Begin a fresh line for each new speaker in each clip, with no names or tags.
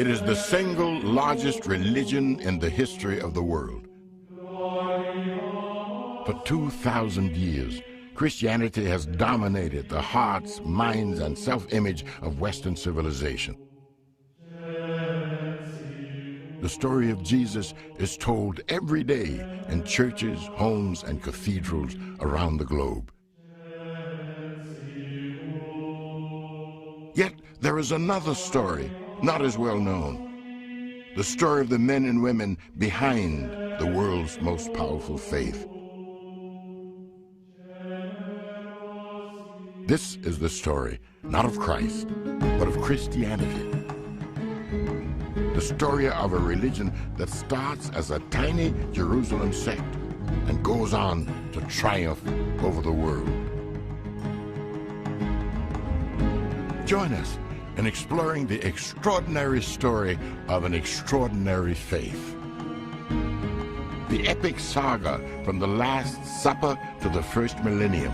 It is the single largest religion in the history of the world. For 2,000 years, Christianity has dominated the hearts, minds, and self-image of Western civilization. The story of Jesus is told every day in churches, homes, and cathedrals around the globe. Yet there is another story, not as well known. The story of the men and women behind the world's most powerful faith. This is the story, not of Christ, but of Christianity. The story of a religion that starts as a tiny Jerusalem sect and goes on to triumph over the world. Join us in exploring the extraordinary story of an extraordinary faith. The epic saga from the Last Supper to the first millennium.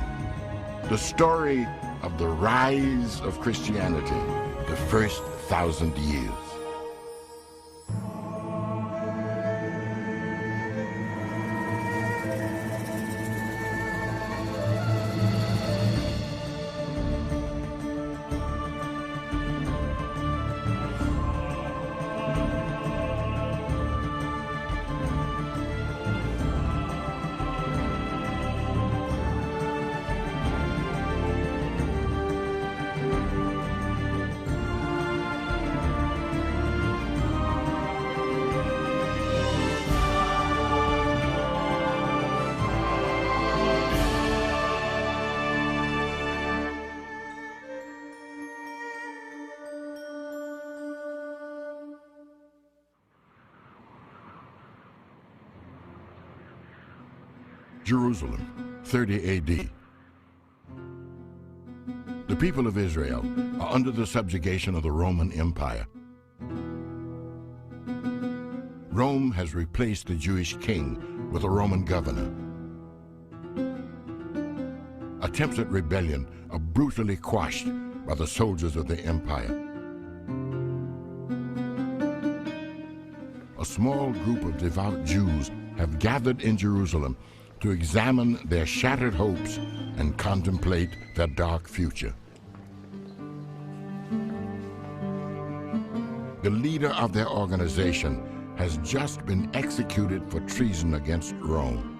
The story of the rise of Christianity, the first 1,000 years. Jerusalem, 30 AD. The people of Israel are under the subjugation of the Roman Empire. Rome has replaced the Jewish king with a Roman governor. Attempts at rebellion are brutally quashed by the soldiers of the empire. A small group of devout Jews have gathered in Jerusalem to examine their shattered hopes and contemplate their dark future. The leader of their organization has just been executed for treason against Rome.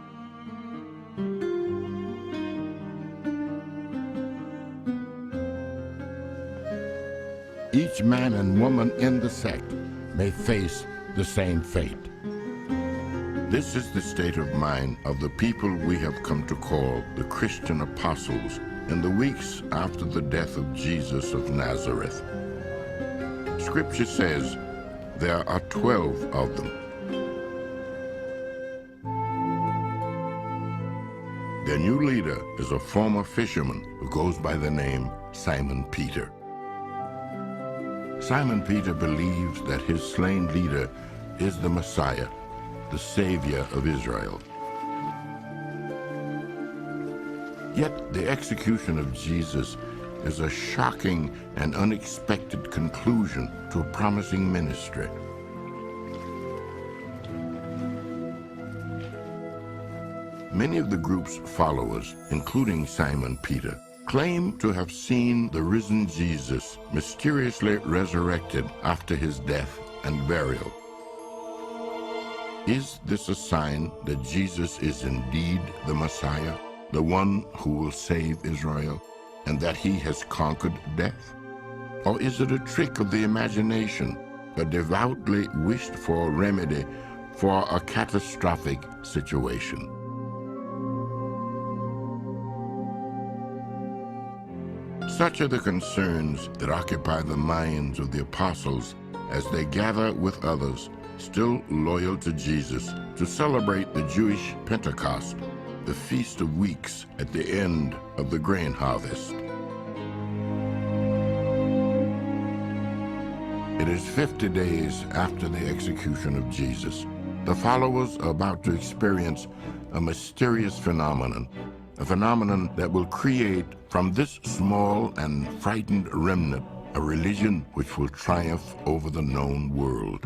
Each man and woman in the sect may face the same fate. This is the state of mind of the people we have come to call the Christian apostles in the weeks after the death of Jesus of Nazareth. Scripture says there are 12 of them. Their new leader is a former fisherman who goes by the name Simon Peter. Simon Peter believes that his slain leader is the Messiah, the Savior of Israel. Yet the execution of Jesus is a shocking and unexpected conclusion to a promising ministry. Many of the group's followers, including Simon Peter, claim to have seen the risen Jesus mysteriously resurrected after his death and burial. Is this a sign that Jesus is indeed the Messiah, the one who will save Israel, and that he has conquered death? Or is it a trick of the imagination, a devoutly wished-for remedy for a catastrophic situation? Such are the concerns that occupy the minds of the apostles as they gather with others still loyal to Jesus to celebrate the Jewish Pentecost, the Feast of Weeks at the end of the grain harvest. It is 50 days after the execution of Jesus. The followers are about to experience a mysterious phenomenon, a phenomenon that will create from this small and frightened remnant a religion which will triumph over the known world.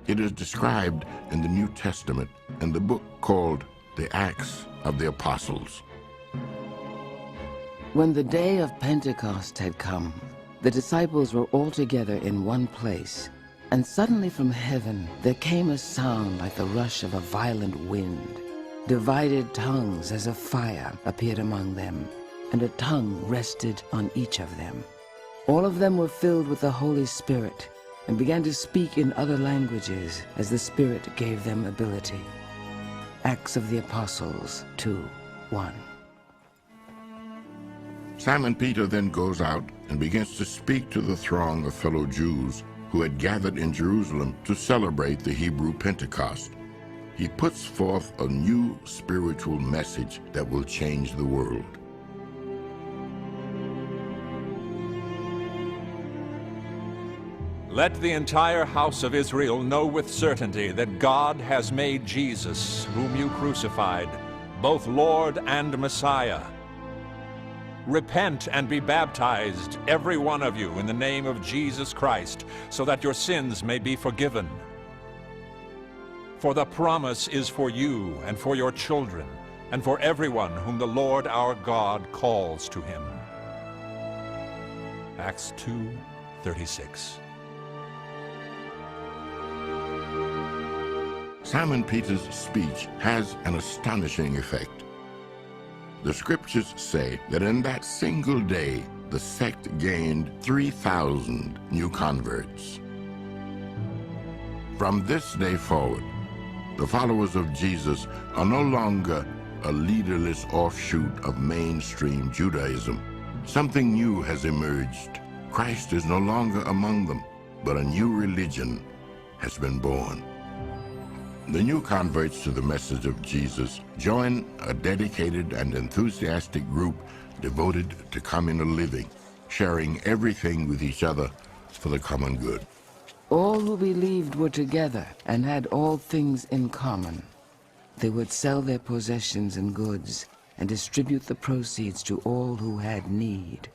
It is described in the New Testament in the book called The Acts of the Apostles.
When the day of Pentecost had come, the disciples were all together in one place, and suddenly from heaven there came a sound like the rush of a violent wind. Divided tongues as of fire appeared among them, and a tongue rested on each of them. All of them were filled with the Holy Spirit and began to speak in other languages as the Spirit gave them ability. Acts of the Apostles 2:1.
Simon Peter then goes out and begins to speak to the throng of fellow Jews who had gathered in Jerusalem to celebrate the Hebrew Pentecost. He puts forth a new spiritual message that will change the world.
Let the entire house of Israel know with certainty that God has made Jesus, whom you crucified, both Lord and Messiah. Repent and be baptized, every one of you, in the name of Jesus Christ, so that your sins may be forgiven. For the promise is for you and for your children, and for everyone whom the Lord our God calls to him. Acts 2:36.
Simon Peter's speech has an astonishing effect. The scriptures say that in that single day, the sect gained 3,000 new converts. From this day forward, the followers of Jesus are no longer a leaderless offshoot of mainstream Judaism. Something new has emerged. Christ is no longer among them, but a new religion has been born. The new converts to the message of Jesus join a dedicated and enthusiastic group devoted to communal living, sharing everything with each other for the common good.
All who believed were together and had all things in common. They would sell their possessions and goods and distribute the proceeds to all who had need.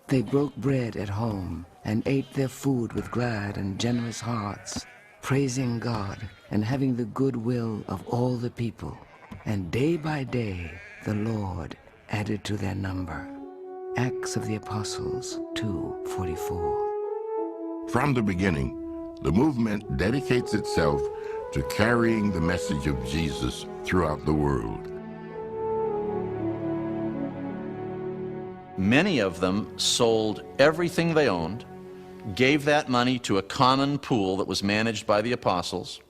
They broke bread at home and ate their food with glad and generous hearts, praising God and having the goodwill of all the people. And day by day the Lord added to their number. Acts of the Apostles 2:44.
From the beginning, the movement dedicates itself to carrying the message of Jesus throughout the world.
Many of them sold everything they owned, gave that money to a common pool that was managed by the apostles,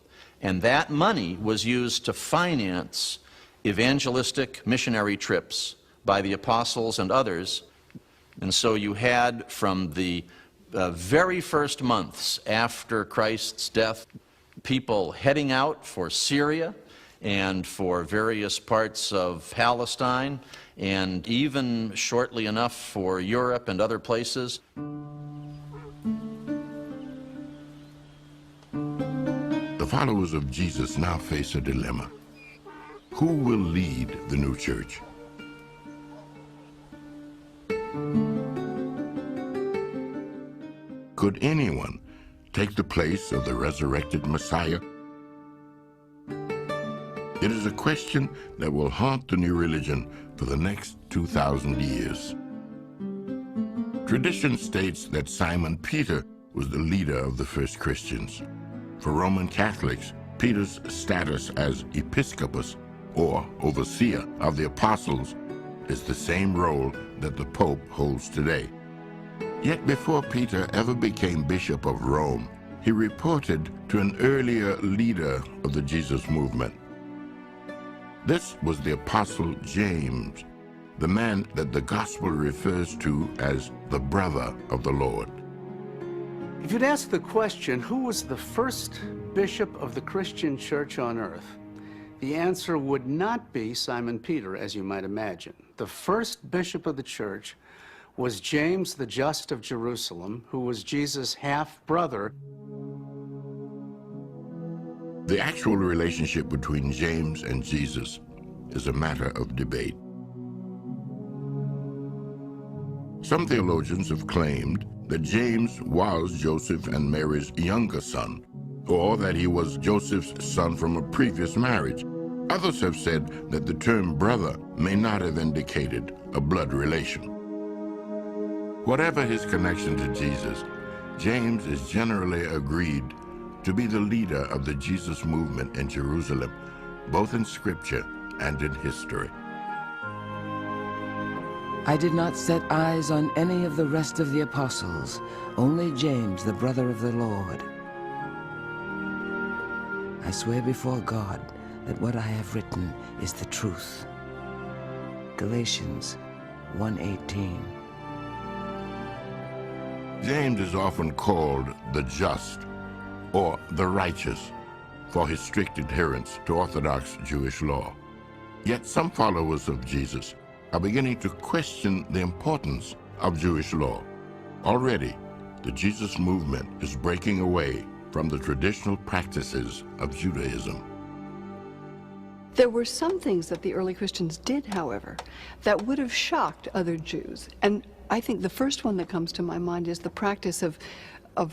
and that money was used to finance evangelistic missionary trips by the apostles and others. And so you had, from the very first months after Christ's death, people heading out for Syria and for various parts of Palestine, and even shortly enough for Europe and other places.
The followers of Jesus now face a dilemma. Who will lead the new church? Could anyone take the place of the resurrected Messiah? It is a question that will haunt the new religion for the next 2,000 years. Tradition states that Simon Peter was the leader of the first Christians. For Roman Catholics, Peter's status as episcopus, or overseer of the apostles, is the same role that the Pope holds today. Yet before Peter ever became Bishop of Rome, he reported to an earlier leader of the Jesus movement. This was the Apostle James, the man that the Gospel refers to as the brother of the Lord.
If you'd ask the question, who was the first bishop of the Christian church on earth? The answer would not be Simon Peter, as you might imagine. The first bishop of the church was James the Just of Jerusalem, who was Jesus' half-brother.
The actual relationship between James and Jesus is a matter of debate. Some theologians have claimed that James was Joseph and Mary's younger son, or that he was Joseph's son from a previous marriage. Others have said that the term brother may not have indicated a blood relation. Whatever his connection to Jesus, James is generally agreed to be the leader of the Jesus movement in Jerusalem, both in scripture and in history.
I did not set eyes on any of the rest of the apostles, only James, the brother of the Lord. I swear before God that what I have written is the truth. Galatians 1:18.
James is often called the just or the righteous for his strict adherence to Orthodox Jewish law. Yet some followers of Jesus are beginning to question the importance of Jewish law. Already, the Jesus movement is breaking away from the traditional practices of Judaism.
There were some things that the early Christians did, however, that would have shocked other Jews. And I think the first one that comes to my mind is the practice of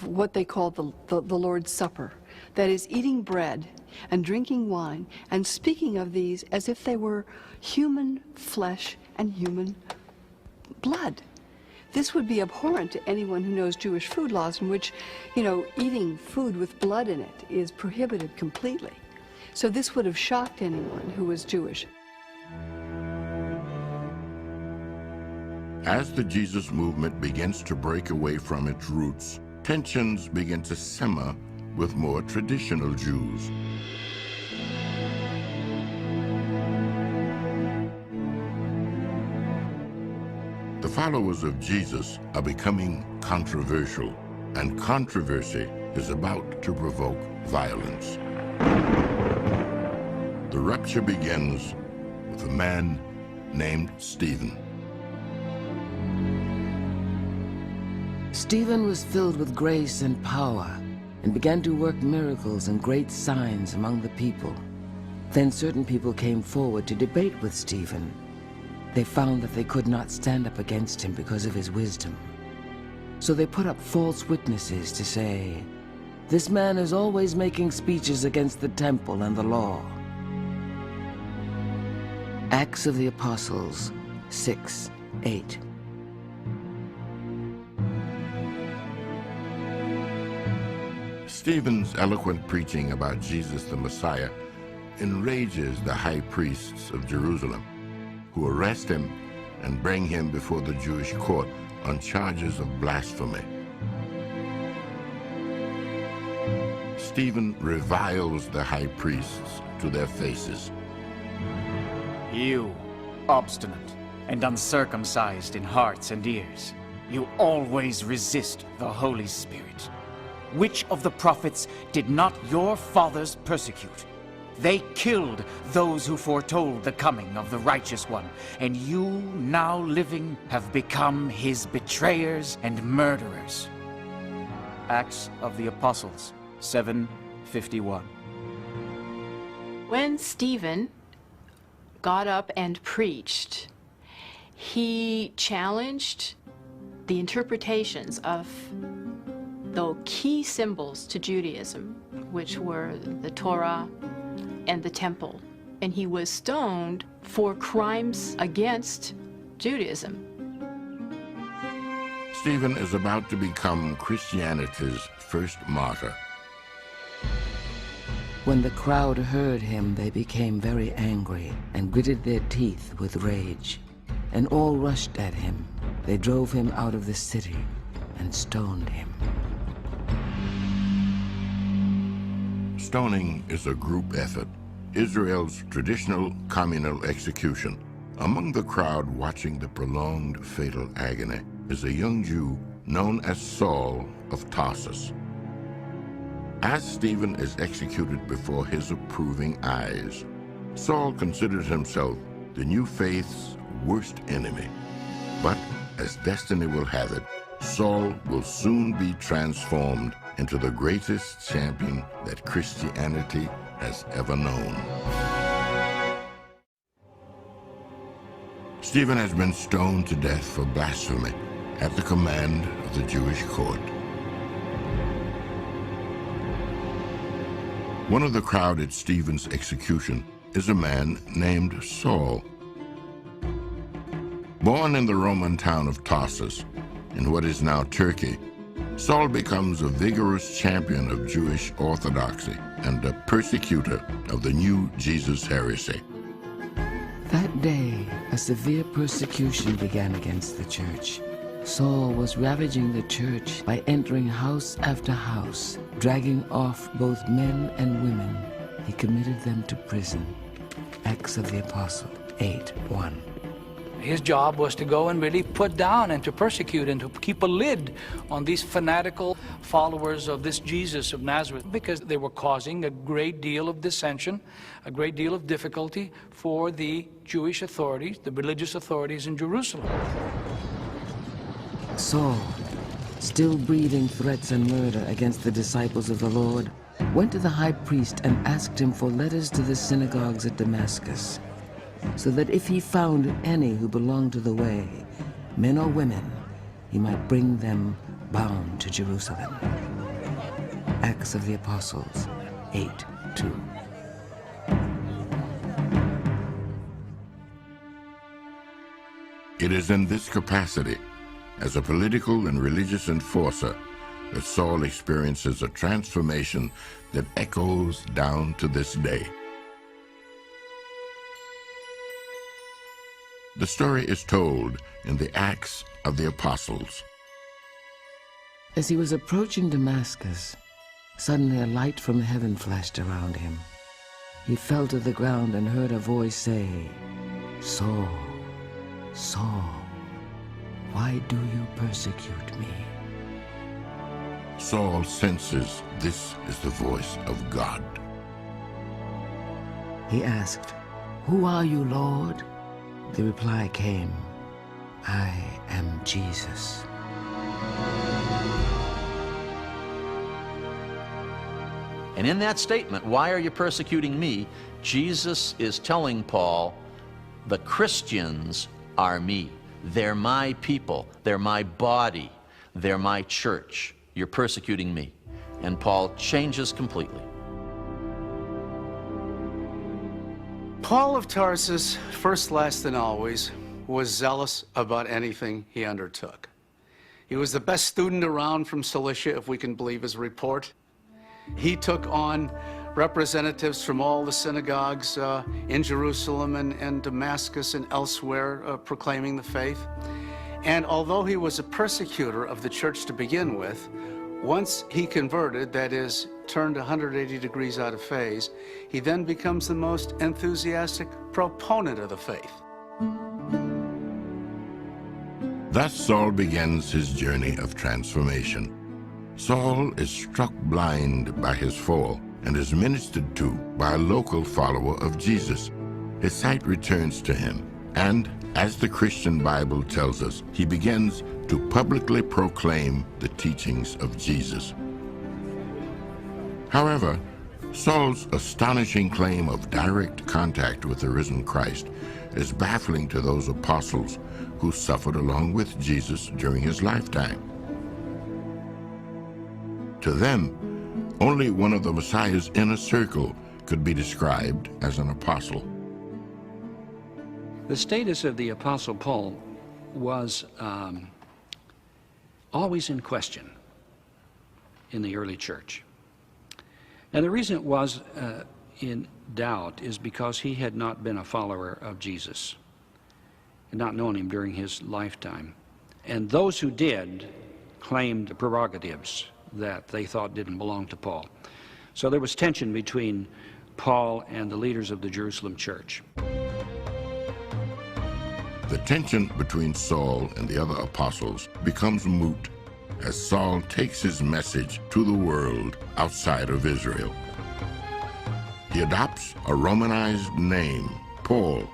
what they call the Lord's Supper. That is, eating bread and drinking wine and speaking of these as if they were human flesh and human blood. This would be abhorrent to anyone who knows Jewish food laws, in which, eating food with blood in it is prohibited completely. So this would have shocked anyone who was Jewish.
As the Jesus movement begins to break away from its roots, tensions begin to simmer with more traditional Jews. The followers of Jesus are becoming controversial, and controversy is about to provoke violence. The rupture begins with a man named Stephen.
Stephen was filled with grace and power and began to work miracles and great signs among the people. Then certain people came forward to debate with Stephen. They found that they could not stand up against him because of his wisdom. So they put up false witnesses to say, "This man is always making speeches against the temple and the law." Acts of the Apostles 6:8.
Stephen's eloquent preaching about Jesus the Messiah enrages the high priests of Jerusalem, who arrest him and bring him before the Jewish court on charges of blasphemy. Stephen reviles the high priests to their faces.
You, obstinate and uncircumcised in hearts and ears, you always resist the Holy Spirit. Which of the prophets did not your fathers persecute? They killed those who foretold the coming of the righteous one, and you, now living, have become his betrayers and murderers. Acts of the Apostles 7:51.
When Stephen got up and preached, he challenged the interpretations of the key symbols to Judaism, which were the Torah and the temple. And he was stoned for crimes against Judaism.
Stephen is about to become Christianity's first martyr.
When the crowd heard him, they became very angry and gritted their teeth with rage, and all rushed at him. They drove him out of the city and stoned him.
Stoning is a group effort, Israel's traditional communal execution. Among the crowd watching the prolonged fatal agony is a young Jew known as Saul of Tarsus. As Stephen is executed before his approving eyes, Saul considers himself the new faith's worst enemy. But as destiny will have it, Saul will soon be transformed into the greatest champion that Christianity has ever known. Stephen has been stoned to death for blasphemy, at the command of the Jewish court. One of the crowd at Stephen's execution is a man named Saul. Born in the Roman town of Tarsus, in what is now Turkey, Saul becomes a vigorous champion of Jewish orthodoxy and a persecutor of the new Jesus heresy.
That day, a severe persecution began against the church. Saul was ravaging the church by entering house after house, dragging off both men and women. He committed them to prison. Acts of the Apostle 8:1.
His job was to go and really put down and to persecute and to keep a lid on these fanatical followers of this Jesus of Nazareth, because they were causing a great deal of dissension, a great deal of difficulty for the Jewish authorities, the religious authorities in Jerusalem.
Saul, still breathing threats and murder against the disciples of the Lord, went to the high priest and asked him for letters to the synagogues at Damascus, so that if he found any who belonged to the way, men or women, he might bring them bound to Jerusalem. Acts of the Apostles 8:2.
It is in this capacity, as a political and religious enforcer, that Saul experiences a transformation that echoes down to this day. The story is told in the Acts of the Apostles.
As he was approaching Damascus, suddenly a light from heaven flashed around him. He fell to the ground and heard a voice say, "Saul, Saul, why do you persecute me?"
Saul senses this is the voice of God.
He asked, "Who are you, Lord?" The reply came, "I am Jesus."
And in that statement, "Why are you persecuting me?" Jesus is telling Paul, the Christians are me. They're my people. They're my body. They're my church. You're persecuting me. And Paul changes completely.
Paul of Tarsus, first, last, and always, was zealous about anything he undertook. He was the best student around from Cilicia, if we can believe his report. He took on representatives from all the synagogues in Jerusalem and Damascus and elsewhere proclaiming the faith. And although he was a persecutor of the church to begin with, once he converted, that is, turned 180 degrees out of phase, he then becomes the most enthusiastic proponent of the faith.
Thus Saul begins his journey of transformation. Saul is struck blind by his fall and is ministered to by a local follower of Jesus. His sight returns to him, and, as the Christian Bible tells us, he begins to publicly proclaim the teachings of Jesus. However, Saul's astonishing claim of direct contact with the risen Christ is baffling to those apostles who suffered along with Jesus during his lifetime. To them, only one of the Messiah's inner circle could be described as an apostle.
The status of the Apostle Paul was always in question in the early church. And the reason it was in doubt is because he had not been a follower of Jesus, had not known him during his lifetime. And those who did claimed prerogatives that they thought didn't belong to Paul. So there was tension between Paul and the leaders of the Jerusalem church.
The tension between Saul and the other apostles becomes moot as Saul takes his message to the world outside of Israel. He adopts a Romanized name, Paul,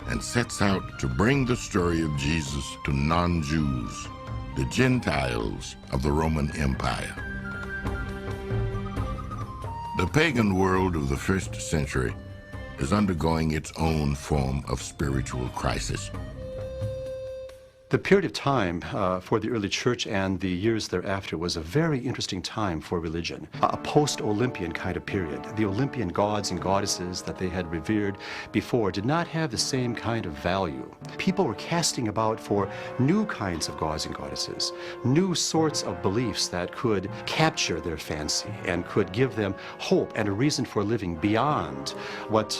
and sets out to bring the story of Jesus to non-Jews, the Gentiles of the Roman Empire. The pagan world of the first century is undergoing its own form of spiritual crisis.
The period of time for the early church and the years thereafter was a very interesting time for religion, a post-Olympian kind of period. The Olympian gods and goddesses that they had revered before did not have the same kind of value. People were casting about for new kinds of gods and goddesses, new sorts of beliefs that could capture their fancy and could give them hope and a reason for living beyond what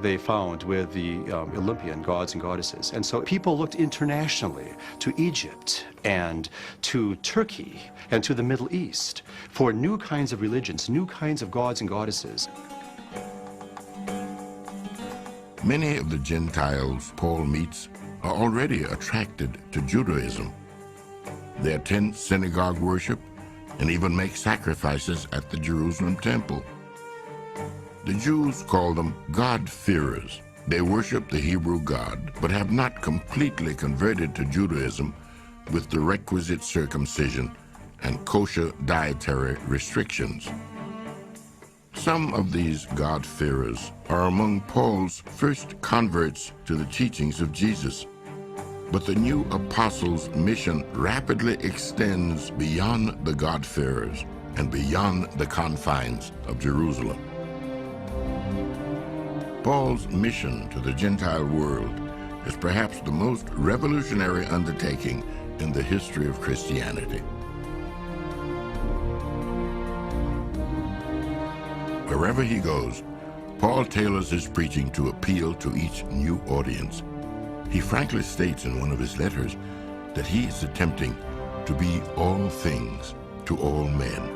they found with the Olympian gods and goddesses. And so people looked internationally to Egypt and to Turkey and to the Middle East for new kinds of religions, new kinds of gods and goddesses.
Many of the Gentiles Paul meets are already attracted to Judaism. They attend synagogue worship and even make sacrifices at the Jerusalem temple. The Jews call them God-fearers. They worship the Hebrew God, but have not completely converted to Judaism with the requisite circumcision and kosher dietary restrictions. Some of these God-fearers are among Paul's first converts to the teachings of Jesus. But the new apostle's mission rapidly extends beyond the God-fearers and beyond the confines of Jerusalem. Paul's mission to the Gentile world is perhaps the most revolutionary undertaking in the history of Christianity. Wherever he goes, Paul tailors his preaching to appeal to each new audience. He frankly states in one of his letters that he is attempting to be all things to all men.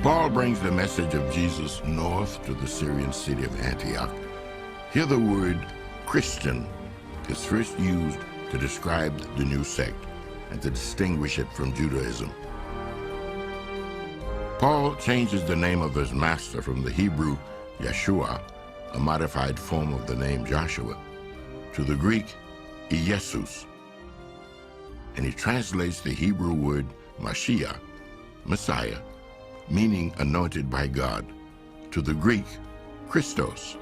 Paul brings the message of Jesus north to the Syrian city of Antioch. Here the word Christian is first used to describe the new sect and to distinguish it from Judaism. Paul changes the name of his master from the Hebrew Yeshua, a modified form of the name Joshua, to the Greek Iesus. And he translates the Hebrew word Mashiach, Messiah, meaning anointed by God, to the Greek Christos.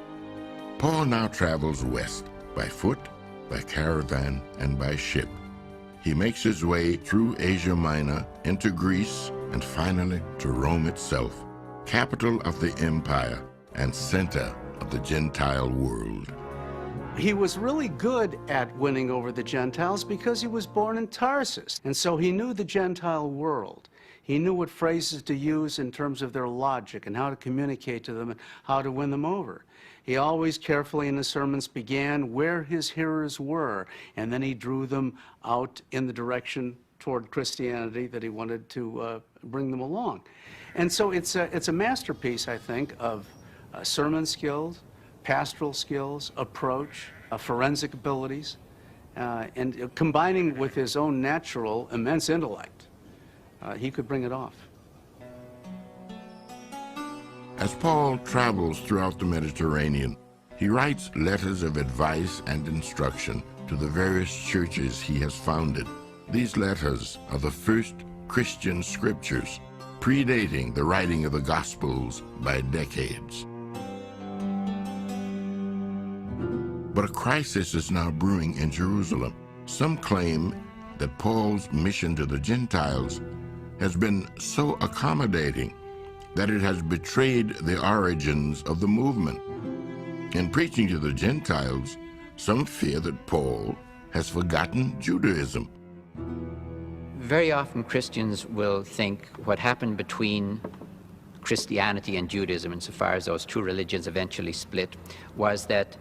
Paul now travels west by foot, by caravan, and by ship. He makes his way through Asia Minor into Greece and finally to Rome itself, capital of the empire and center of the Gentile world.
He was really good at winning over the Gentiles because he was born in Tarsus, and so he knew the Gentile world. He knew what phrases to use in terms of their logic and how to communicate to them and how to win them over. He always carefully in his sermons began where his hearers were, and then he drew them out in the direction toward Christianity that he wanted to bring them along. And so it's a masterpiece, I think, of sermon skills, pastoral skills, approach, forensic abilities, and combining with his own natural immense intellect. He could bring it off.
As Paul travels throughout the Mediterranean, he writes letters of advice and instruction to the various churches he has founded. These letters are the first Christian scriptures, predating the writing of the Gospels by decades. But a crisis is now brewing in Jerusalem. Some claim that Paul's mission to the Gentiles has been so accommodating that it has betrayed the origins of the movement. In preaching to the Gentiles, some fear that Paul has forgotten Judaism.
Very often Christians will think what happened between Christianity and Judaism, insofar as those two religions eventually split, was that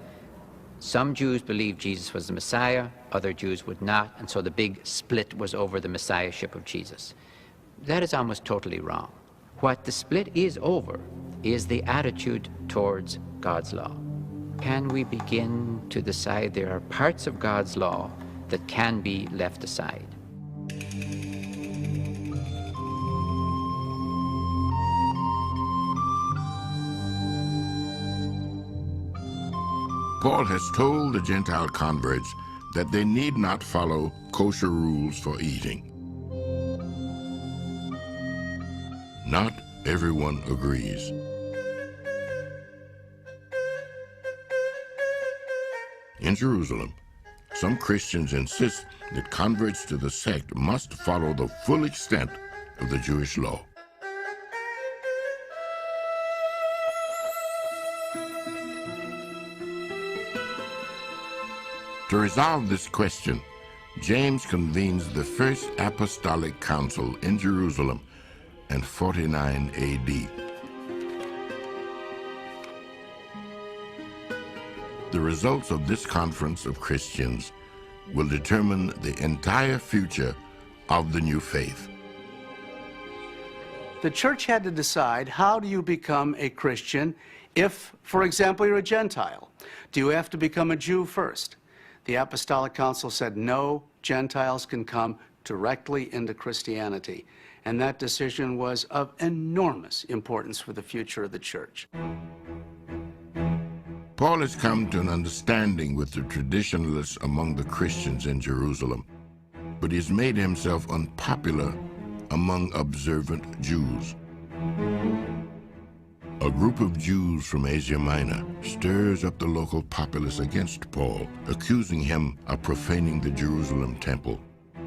some Jews believed Jesus was the Messiah, other Jews would not, and so the big split was over the Messiahship of Jesus. That is almost totally wrong. What the split is over is the attitude towards God's law. Can we begin to decide there are parts of God's law that can be left aside?
Paul has told the Gentile converts that they need not follow kosher rules for eating. Not everyone agrees. In Jerusalem, some Christians insist that converts to the sect must follow the full extent of the Jewish law. To resolve this question, James convenes the First Apostolic Council in Jerusalem in 49 AD. The results of this conference of Christians will determine the entire future of the new faith.
The church had to decide, how do you become a Christian if, for example, you're a Gentile? Do you have to become a Jew first? The Apostolic Council said no, Gentiles can come directly into Christianity. And that decision was of enormous importance for the future of the church.
Paul has come to an understanding with the traditionalists among the Christians in Jerusalem, but he's made himself unpopular among observant Jews. A group of Jews from Asia Minor stirs up the local populace against Paul, accusing him of profaning the Jerusalem temple.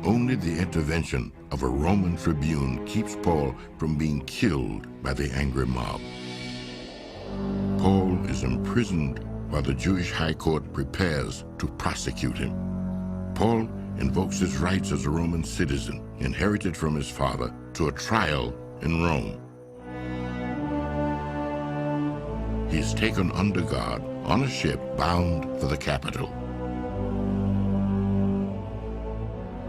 Only the intervention of a Roman tribune keeps Paul from being killed by the angry mob. Paul is imprisoned while the Jewish High Court prepares to prosecute him. Paul invokes his rights as a Roman citizen, inherited from his father, to a trial in Rome. He is taken under guard on a ship bound for the capital.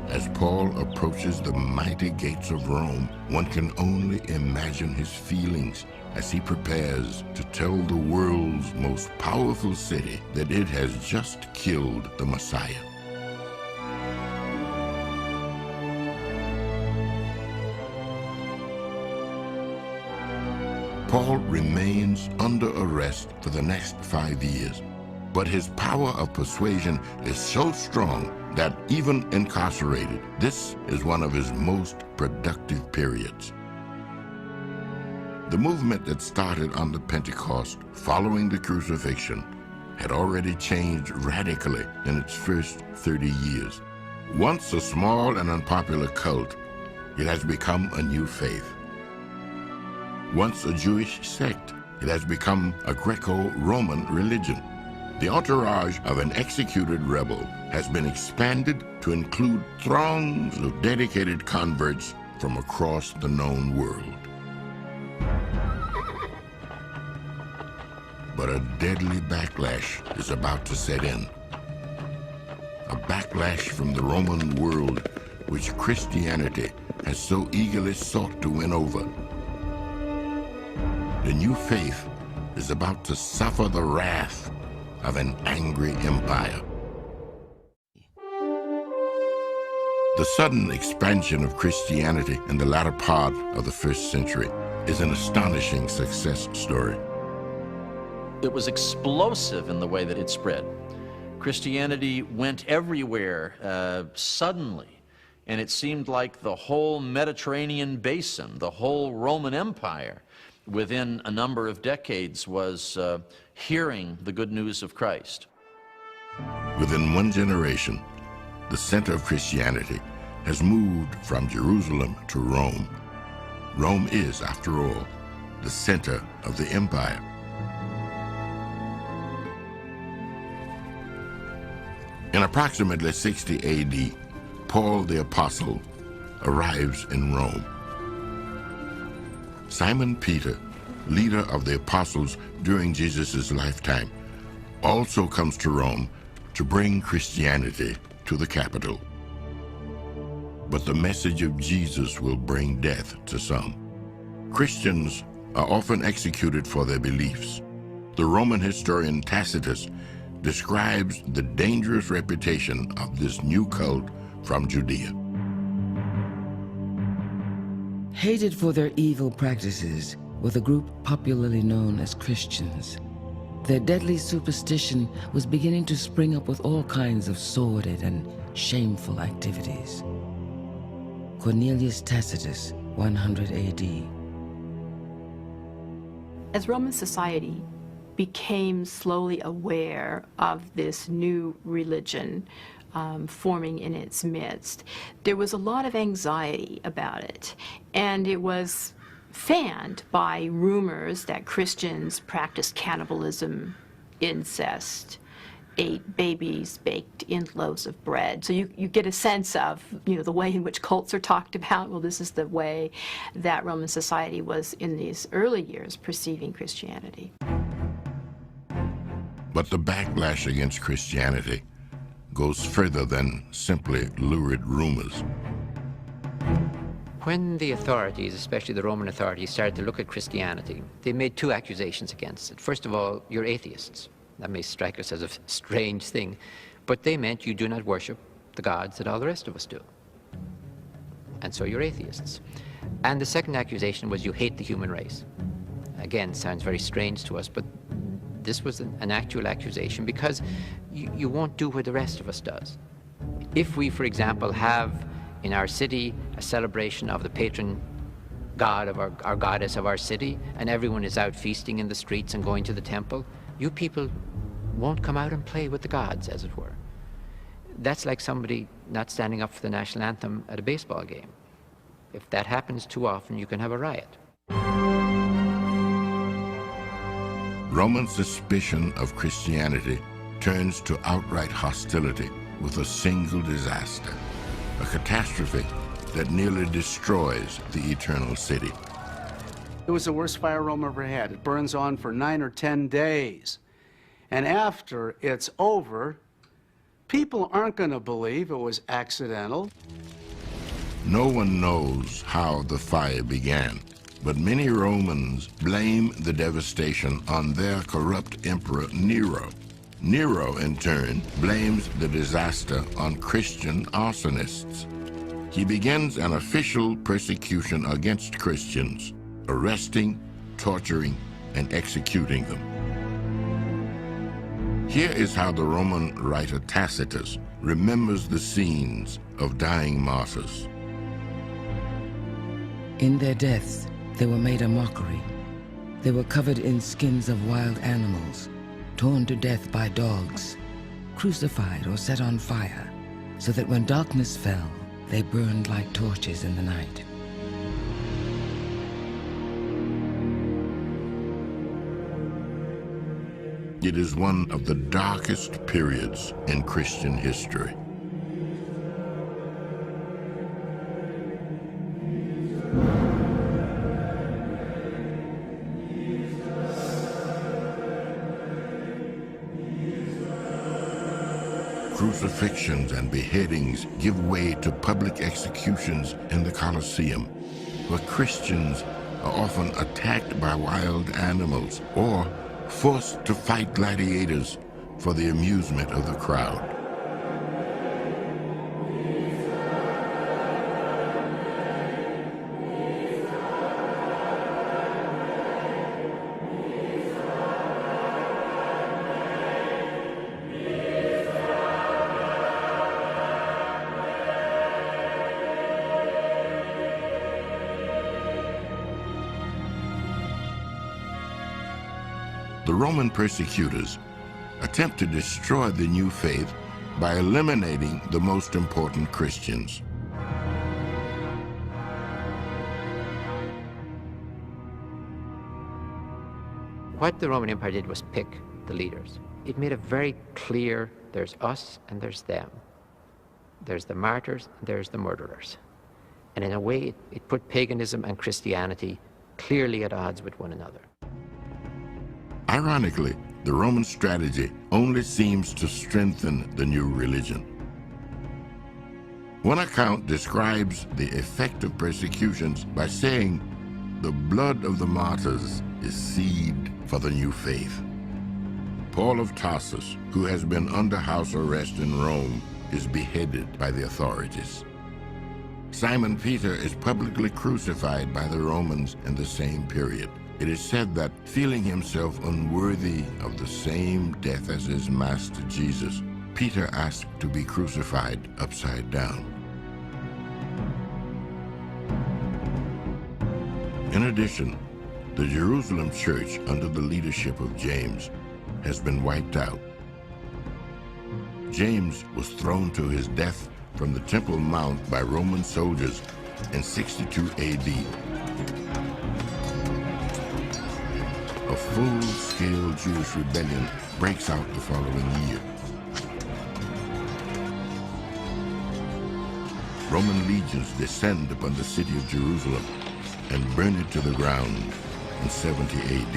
As Paul approaches the mighty gates of Rome, one can only imagine his feelings as he prepares to tell the world's most powerful city that it has just killed the Messiah. Paul remains under arrest for the next 5 years, but his power of persuasion is so strong that even incarcerated, this is one of his most productive periods. The movement that started on the Pentecost following the crucifixion had already changed radically in its first 30 years. Once a small and unpopular cult, it has become a new faith. Once a Jewish sect, it has become a Greco-Roman religion. The entourage of an executed rebel has been expanded to include throngs of dedicated converts from across the known world. But a deadly backlash is about to set in. A backlash from the Roman world which Christianity has so eagerly sought to win over. The new faith is about to suffer the wrath of an angry empire. The sudden expansion of Christianity in the latter part of the first century is an astonishing success story.
It was explosive in the way that it spread. Christianity went everywhere suddenly, and it seemed like the whole Mediterranean basin, the whole Roman Empire, within a number of decades was hearing the good news of Christ.
Within one generation, the center of Christianity has moved from Jerusalem to Rome. Rome is, after all, the center of the empire. In approximately 60 AD, Paul the Apostle arrives in Rome. Simon Peter, leader of the apostles during Jesus' lifetime, also comes to Rome to bring Christianity to the capital. But the message of Jesus will bring death to some. Christians are often executed for their beliefs. The Roman historian Tacitus describes the dangerous reputation of this new cult from Judea.
Hated for their evil practices were the group popularly known as Christians. Their deadly superstition was beginning to spring up with all kinds of sordid and shameful activities. Cornelius Tacitus, 100 AD.
As Roman society became slowly aware of this new religion forming in its midst, there was a lot of anxiety about it, and it was fanned by rumors that Christians practiced cannibalism, incest, ate babies baked in loaves of bread. So you get a sense of, the way in which cults are talked about. Well, this is the way that Roman society was in these early years perceiving Christianity.
But the backlash against Christianity goes further than simply lurid rumors.
When the authorities, especially the Roman authorities, started to look at Christianity, they made two accusations against it. First of all, you're atheists. That may strike us as a strange thing, but they meant you do not worship the gods that all the rest of us do. And so you're atheists. And the second accusation was you hate the human race. Again, sounds very strange to us, but this was an actual accusation because you won't do what the rest of us does. If we, for example, have in our city a celebration of the patron god of our goddess of our city, and everyone is out feasting in the streets and going to the temple, you people won't come out and play with the gods, as it were. That's like somebody not standing up for the national anthem at a baseball game. If that happens too often, you can have a riot.
Roman suspicion of Christianity turns to outright hostility with a single disaster, a catastrophe that nearly destroys the eternal city.
It was the worst fire Rome ever had. It burns on for 9 or 10 days. And after it's over, people aren't going to believe it was accidental.
No one knows how the fire began, but many Romans blame the devastation on their corrupt emperor Nero. Nero, in turn, blames the disaster on Christian arsonists. He begins an official persecution against Christians, arresting, torturing, and executing them. Here is how the Roman writer Tacitus remembers the scenes of dying martyrs.
In their deaths, they were made a mockery. They were covered in skins of wild animals, torn to death by dogs, crucified or set on fire, so that when darkness fell, they burned like torches in the night.
It is one of the darkest periods in Christian history. Crucifixions and beheadings give way to public executions in the Colosseum, where Christians are often attacked by wild animals or forced to fight gladiators for the amusement of the crowd. The Roman persecutors attempt to destroy the new faith by eliminating the most important Christians.
What the Roman Empire did was pick the leaders. It made it very clear there's us and there's them. There's the martyrs and there's the murderers. And in a way, it put paganism and Christianity clearly at odds with one another.
Ironically, the Roman strategy only seems to strengthen the new religion. One account describes the effect of persecutions by saying, "The blood of the martyrs is seed for the new faith." Paul of Tarsus, who has been under house arrest in Rome, is beheaded by the authorities. Simon Peter is publicly crucified by the Romans in the same period. It is said that, feeling himself unworthy of the same death as his master Jesus, Peter asked to be crucified upside down. In addition, The Jerusalem church, under the leadership of James, has been wiped out. James was thrown to his death from the Temple Mount by Roman soldiers in 62 AD. A full-scale Jewish rebellion breaks out the following year. Roman legions descend upon the city of Jerusalem and burn it to the ground in 70 AD.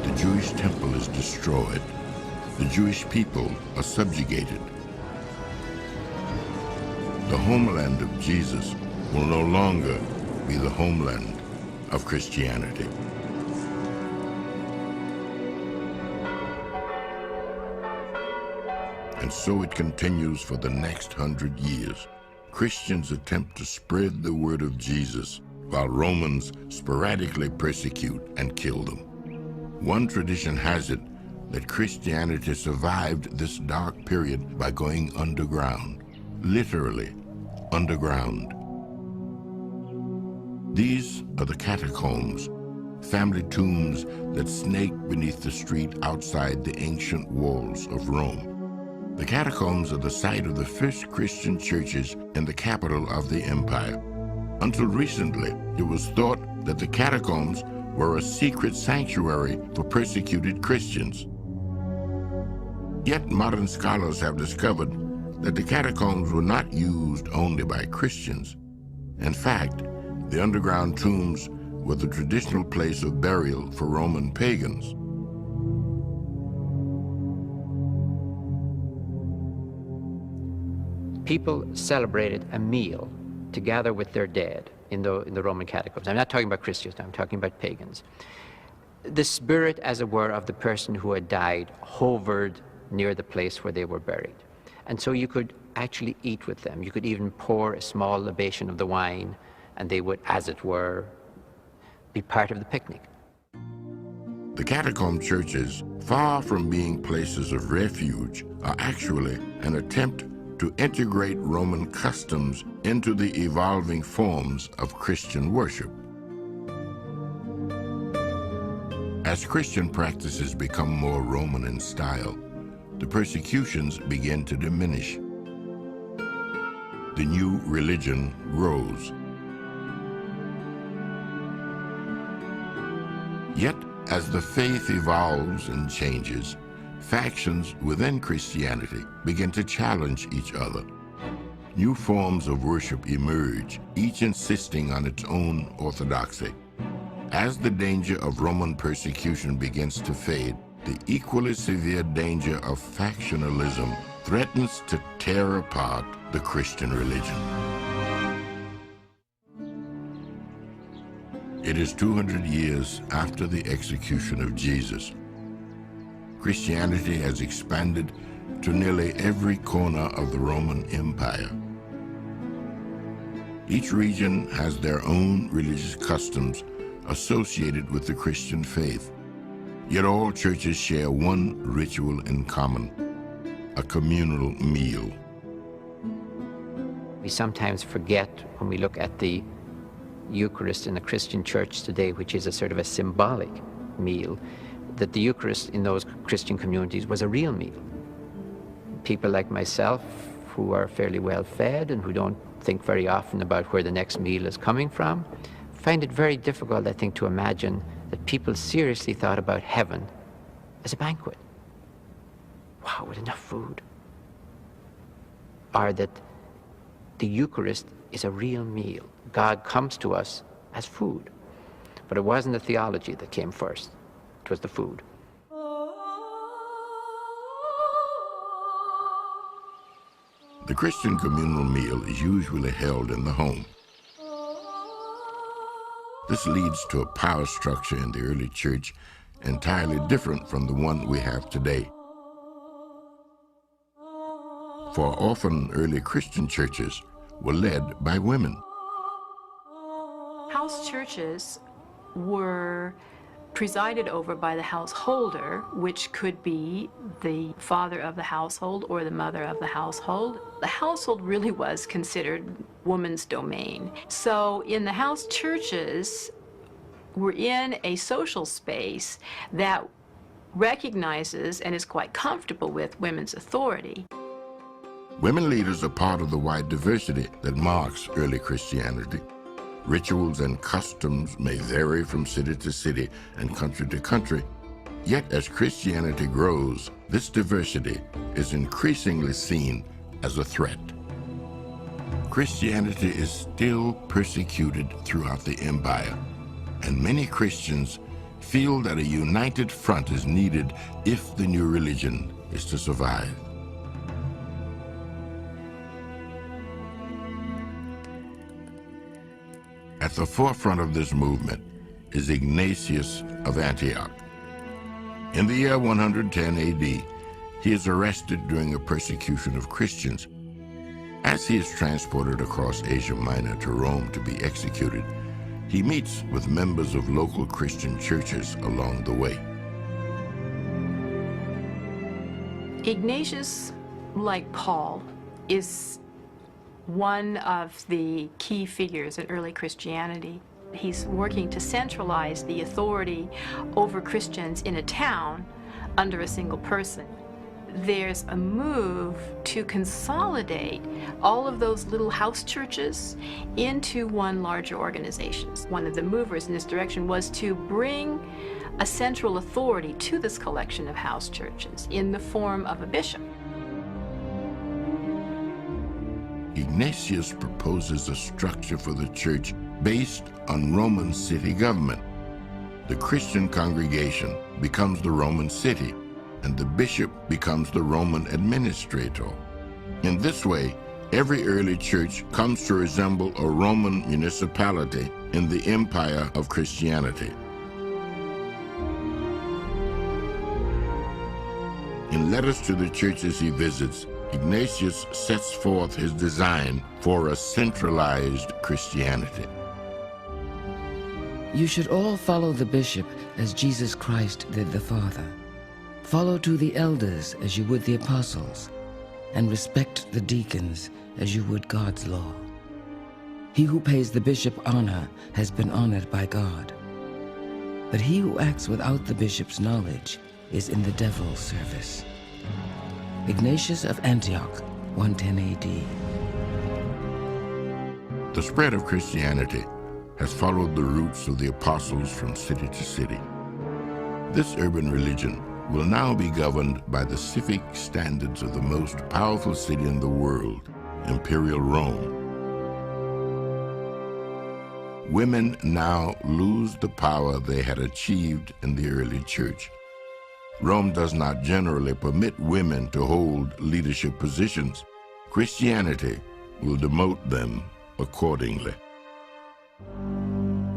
The Jewish temple is destroyed. The Jewish people are subjugated. The homeland of Jesus will no longer be the homeland of Christianity. And so it continues for the next 100 years. Christians attempt to spread the word of Jesus, while Romans sporadically persecute and kill them. One tradition has it that Christianity survived this dark period by going underground, literally underground. These are the catacombs, family tombs that snake beneath the street outside the ancient walls of Rome. The catacombs are the site of the first Christian churches in the capital of the empire. Until recently, it was thought that the catacombs were a secret sanctuary for persecuted Christians. Yet modern scholars have discovered that the catacombs were not used only by Christians. In fact, the underground tombs were the traditional place of burial for Roman pagans.
People celebrated a meal together with their dead in the Roman catacombs. I'm not talking about Christians, I'm talking about pagans. The spirit, as it were, of the person who had died hovered near the place where they were buried. And so you could actually eat with them. You could even pour a small libation of the wine, and they would, as it were, be part of the picnic.
The catacomb churches, far from being places of refuge, are actually an attempt to integrate Roman customs into the evolving forms of Christian worship. As Christian practices become more Roman in style, the persecutions begin to diminish. The new religion grows. Yet, as the faith evolves and changes, factions within Christianity begin to challenge each other. New forms of worship emerge, each insisting on its own orthodoxy. As the danger of Roman persecution begins to fade, the equally severe danger of factionalism threatens to tear apart the Christian religion. It is 200 years after the execution of Jesus. Christianity has expanded to nearly every corner of the Roman Empire. Each region has their own religious customs associated with the Christian faith. Yet all churches share one ritual in common, a communal meal.
We sometimes forget when we look at the Eucharist in the Christian church today, which is a sort of a symbolic meal, that the Eucharist in those Christian communities was a real meal. People like myself, who are fairly well fed and who don't think very often about where the next meal is coming from, find it very difficult, I think, to imagine that people seriously thought about heaven as a banquet. Wow, with enough food. Or that the Eucharist is a real meal. God comes to us as food. But it wasn't the theology that came first. It was the food.
The Christian communal meal is usually held in the home. This leads to a power structure in the early church entirely different from the one we have today. For often early Christian churches were led by women.
House churches were presided over by the householder, which could be the father of the household or the mother of the household. The household really was considered woman's domain. So in the house churches, we're in a social space that recognizes and is quite comfortable with women's authority.
Women leaders are part of the wide diversity that marks early Christianity. Rituals and customs may vary from city to city and country to country, yet as Christianity grows, this diversity is increasingly seen as a threat. Christianity is still persecuted throughout the empire, and many Christians feel that a united front is needed if the new religion is to survive. At the forefront of this movement is Ignatius of Antioch. In the year 110 AD, he is arrested during a persecution of Christians. As he is transported across Asia Minor to Rome to be executed, he meets with members of local Christian churches along the way.
Ignatius, like Paul, is one of the key figures in early Christianity. He's working to centralize the authority over Christians in a town under a single person. There's a move to consolidate all of those little house churches into one larger organization. One of the movers in this direction was to bring a central authority to this collection of house churches in the form of a bishop.
Ignatius proposes a structure for the church based on Roman city government. The Christian congregation becomes the Roman city, and the bishop becomes the Roman administrator. In this way, every early church comes to resemble a Roman municipality in the empire of Christianity. In letters to the churches he visits, Ignatius sets forth his design for a centralized Christianity.
You should all follow the bishop as Jesus Christ did the Father. Follow to the elders as you would the apostles, and respect the deacons as you would God's law. He who pays the bishop honor has been honored by God. But he who acts without the bishop's knowledge is in the devil's service. Ignatius of Antioch, 110 AD.
The spread of Christianity has followed the routes of the apostles from city to city. This urban religion will now be governed by the civic standards of the most powerful city in the world, Imperial Rome. Women now lose the power they had achieved in the early church. Rome does not generally permit women to hold leadership positions. Christianity will demote them accordingly.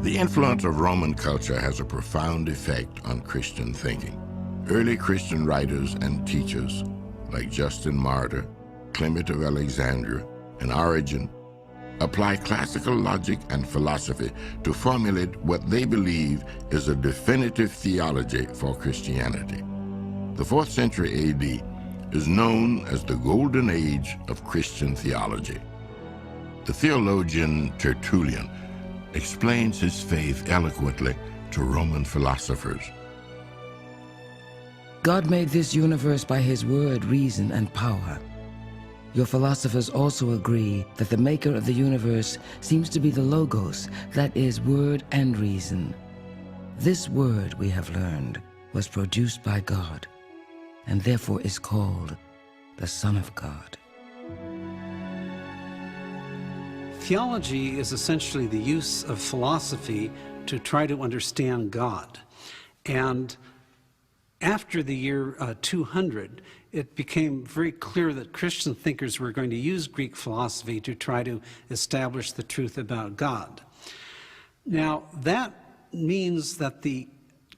The influence of Roman culture has a profound effect on Christian thinking. Early Christian writers and teachers like Justin Martyr, Clement of Alexandria, and Origen apply classical logic and philosophy to formulate what they believe is a definitive theology for Christianity. The 4th century AD is known as the Golden Age of Christian theology. The theologian Tertullian explains his faith eloquently to Roman philosophers.
God made this universe by his word, reason, and power. Your philosophers also agree that the maker of the universe seems to be the Logos, that is, word and reason. This word, we have learned, was produced by God, and therefore is called the Son of God.
Theology is essentially the use of philosophy to try to understand God. And after the year 200, it became very clear that Christian thinkers were going to use Greek philosophy to try to establish the truth about God. Now, that means that the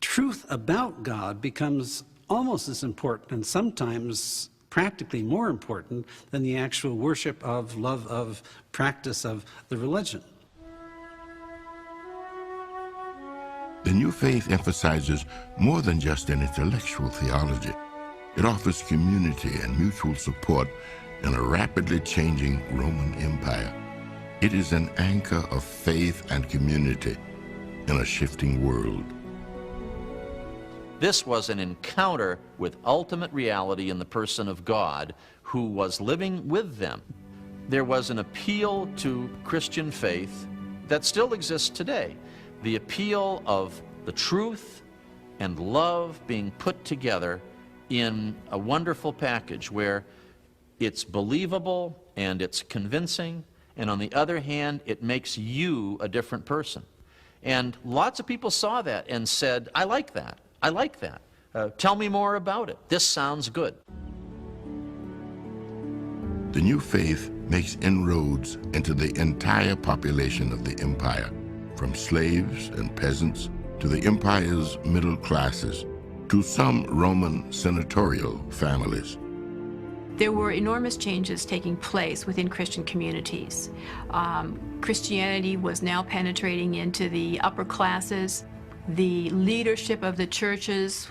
truth about God becomes almost as important, and sometimes practically more important, than the actual worship of, love of, practice of the religion.
The new faith emphasizes more than just an intellectual theology. It offers community and mutual support in a rapidly changing Roman Empire. It is an anchor of faith and community in a shifting world.
This was an encounter with ultimate reality in the person of God who was living with them. There was an appeal to Christian faith that still exists today. The appeal of the truth and love being put together in a wonderful package where it's believable and it's convincing, and on the other hand, it makes you a different person. And lots of people saw that and said, I like that. I like that. Tell me more about it. This sounds good.
The new faith makes inroads into the entire population of the empire, from slaves and peasants to the empire's middle classes, to some Roman senatorial families.
There were enormous changes taking place within Christian communities. Christianity was now penetrating into the upper classes. The leadership of the churches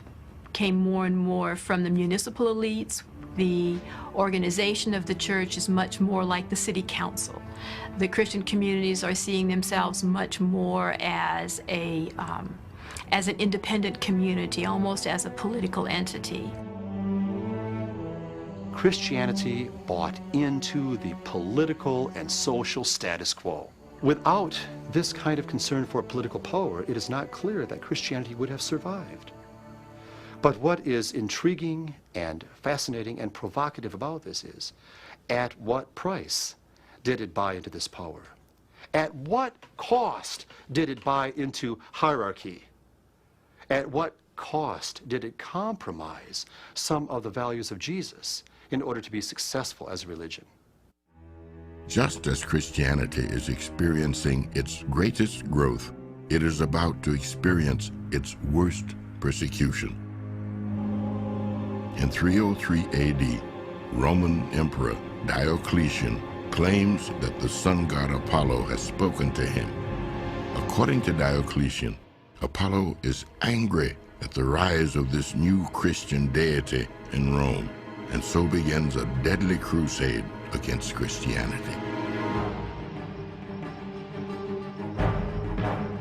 came more and more from the municipal elites. The organization of the church is much more like the city council. The Christian communities are seeing themselves much more as an independent community, almost as a political entity.
Christianity bought into the political and social status quo. Without this kind of concern for political power, it is not clear that Christianity would have survived. But what is intriguing and fascinating and provocative about this is, at what price did it buy into this power? At what cost did it buy into hierarchy? At what cost did it compromise some of the values of Jesus in order to be successful as a religion?
Just as Christianity is experiencing its greatest growth, it is about to experience its worst persecution. In 303 AD, Roman Emperor Diocletian claims that the sun god Apollo has spoken to him. According to Diocletian, Apollo is angry at the rise of this new Christian deity in Rome, and so begins a deadly crusade against Christianity.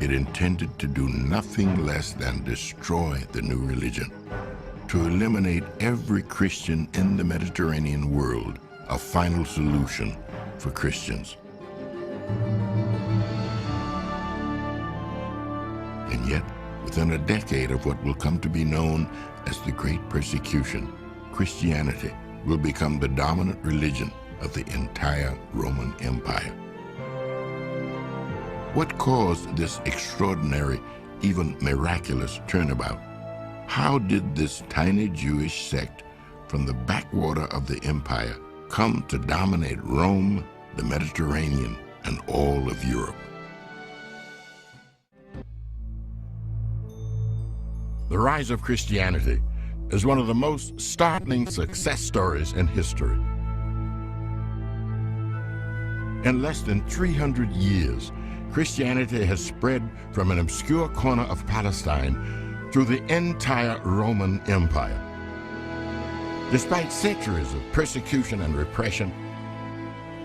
It intended to do nothing less than destroy the new religion, to eliminate every Christian in the Mediterranean world, a final solution for Christians. And yet, within a decade of what will come to be known as the Great Persecution, Christianity will become the dominant religion of the entire Roman Empire. What caused this extraordinary, even miraculous turnabout? How did this tiny Jewish sect from the backwater of the empire come to dominate Rome, the Mediterranean, and all of Europe? The rise of Christianity is one of the most startling success stories in history. In less than 300 years, Christianity has spread from an obscure corner of Palestine through the entire Roman Empire. Despite centuries of persecution and repression,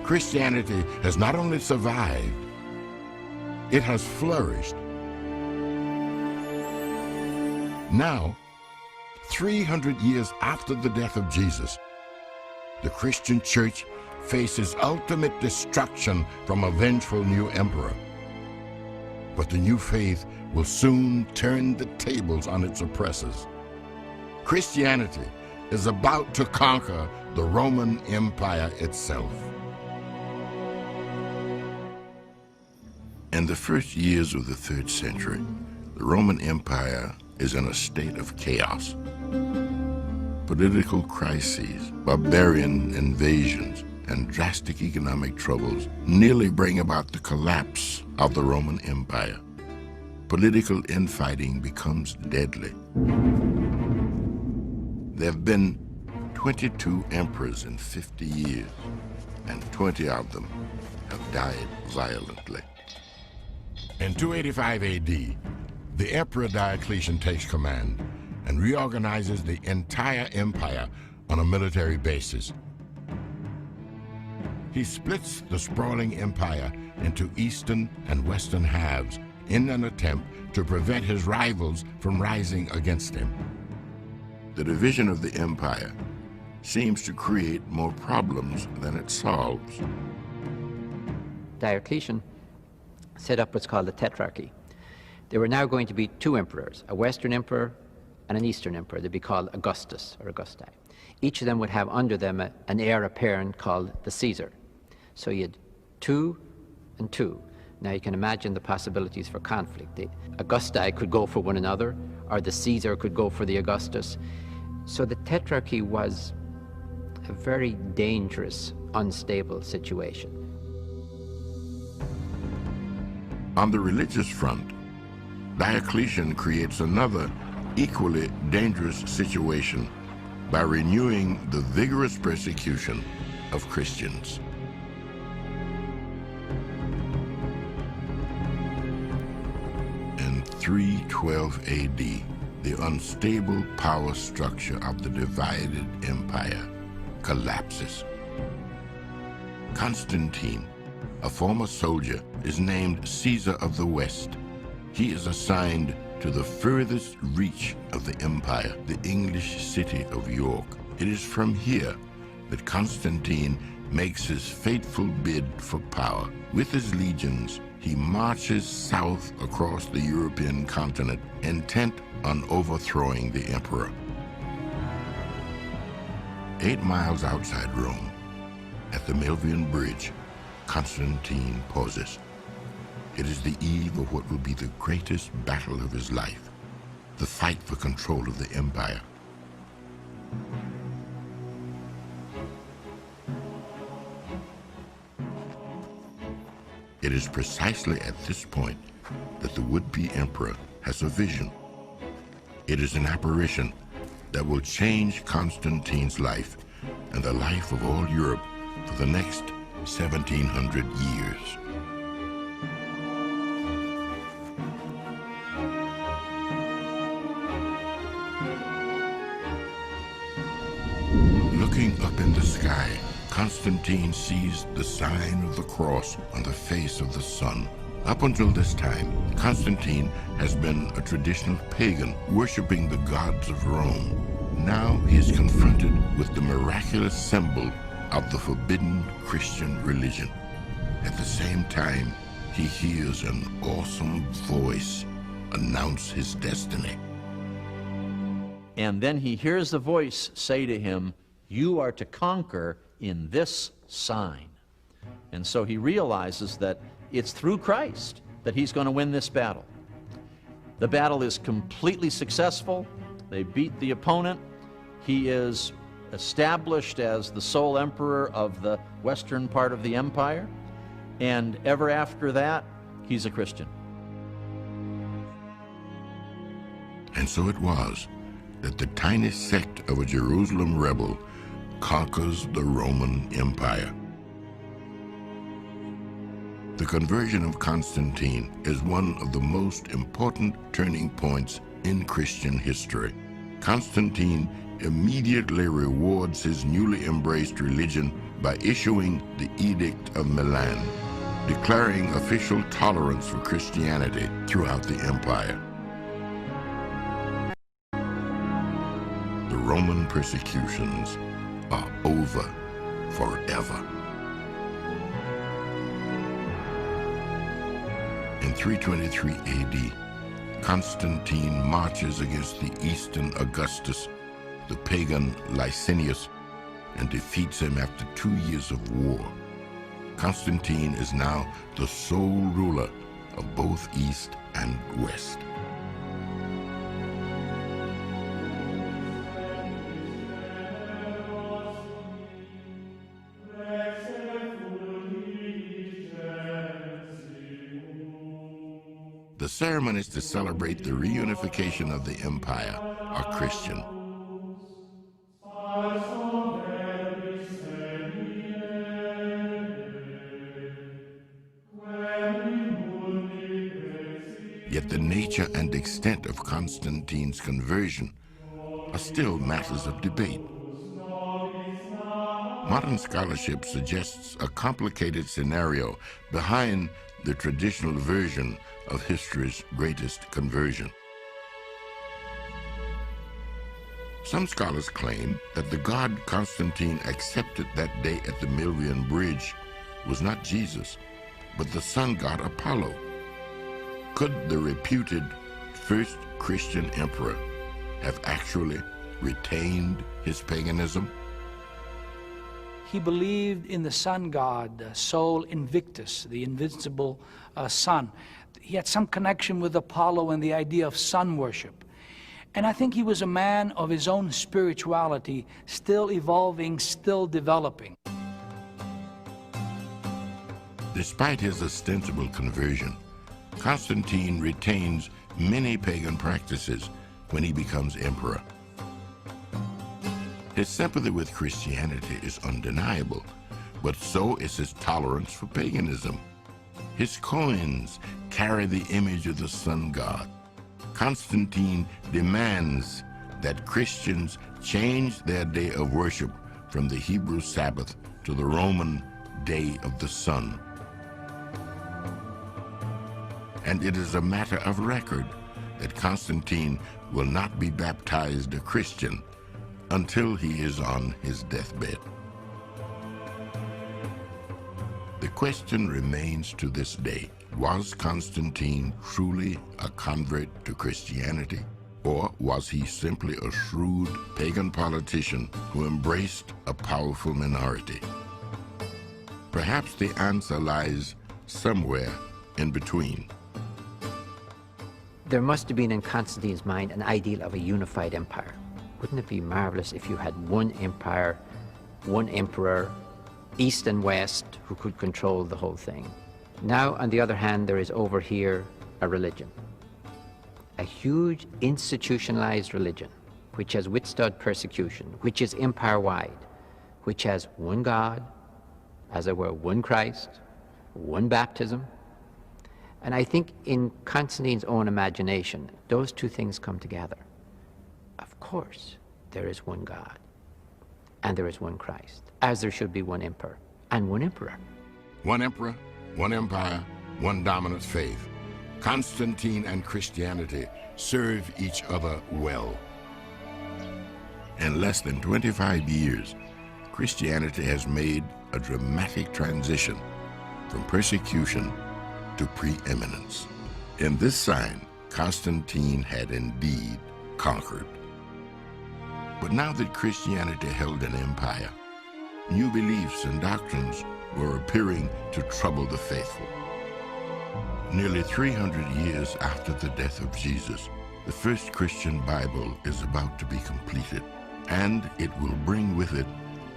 Christianity has not only survived, it has flourished. Now, 300 years after the death of Jesus, the Christian church faces ultimate destruction from a vengeful new emperor. But the new faith will soon turn the tables on its oppressors. Christianity is about to conquer the Roman Empire itself. In the first years of the 3rd century, the Roman Empire is in a state of chaos. Political crises, barbarian invasions, and drastic economic troubles nearly bring about the collapse of the Roman Empire. Political infighting becomes deadly. There have been 22 emperors in 50 years, and 20 of them have died violently. In 285 AD, The Emperor Diocletian takes command and reorganizes the entire empire on a military basis. He splits the sprawling empire into eastern and western halves in an attempt to prevent his rivals from rising against him. The division of the empire seems to create more problems than it solves.
Diocletian set up what's called the Tetrarchy. There were now going to be two emperors, a Western emperor and an Eastern emperor. They'd be called Augustus or Augusti. Each of them would have under them an heir apparent called the Caesar. So you had 2 and 2. Now you can imagine the possibilities for conflict. The Augusti could go for one another, or the Caesar could go for the Augustus. So the Tetrarchy was a very dangerous, unstable situation.
On the religious front, Diocletian creates another equally dangerous situation by renewing the vigorous persecution of Christians. In 312 AD, the unstable power structure of the divided empire collapses. Constantine, a former soldier, is named Caesar of the West. He is assigned to the furthest reach of the empire, the English city of York. It is from here that Constantine makes his fateful bid for power. With his legions, he marches south across the European continent, intent on overthrowing the emperor. 8 miles outside Rome, at the Milvian Bridge, Constantine pauses. It is the eve of what will be the greatest battle of his life, the fight for control of the empire. It is precisely at this point that the would-be emperor has a vision. It is an apparition that will change Constantine's life and the life of all Europe for the next 1700 years. Looking up in the sky, Constantine sees the sign of the cross on the face of the sun. Up until this time, Constantine has been a traditional pagan, worshiping the gods of Rome. Now he is confronted with the miraculous symbol of the forbidden Christian religion. At the same time, he hears an awesome voice announce his destiny.
And then he hears the voice say to him, "You are to conquer in this sign." And so he realizes that it's through Christ that he's going to win this battle. The battle is completely successful. They beat the opponent. He is established as the sole emperor of the western part of the empire. And ever after that, he's a Christian.
And so it was that the tiny sect of a Jerusalem rebel conquers the Roman Empire. The conversion of Constantine is one of the most important turning points in Christian history. Constantine immediately rewards his newly embraced religion by issuing the Edict of Milan, declaring official tolerance for Christianity throughout the empire. The Roman persecutions are over forever. In 323 AD, Constantine marches against the Eastern Augustus, the pagan Licinius, and defeats him after 2 years of war. Constantine is now the sole ruler of both East and West. The ceremonies to celebrate the reunification of the empire are Christian. Yet the nature and extent of Constantine's conversion are still matters of debate. Modern scholarship suggests a complicated scenario behind the traditional version of history's greatest conversion. Some scholars claim that the god Constantine accepted that day at the Milvian Bridge was not Jesus, but the sun god Apollo. Could the reputed first Christian emperor have actually retained his paganism?
He believed in the sun god, Sol Invictus, the invincible sun. He had some connection with Apollo and the idea of sun worship. And I think he was a man of his own spirituality, still evolving, still developing.
Despite his ostensible conversion, Constantine retains many pagan practices when he becomes emperor. His sympathy with Christianity is undeniable, but so is his tolerance for paganism. His coins carry the image of the sun god. Constantine demands that Christians change their day of worship from the Hebrew Sabbath to the Roman Day of the Sun. And it is a matter of record that Constantine will not be baptized a Christian until he is on his deathbed. The question remains to this day: was Constantine truly a convert to Christianity, or was he simply a shrewd pagan politician who embraced a powerful minority? Perhaps the answer lies somewhere in between.
There must have been in Constantine's mind an ideal of a unified empire. Wouldn't it be marvelous if you had one empire, one emperor, east and west, who could control the whole thing? Now, on the other hand, there is over here a religion, a huge institutionalized religion, which has withstood persecution, which is empire-wide, which has one God, as it were, one Christ, one baptism. And I think in Constantine's own imagination, those two things come together. Of course, there is one God, and there is one Christ, as there should be one emperor and one emperor.
One emperor, one empire, one dominant faith. Constantine and Christianity serve each other well. In less than 25 years, Christianity has made a dramatic transition from persecution to preeminence. In this sign, Constantine had indeed conquered. But now that Christianity held an empire, new beliefs and doctrines were appearing to trouble the faithful. Nearly 300 years after the death of Jesus, the first Christian Bible is about to be completed, and it will bring with it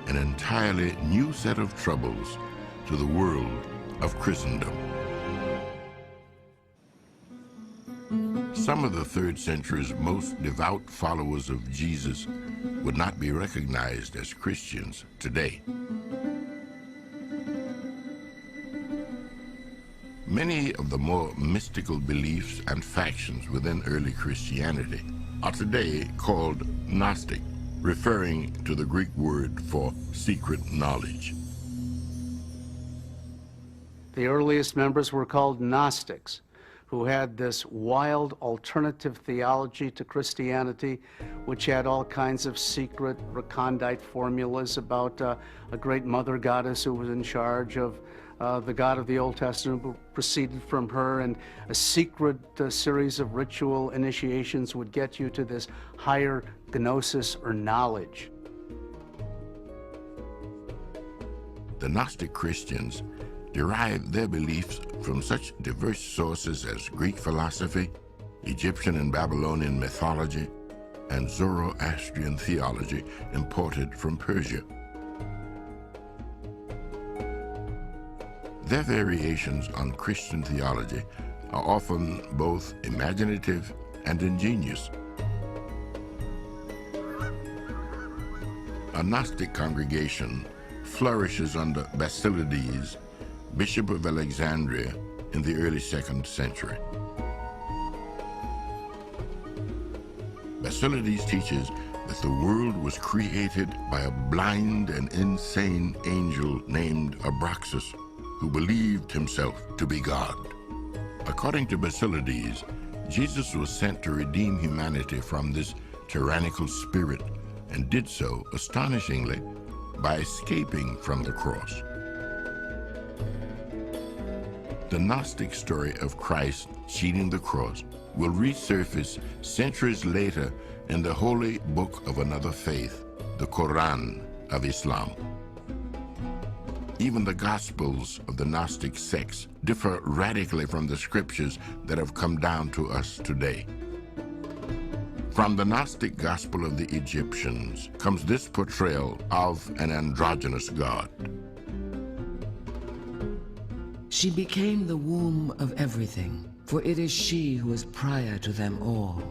an entirely new set of troubles to the world of Christendom. Some of the 3rd century's most devout followers of Jesus would not be recognized as Christians today. Many of the more mystical beliefs and factions within early Christianity are today called Gnostic, referring to the Greek word for secret knowledge.
The earliest members were called Gnostics, who had this wild alternative theology to Christianity, which had all kinds of secret recondite formulas about a great mother goddess who was in charge of the God of the Old Testament, who proceeded from her, and a secret series of ritual initiations would get you to this higher gnosis or knowledge.
The Gnostic Christians derived their beliefs from such diverse sources as Greek philosophy, Egyptian and Babylonian mythology, and Zoroastrian theology imported from Persia. Their variations on Christian theology are often both imaginative and ingenious. A Gnostic congregation flourishes under Basilides, Bishop of Alexandria, in the early 2nd century. Basilides teaches that the world was created by a blind and insane angel named Abraxas, who believed himself to be God. According to Basilides, Jesus was sent to redeem humanity from this tyrannical spirit, and did so, astonishingly, by escaping from the cross. The Gnostic story of Christ cheating the cross will resurface centuries later in the holy book of another faith, the Quran of Islam. Even the Gospels of the Gnostic sects differ radically from the scriptures that have come down to us today. From the Gnostic Gospel of the Egyptians comes this portrayal of an androgynous god.
She became the womb of everything, for it is she who is prior to them all.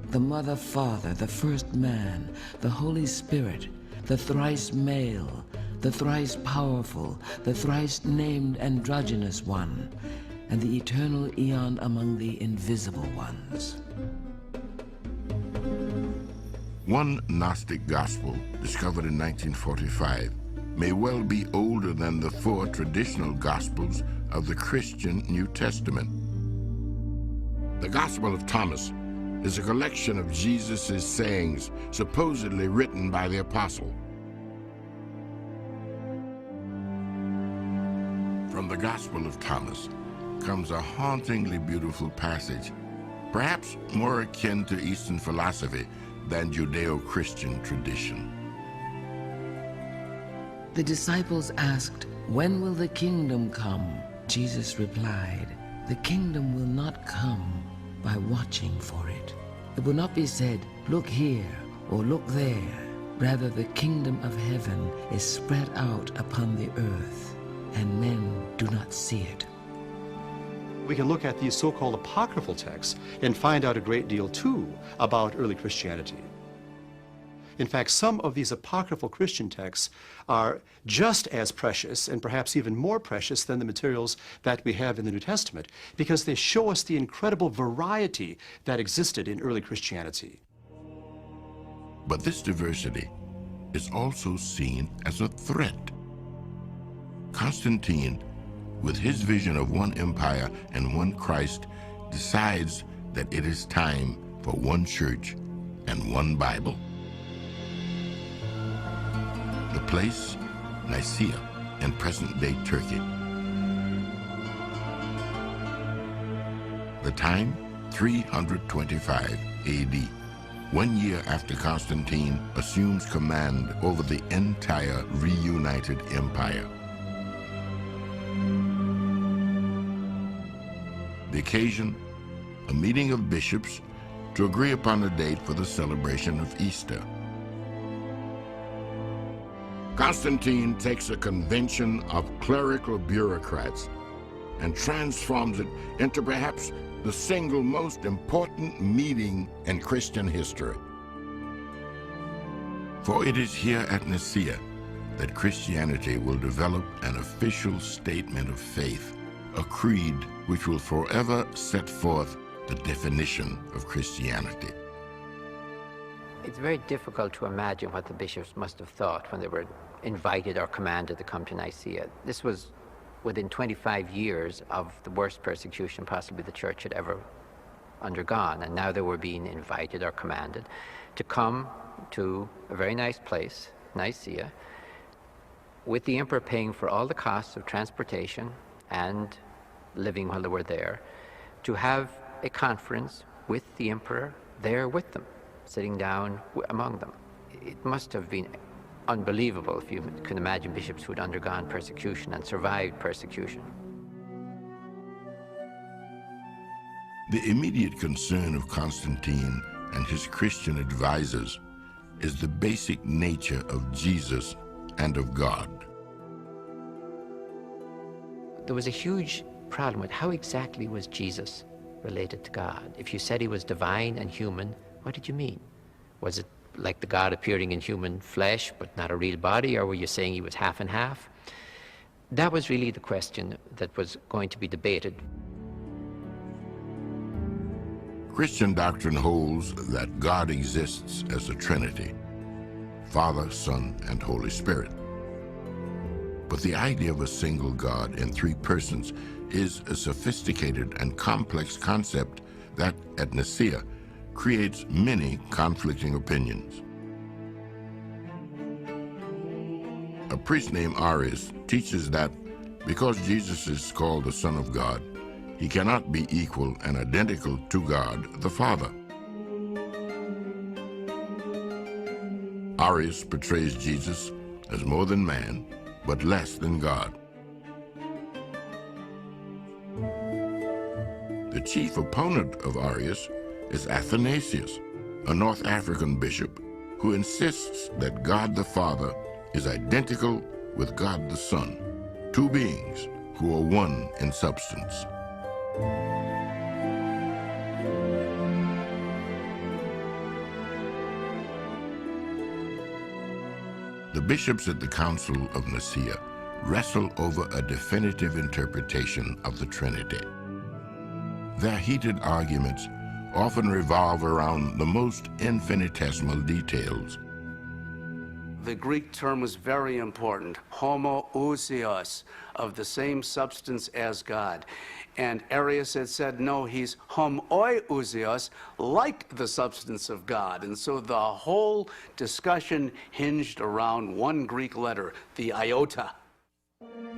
The Mother, Father, the first man, the Holy Spirit, the thrice male, the thrice powerful, the thrice named androgynous one, and the eternal Eon among the invisible ones.
One Gnostic gospel, discovered in 1945, may well be older than the 4 traditional gospels of the Christian New Testament. The Gospel of Thomas is a collection of Jesus' sayings supposedly written by the apostle. From the Gospel of Thomas comes a hauntingly beautiful passage, perhaps more akin to Eastern philosophy than Judeo-Christian tradition.
The disciples asked, "When will the kingdom come?" Jesus replied, "The kingdom will not come by watching for it. It will not be said, 'Look here,' or 'Look there.' Rather, the kingdom of heaven is spread out upon the earth, and men do not see it."
We can look at these so-called apocryphal texts and find out a great deal, too, about early Christianity. In fact, some of these apocryphal Christian texts are just as precious, and perhaps even more precious, than the materials that we have in the New Testament, because they show us the incredible variety that existed in early Christianity.
But this diversity is also seen as a threat. Constantine, with his vision of one empire and one Christ, decides that it is time for one church and one Bible. The place, Nicaea, in present-day Turkey. The time, 325 AD, 1 year after Constantine assumes command over the entire reunited empire. The occasion, a meeting of bishops to agree upon a date for the celebration of Easter. Constantine takes a convention of clerical bureaucrats and transforms it into perhaps the single most important meeting in Christian history. For it is here at Nicaea that Christianity will develop an official statement of faith, a creed which will forever set forth the definition of Christianity.
It's very difficult to imagine what the bishops must have thought when they were invited or commanded to come to Nicaea. This was within 25 years of the worst persecution possibly the church had ever undergone, and now they were being invited or commanded to come to a very nice place, Nicaea, with the emperor paying for all the costs of transportation and living while they were there, to have a conference with the emperor there with them, sitting down among them. It must have been unbelievable if you can imagine bishops who had undergone persecution and survived persecution.
The immediate concern of Constantine and his Christian advisors is the basic nature of Jesus and of God.
There was a huge problem with how exactly was Jesus related to God. If you said he was divine and human, what did you mean? Was it like the God appearing in human flesh but not a real body, or were you saying he was half and half? That was really the question that was going to be debated.
Christian doctrine holds that God exists as a Trinity, Father, Son, and Holy Spirit. But the idea of a single God in three persons is a sophisticated and complex concept that, at Nicaea, creates many conflicting opinions. A priest named Arius teaches that because Jesus is called the Son of God, he cannot be equal and identical to God the Father. Arius portrays Jesus as more than man, but less than God. The chief opponent of Arius is Athanasius, a North African bishop who insists that God the Father is identical with God the Son, two beings who are one in substance. The bishops at the Council of Nicaea wrestle over a definitive interpretation of the Trinity. Their heated arguments often revolve around the most infinitesimal details.
The Greek term was very important, homoousios, of the same substance as God. And Arius had said, no, he's homoiousios, like the substance of God. And so the whole discussion hinged around one Greek letter, the iota.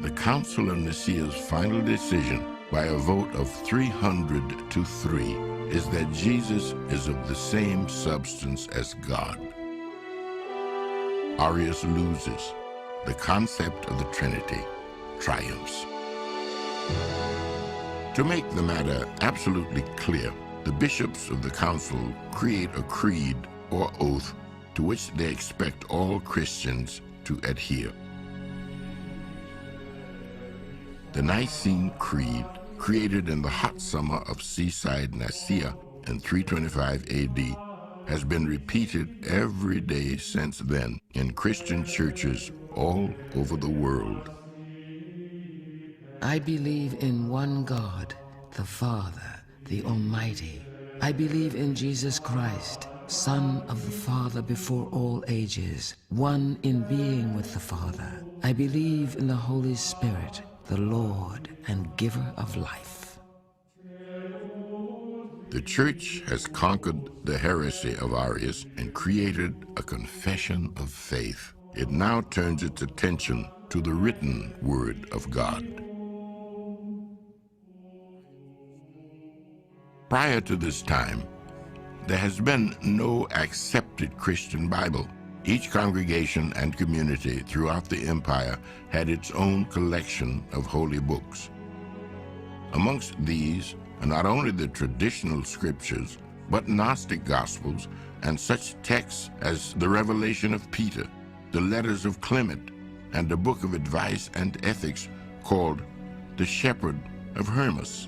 The Council of Nicaea's final decision, by a vote of 300 to 3, is that Jesus is of the same substance as God. Arius loses. The concept of the Trinity triumphs. To make the matter absolutely clear, the bishops of the council create a creed or oath to which they expect all Christians to adhere. The Nicene Creed, created in the hot summer of seaside Nicaea in 325 AD, has been repeated every day since then in Christian churches all over the world.
I believe in one God, the Father, the Almighty. I believe in Jesus Christ, Son of the Father before all ages, one in being with the Father. I believe in the Holy Spirit, the Lord and giver of life.
The Church has conquered the heresy of Arius and created a confession of faith. It now turns its attention to the written Word of God. Prior to this time, there has been no accepted Christian Bible. Each congregation and community throughout the empire had its own collection of holy books. Amongst these are not only the traditional scriptures, but Gnostic Gospels and such texts as the Revelation of Peter, the letters of Clement, and a book of advice and ethics called The Shepherd of Hermas.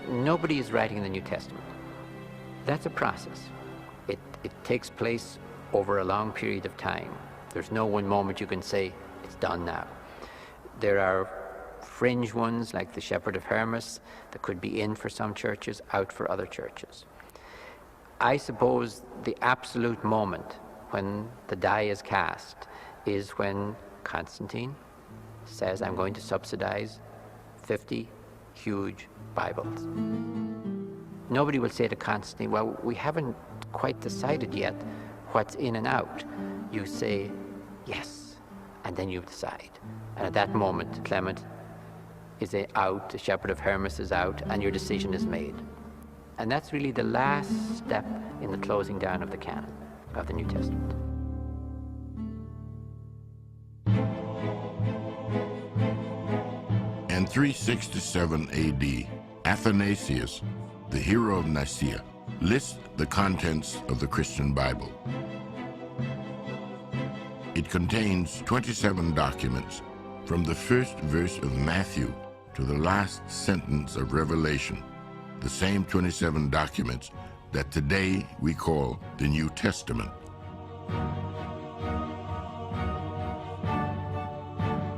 Nobody is writing the New Testament. That's a process. It takes place over a long period of time. There's no one moment you can say, it's done now. There are fringe ones like the Shepherd of Hermas that could be in for some churches, out for other churches. I suppose the absolute moment when the die is cast is when Constantine says, I'm going to subsidize 50 huge Bibles. Nobody will say to Constantine, well, we haven't quite decided yet what's in and out. You say, yes, and then you decide. And at that moment, Clement is out, the Shepherd of Hermas is out, and your decision is made. And that's really the last step in the closing down of the canon of the New Testament.
In 367 AD, Athanasius, the hero of Nicaea, lists the contents of the Christian Bible. It contains 27 documents, from the first verse of Matthew to the last sentence of Revelation, the same 27 documents that today we call the New Testament.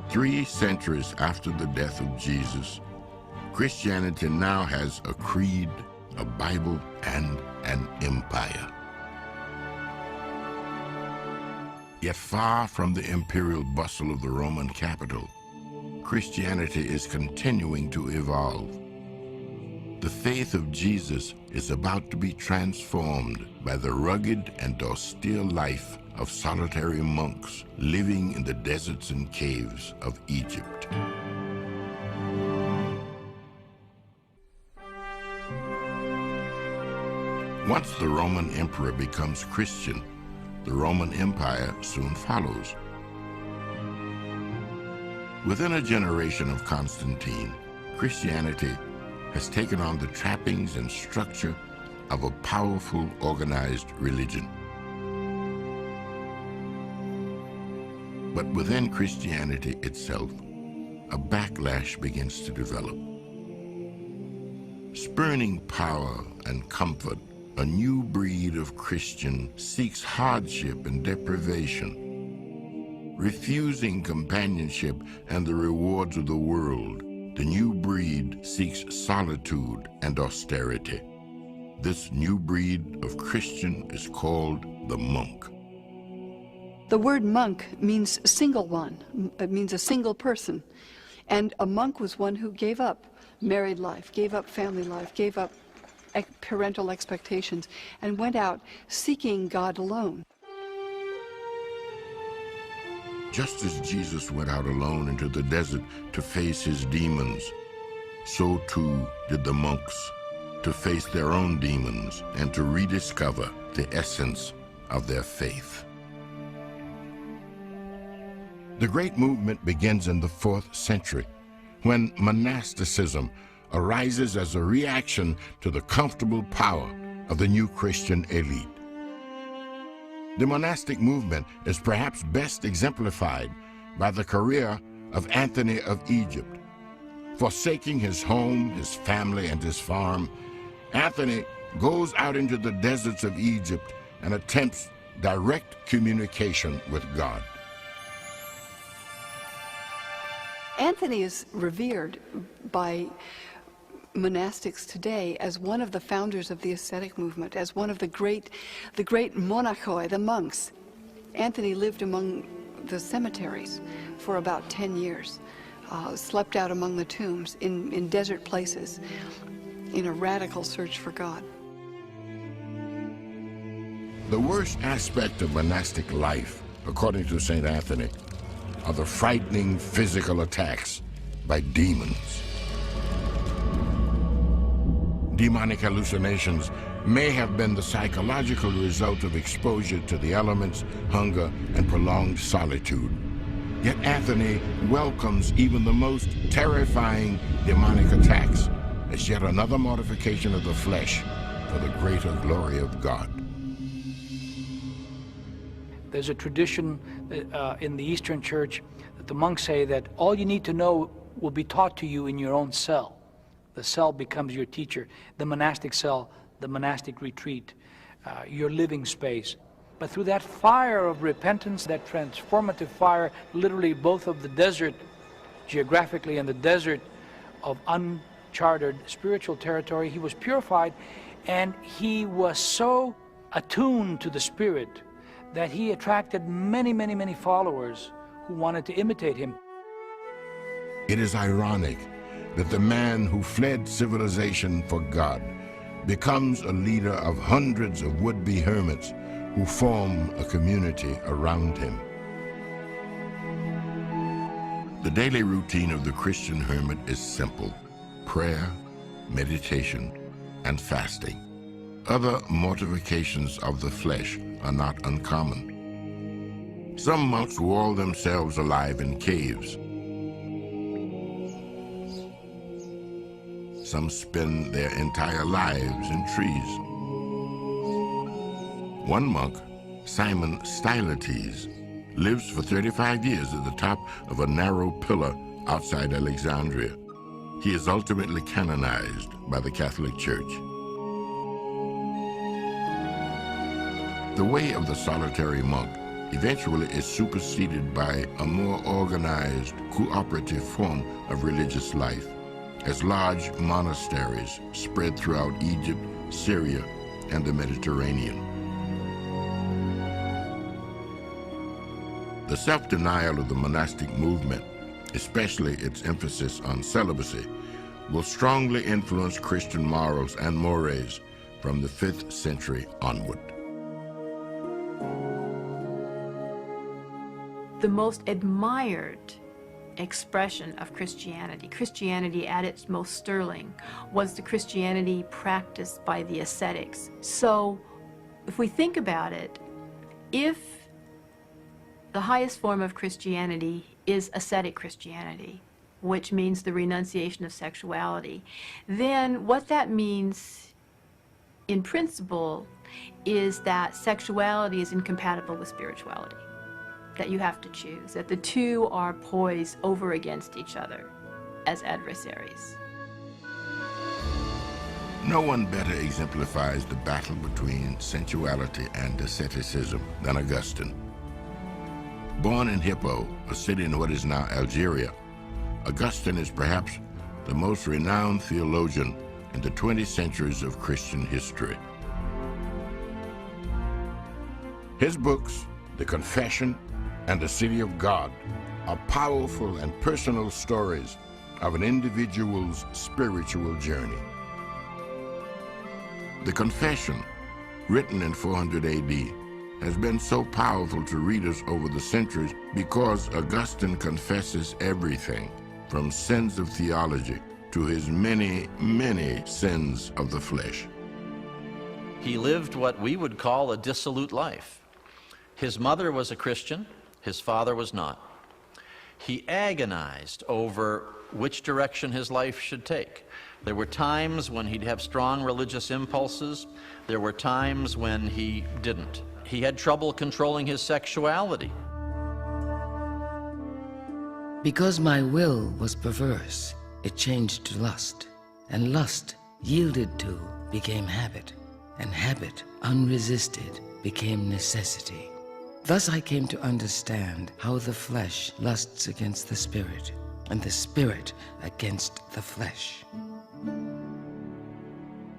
3 centuries after the death of Jesus, Christianity now has a creed, a Bible, and an empire. Yet far from the imperial bustle of the Roman capital, Christianity is continuing to evolve. The faith of Jesus is about to be transformed by the rugged and austere life of solitary monks living in the deserts and caves of Egypt. Once the Roman emperor becomes Christian, the Roman Empire soon follows. Within a generation of Constantine, Christianity has taken on the trappings and structure of a powerful, organized religion. But within Christianity itself, a backlash begins to develop. Spurning power and comfort, a new breed of Christian seeks hardship and deprivation. Refusing companionship and the rewards of the world, the new breed seeks solitude and austerity. This new breed of Christian is called the monk.
The word monk means single one. It means a single person. And a monk was one who gave up married life, gave up family life, gave up parental expectations, and went out seeking God alone.
Just as Jesus went out alone into the desert to face his demons, so too did the monks, to face their own demons and to rediscover the essence of their faith. The great movement begins in the 4th century, when monasticism arises as a reaction to the comfortable power of the new Christian elite. The monastic movement is perhaps best exemplified by the career of Anthony of Egypt. Forsaking his home, his family, and his farm, Anthony goes out into the deserts of Egypt and attempts direct communication with God.
Anthony is revered by monastics today as one of the founders of the ascetic movement, as one of the great monachoi, the monks. Anthony lived among the cemeteries for about 10 years, slept out among the tombs in desert places, in a radical search for God.
The worst aspect of monastic life, according to St. Anthony, are the frightening physical attacks by demons. Demonic hallucinations may have been the psychological result of exposure to the elements, hunger, and prolonged solitude. Yet Anthony welcomes even the most terrifying demonic attacks as yet another mortification of the flesh for the greater glory of God.
There's a tradition in the Eastern Church that the monks say that all you need to know will be taught to you in your own cell. The cell becomes your teacher. The monastic cell, the monastic retreat, your living space. But through that fire of repentance, that transformative fire, literally both of the desert geographically and the desert of uncharted spiritual territory, he was purified, and he was so attuned to the Spirit that he attracted many, many, many followers who wanted to imitate him.
It is ironic that the man who fled civilization for God becomes a leader of hundreds of would-be hermits who form a community around him. The daily routine of the Christian hermit is simple: prayer, meditation, and fasting. Other mortifications of the flesh are not uncommon. Some monks wall themselves alive in caves. Some spend their entire lives in trees. One monk, Simon Stylites, lives for 35 years at the top of a narrow pillar outside Alexandria. He is ultimately canonized by the Catholic Church. The way of the solitary monk eventually is superseded by a more organized, cooperative form of religious life, as large monasteries spread throughout Egypt, Syria, and the Mediterranean. The self-denial of the monastic movement, especially its emphasis on celibacy, will strongly influence Christian morals and mores from the 5th century onward.
The most admired expression of Christianity, Christianity at its most sterling, was the Christianity practiced by the ascetics. So, if we think about it, if the highest form of Christianity is ascetic Christianity, which means the renunciation of sexuality, then what that means in principle is that sexuality is incompatible with spirituality, that you have to choose, that the two are poised over against each other as adversaries.
No one better exemplifies the battle between sensuality and asceticism than Augustine. Born in Hippo, a city in what is now Algeria, Augustine is perhaps the most renowned theologian in the 20 centuries of Christian history. His books, The Confession and The City of God, are powerful and personal stories of an individual's spiritual journey. The Confession, written in 400 AD, has been so powerful to readers over the centuries because Augustine confesses everything, from sins of theology to his many, many sins of the flesh.
He lived what we would call a dissolute life. His mother was a Christian, his father was not. He agonized over which direction his life should take. There were times when he'd have strong religious impulses. There were times when he didn't. He had trouble controlling his sexuality.
Because my will was perverse, it changed to lust, and lust, yielded to, became habit, and habit, unresisted, became necessity. Thus I came to understand how the flesh lusts against the spirit, and the spirit against the flesh.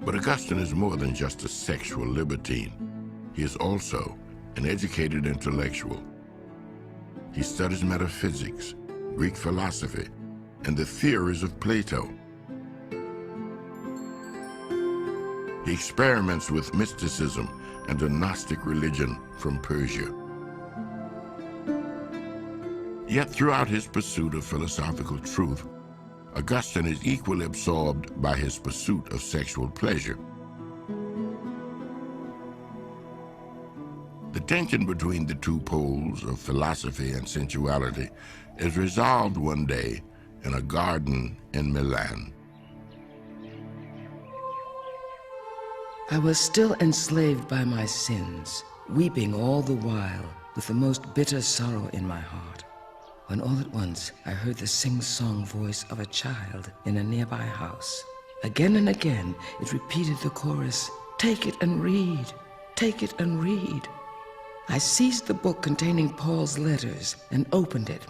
But Augustine is more than just a sexual libertine. He is also an educated intellectual. He studies metaphysics, Greek philosophy, and the theories of Plato. He experiments with mysticism and a Gnostic religion from Persia. Yet throughout his pursuit of philosophical truth, Augustine is equally absorbed by his pursuit of sexual pleasure. The tension between the two poles of philosophy and sensuality is resolved one day in a garden in Milan.
I was still enslaved by my sins, weeping all the while with the most bitter sorrow in my heart, when all at once I heard the sing-song voice of a child in a nearby house. Again and again it repeated the chorus, "Take it and read, take it and read." I seized the book containing Paul's letters and opened it.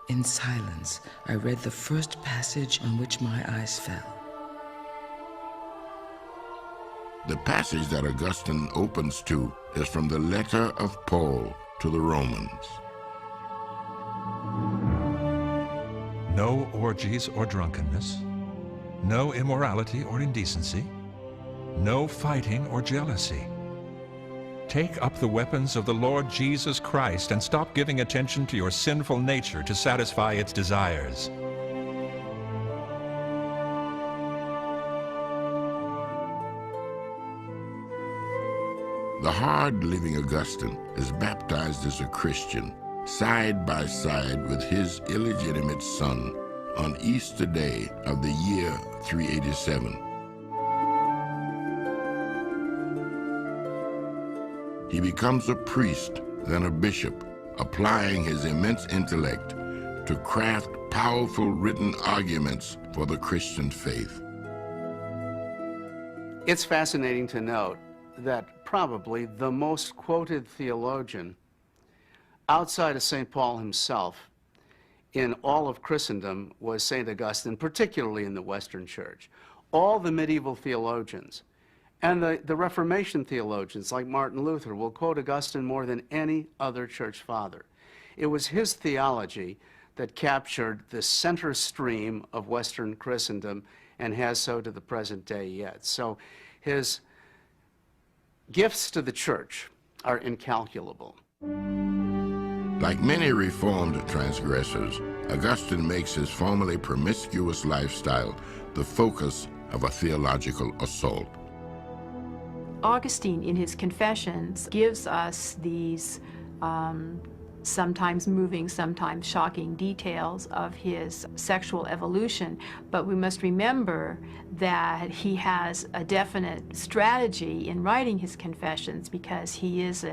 In silence, I read the first passage on which my eyes fell.
The passage that Augustine opens to is from the letter of Paul to the Romans.
No orgies or drunkenness, no immorality or indecency, no fighting or jealousy. Take up the weapons of the Lord Jesus Christ and stop giving attention to your sinful nature to satisfy its desires.
The hard-living Augustine is baptized as a Christian, side by side with his illegitimate son on Easter Day of the year 387. He becomes a priest, then a bishop, applying his immense intellect to craft powerful written arguments for the Christian faith.
It's fascinating to note that probably the most quoted theologian outside of St. Paul himself in all of Christendom was St. Augustine, particularly in the Western Church. All the medieval theologians and the Reformation theologians like Martin Luther will quote Augustine more than any other church father. It was his theology that captured the center stream of Western Christendom and has so to the present day yet. So his gifts to the church are incalculable.
Like many Reformed transgressors, Augustine makes his formerly promiscuous lifestyle the focus of a theological assault.
Augustine, in his Confessions, gives us these sometimes moving, sometimes shocking details of his sexual evolution, but we must remember that he has a definite strategy in writing his Confessions, because he's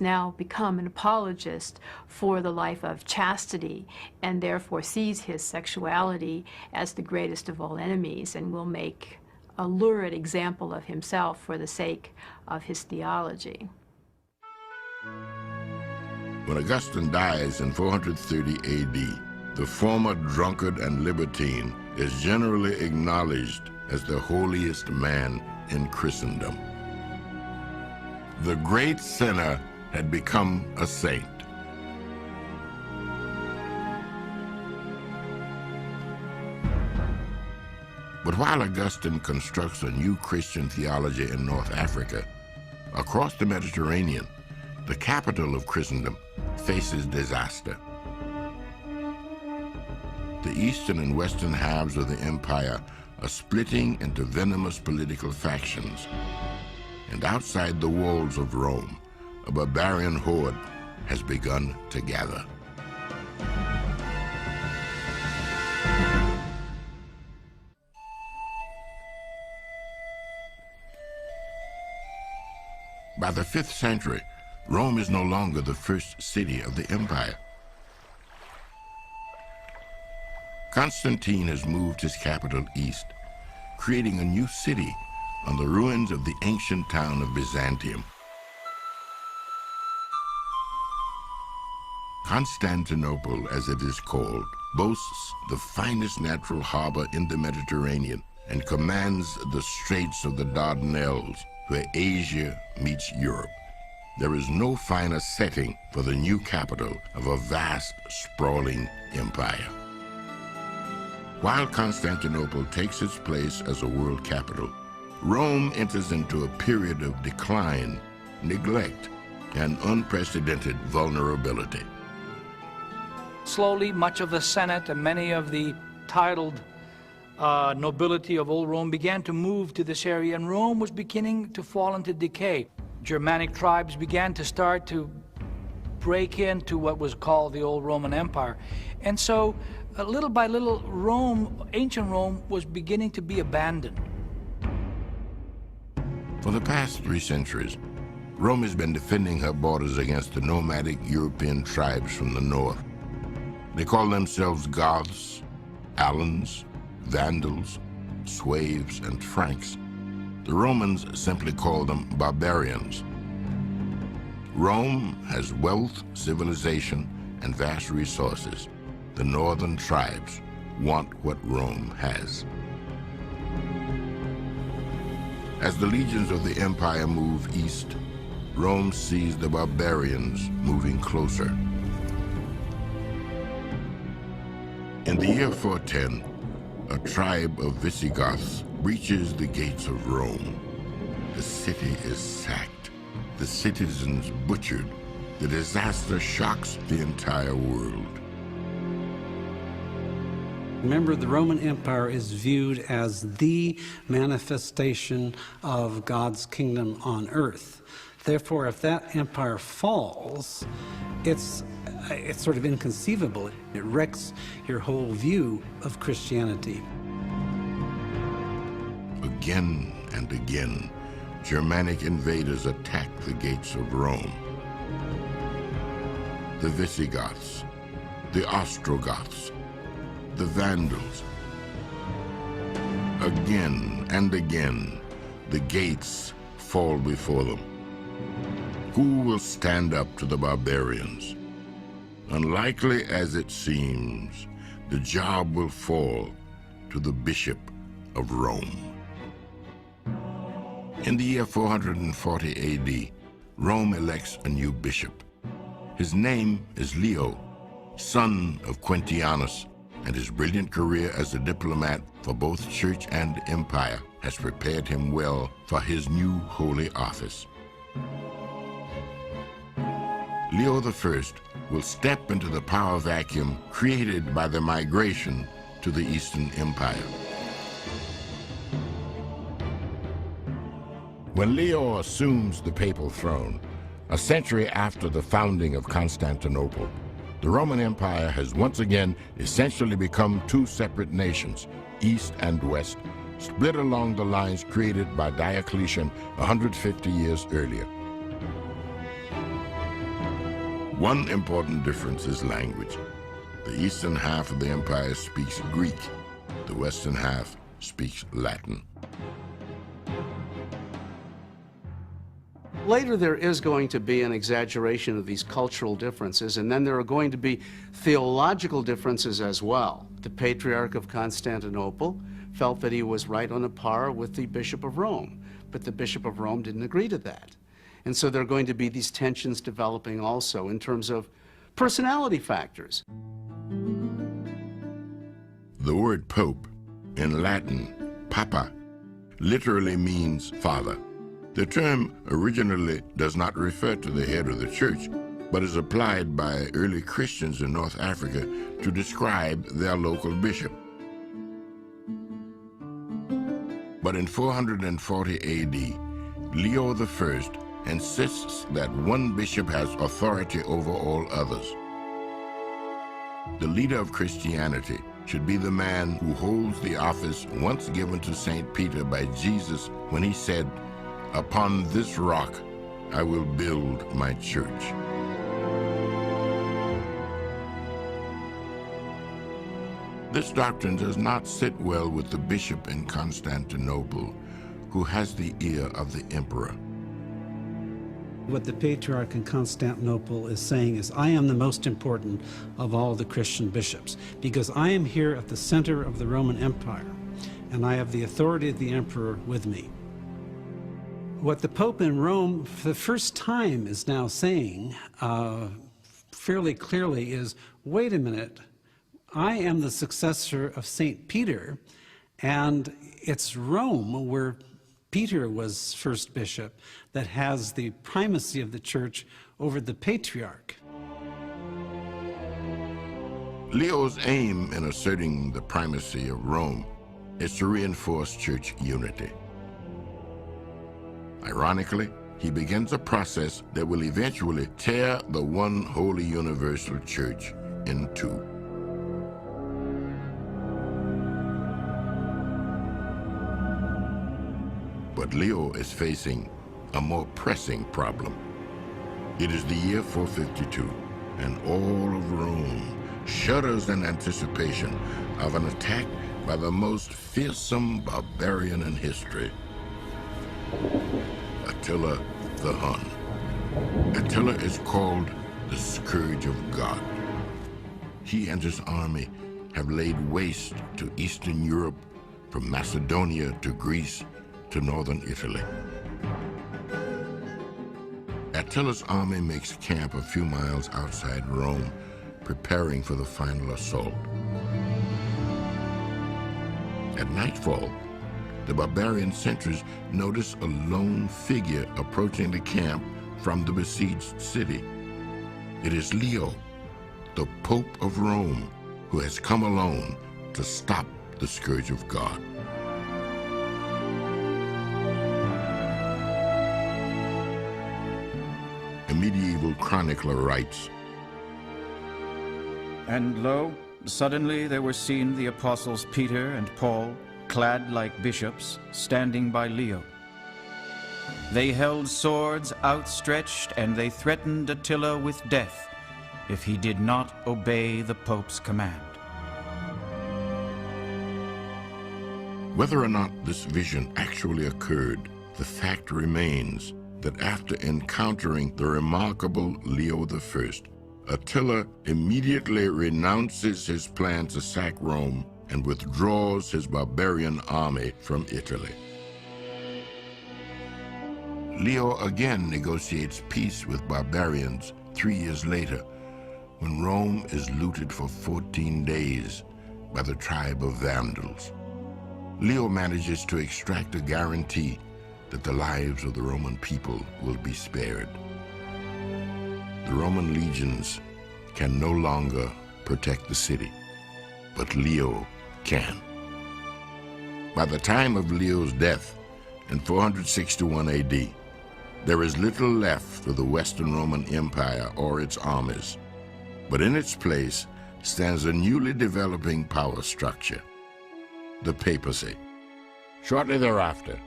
now become an apologist for the life of chastity, and therefore sees his sexuality as the greatest of all enemies, and will make a lurid example of himself for the sake of his theology.
When Augustine dies in 430 AD, the former drunkard and libertine is generally acknowledged as the holiest man in Christendom. The great sinner had become a saint. But while Augustine constructs a new Christian theology in North Africa, across the Mediterranean, the capital of Christendom faces disaster. The eastern and western halves of the empire are splitting into venomous political factions. And outside the walls of Rome, a barbarian horde has begun to gather. By the 5th century, Rome is no longer the first city of the empire. Constantine has moved his capital east, creating a new city on the ruins of the ancient town of Byzantium. Constantinople, as it is called, boasts the finest natural harbor in the Mediterranean and commands the Straits of the Dardanelles, where Asia meets Europe. There is no finer setting for the new capital of a vast, sprawling empire. While Constantinople takes its place as a world capital, Rome enters into a period of decline, neglect, and unprecedented vulnerability.
Slowly, much of the Senate and many of the titled nobility of old Rome began to move to this area, and Rome was beginning to fall into decay. Germanic tribes began to start to break into what was called the old Roman Empire. And so, little by little, Rome, ancient Rome, was beginning to be abandoned.
For the past 3 centuries, Rome has been defending her borders against the nomadic European tribes from the north. They call themselves Goths, Alans, Vandals, Sueves, and Franks. The Romans simply called them barbarians. Rome has wealth, civilization, and vast resources. The northern tribes want what Rome has. As the legions of the empire move east, Rome sees the barbarians moving closer. In the year 410, a tribe of Visigoths breaches the gates of Rome. The city is sacked, the citizens butchered. The disaster shocks the entire world.
Remember, the Roman Empire is viewed as the manifestation of God's kingdom on earth. Therefore, if that empire falls, it's sort of inconceivable. It wrecks your whole view of Christianity.
Again and again, Germanic invaders attack the gates of Rome. The Visigoths, the Ostrogoths, the Vandals. Again and again, the gates fall before them. Who will stand up to the barbarians? Unlikely as it seems, the job will fall to the Bishop of Rome. In the year 440 AD, Rome elects a new bishop. His name is Leo, son of Quintianus, and his brilliant career as a diplomat for both church and empire has prepared him well for his new holy office. Leo I will step into the power vacuum created by the migration to the Eastern Empire. When Leo assumes the papal throne, a century after the founding of Constantinople, the Roman Empire has once again essentially become two separate nations, East and West, split along the lines created by Diocletian 150 years earlier. One important difference is language. The eastern half of the empire speaks Greek. The western half speaks Latin.
Later, there is going to be an exaggeration of these cultural differences, and then there are going to be theological differences as well. The Patriarch of Constantinople felt that he was right on a par with the Bishop of Rome, but the Bishop of Rome didn't agree to that. And so there are going to be these tensions developing also in terms of personality factors.
The word pope, in Latin, papa, literally means father. The term originally does not refer to the head of the church, but is applied by early Christians in North Africa to describe their local bishop. But in 440 AD, Leo I insists that one bishop has authority over all others. The leader of Christianity should be the man who holds the office once given to St. Peter by Jesus when he said, "Upon this rock I will build my church." This doctrine does not sit well with the bishop in Constantinople, who has the ear of the emperor.
What the Patriarch in Constantinople is saying is, I am the most important of all the Christian bishops, because I am here at the center of the Roman Empire, and I have the authority of the emperor with me. What the Pope in Rome, for the first time, is now saying fairly clearly is, wait a minute, I am the successor of St. Peter, and it's Rome, where Peter was first bishop, that has the primacy of the church over the Patriarch.
Leo's aim in asserting the primacy of Rome is to reinforce church unity. Ironically, he begins a process that will eventually tear the one holy universal church in two. But Leo is facing a more pressing problem. It is the year 452, and all of Rome shudders in anticipation of an attack by the most fearsome barbarian in history, Attila the Hun. Attila is called the Scourge of God. He and his army have laid waste to Eastern Europe, from Macedonia to Greece to northern Italy. Attila's army makes camp a few miles outside Rome, preparing for the final assault. At nightfall, the barbarian sentries notice a lone figure approaching the camp from the besieged city. It is Leo, the Pope of Rome, who has come alone to stop the Scourge of God. A medieval chronicler writes,
"And lo, suddenly there were seen the apostles Peter and Paul, clad like bishops, standing by Leo. They held swords outstretched, and they threatened Attila with death if he did not obey the Pope's command."
Whether or not this vision actually occurred, the fact remains that after encountering the remarkable Leo I, Attila immediately renounces his plan to sack Rome and withdraws his barbarian army from Italy. Leo again negotiates peace with barbarians 3 years later, when Rome is looted for 14 days by the tribe of Vandals. Leo manages to extract a guarantee that the lives of the Roman people will be spared. The Roman legions can no longer protect the city, but Leo can. By the time of Leo's death in 461 AD, there is little left of the Western Roman Empire or its armies, but in its place stands a newly developing power structure, the papacy. Shortly thereafter,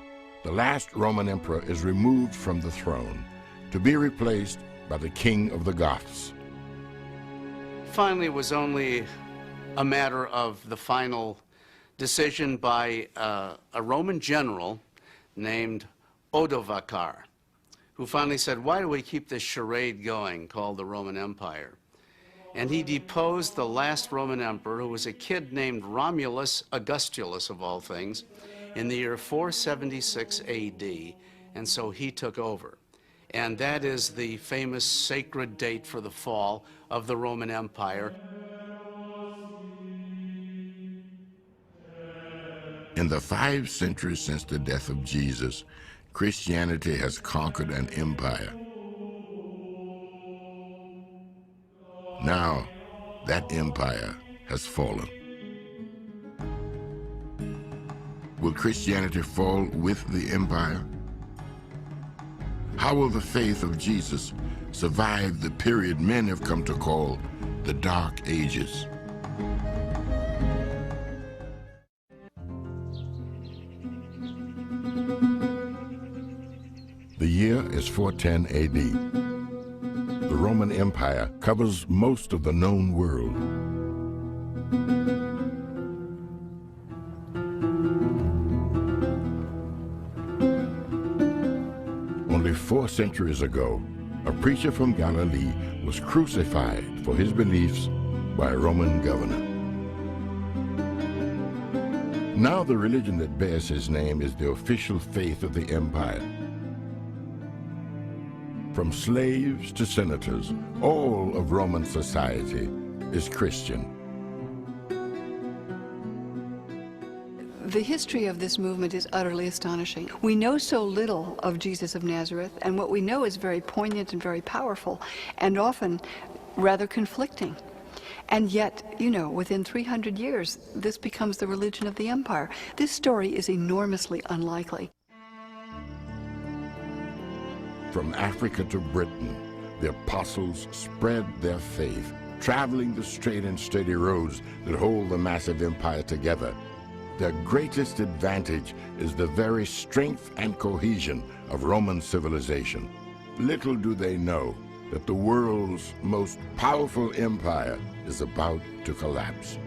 the last Roman emperor is removed from the throne to be replaced by the king of the Goths.
Finally, it was only a matter of the final decision by a Roman general named Odovacar, who finally said, why do we keep this charade going called the Roman Empire? And he deposed the last Roman emperor, who was a kid named Romulus Augustulus, of all things, in the year 476 AD, and so he took over. And that is the famous sacred date for the fall of the Roman Empire.
In the 5 centuries since the death of Jesus, Christianity has conquered an empire. Now, that empire has fallen. Will Christianity fall with the empire? How will the faith of Jesus survive the period men have come to call the Dark Ages? The year is 410 AD. The Roman Empire covers most of the known world. Only 4 centuries ago, a preacher from Galilee was crucified for his beliefs by a Roman governor. Now the religion that bears his name is the official faith of the empire. From slaves to senators, all of Roman society is Christian.
The history of this movement is utterly astonishing. We know so little of Jesus of Nazareth, and what we know is very poignant and very powerful, and often rather conflicting. And yet, you know, within 300 years, this becomes the religion of the empire. This story is enormously unlikely.
From Africa to Britain, the apostles spread their faith, traveling the straight and steady roads that hold the massive empire together. Their greatest advantage is the very strength and cohesion of Roman civilization. Little do they know that the world's most powerful empire is about to collapse.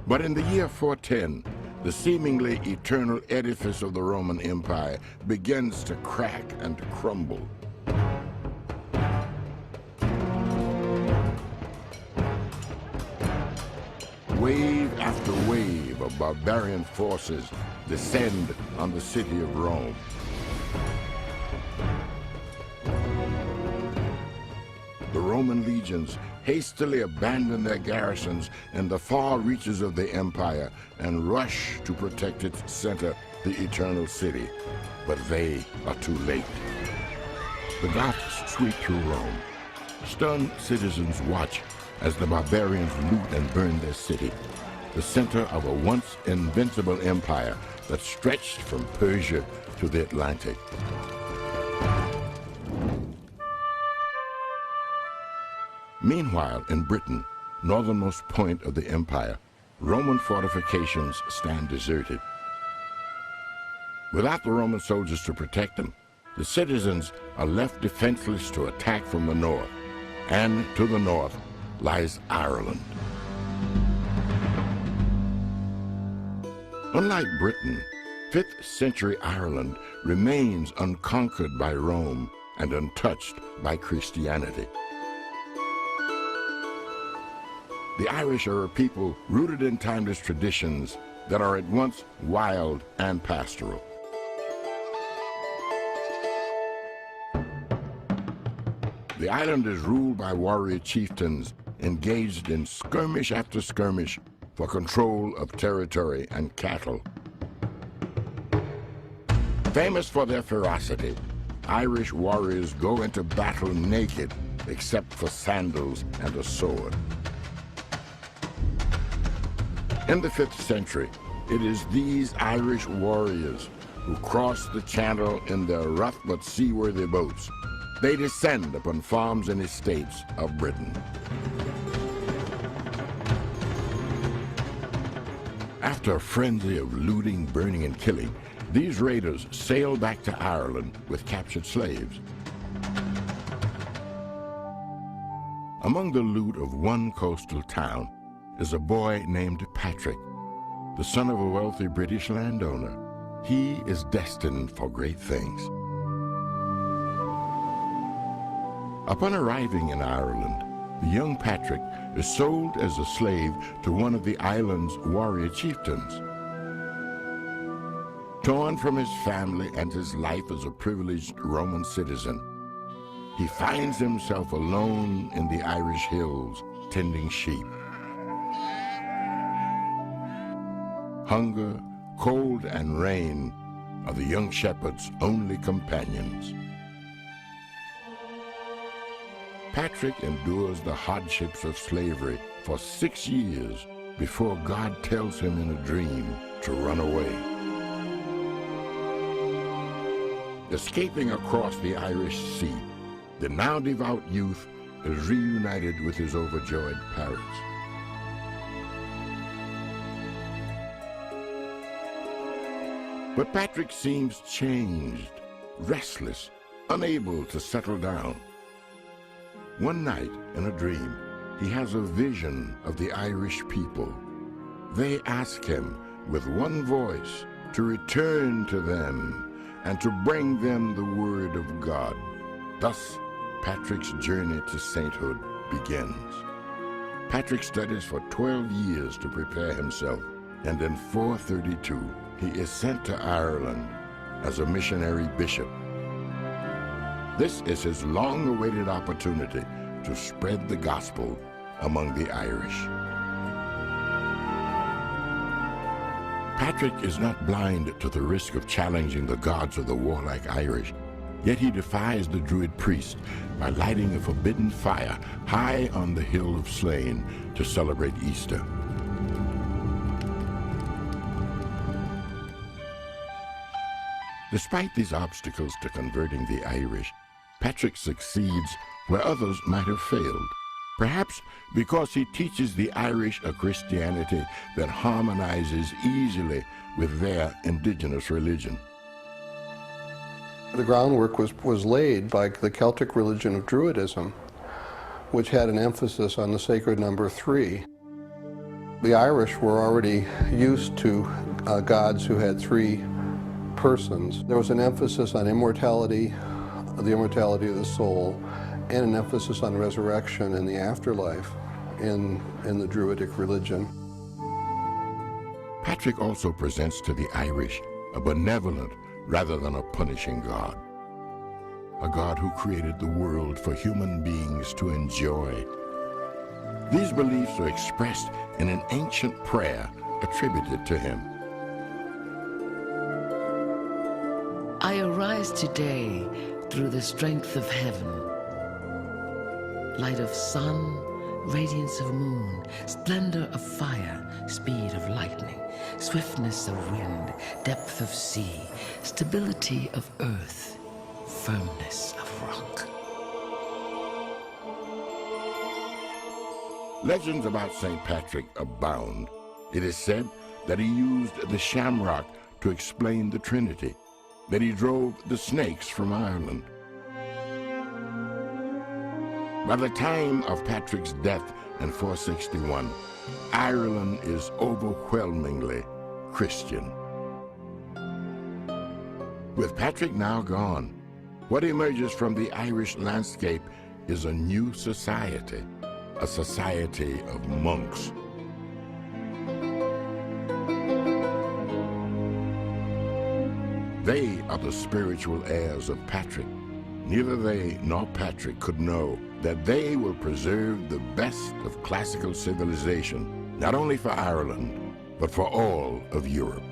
But in the year 410, the seemingly eternal edifice of the Roman Empire begins to crack and crumble. Wave after wave of barbarian forces descend on the city of Rome. The Roman legions hastily abandon their garrisons in the far reaches of the empire and rush to protect its center, the Eternal City. But they are too late. The Goths sweep through Rome. Stunned citizens watch as the barbarians loot and burn their city, the center of a once invincible empire that stretched from Persia to the Atlantic. Meanwhile, in Britain, northernmost point of the empire, Roman fortifications stand deserted. Without the Roman soldiers to protect them, the citizens are left defenseless to attack from the north, and to the north lies Ireland. Unlike Britain, 5th century Ireland remains unconquered by Rome and untouched by Christianity. The Irish are a people rooted in timeless traditions that are at once wild and pastoral. The island is ruled by warrior chieftains engaged in skirmish after skirmish for control of territory and cattle. Famous for their ferocity, Irish warriors go into battle naked except for sandals and a sword. In the 5th century, it is these Irish warriors who cross the channel in their rough but seaworthy boats. They descend upon farms and estates of Britain. After a frenzy of looting, burning, and killing, these raiders sail back to Ireland with captured slaves. Among the loot of one coastal town is a boy named Patrick, the son of a wealthy British landowner. He is destined for great things. Upon arriving in Ireland, the young Patrick is sold as a slave to one of the island's warrior chieftains. Torn from his family and his life as a privileged Roman citizen, he finds himself alone in the Irish hills, tending sheep. Hunger, cold, and rain are the young shepherd's only companions. Patrick endures the hardships of slavery for 6 years before God tells him in a dream to run away. Escaping across the Irish Sea, the now devout youth is reunited with his overjoyed parents. But Patrick seems changed, restless, unable to settle down. One night, in a dream, he has a vision of the Irish people. They ask him with one voice to return to them and to bring them the word of God. Thus, Patrick's journey to sainthood begins. Patrick studies for 12 years to prepare himself, and in 432, he is sent to Ireland as a missionary bishop. This is his long-awaited opportunity to spread the gospel among the Irish. Patrick is not blind to the risk of challenging the gods of the warlike Irish, yet he defies the Druid priest by lighting a forbidden fire high on the hill of Slane to celebrate Easter. Despite these obstacles to converting the Irish, Patrick succeeds where others might have failed, perhaps because he teaches the Irish a Christianity that harmonizes easily with their indigenous religion.
The groundwork was laid by the Celtic religion of Druidism, which had an emphasis on the sacred number 3. The Irish were already used to gods who had 3 persons. There was an emphasis on immortality, the immortality of the soul, and an emphasis on resurrection and the afterlife in the Druidic religion.
Patrick also presents to the Irish a benevolent rather than a punishing God. A God who created the world for human beings to enjoy. These beliefs are expressed in an ancient prayer attributed to him.
I arise today through the strength of heaven, light of sun, radiance of moon, splendor of fire, speed of lightning, swiftness of wind, depth of sea, stability of earth, firmness of rock.
Legends about St. Patrick abound. It is said that he used the shamrock to explain the Trinity, that he drove the snakes from Ireland. By the time of Patrick's death in 461, Ireland is overwhelmingly Christian. With Patrick now gone, What emerges from the Irish landscape is a new society, a society of monks. They are the spiritual heirs of Patrick. Neither they nor Patrick could know that they will preserve the best of classical civilization, not only for Ireland, but for all of Europe.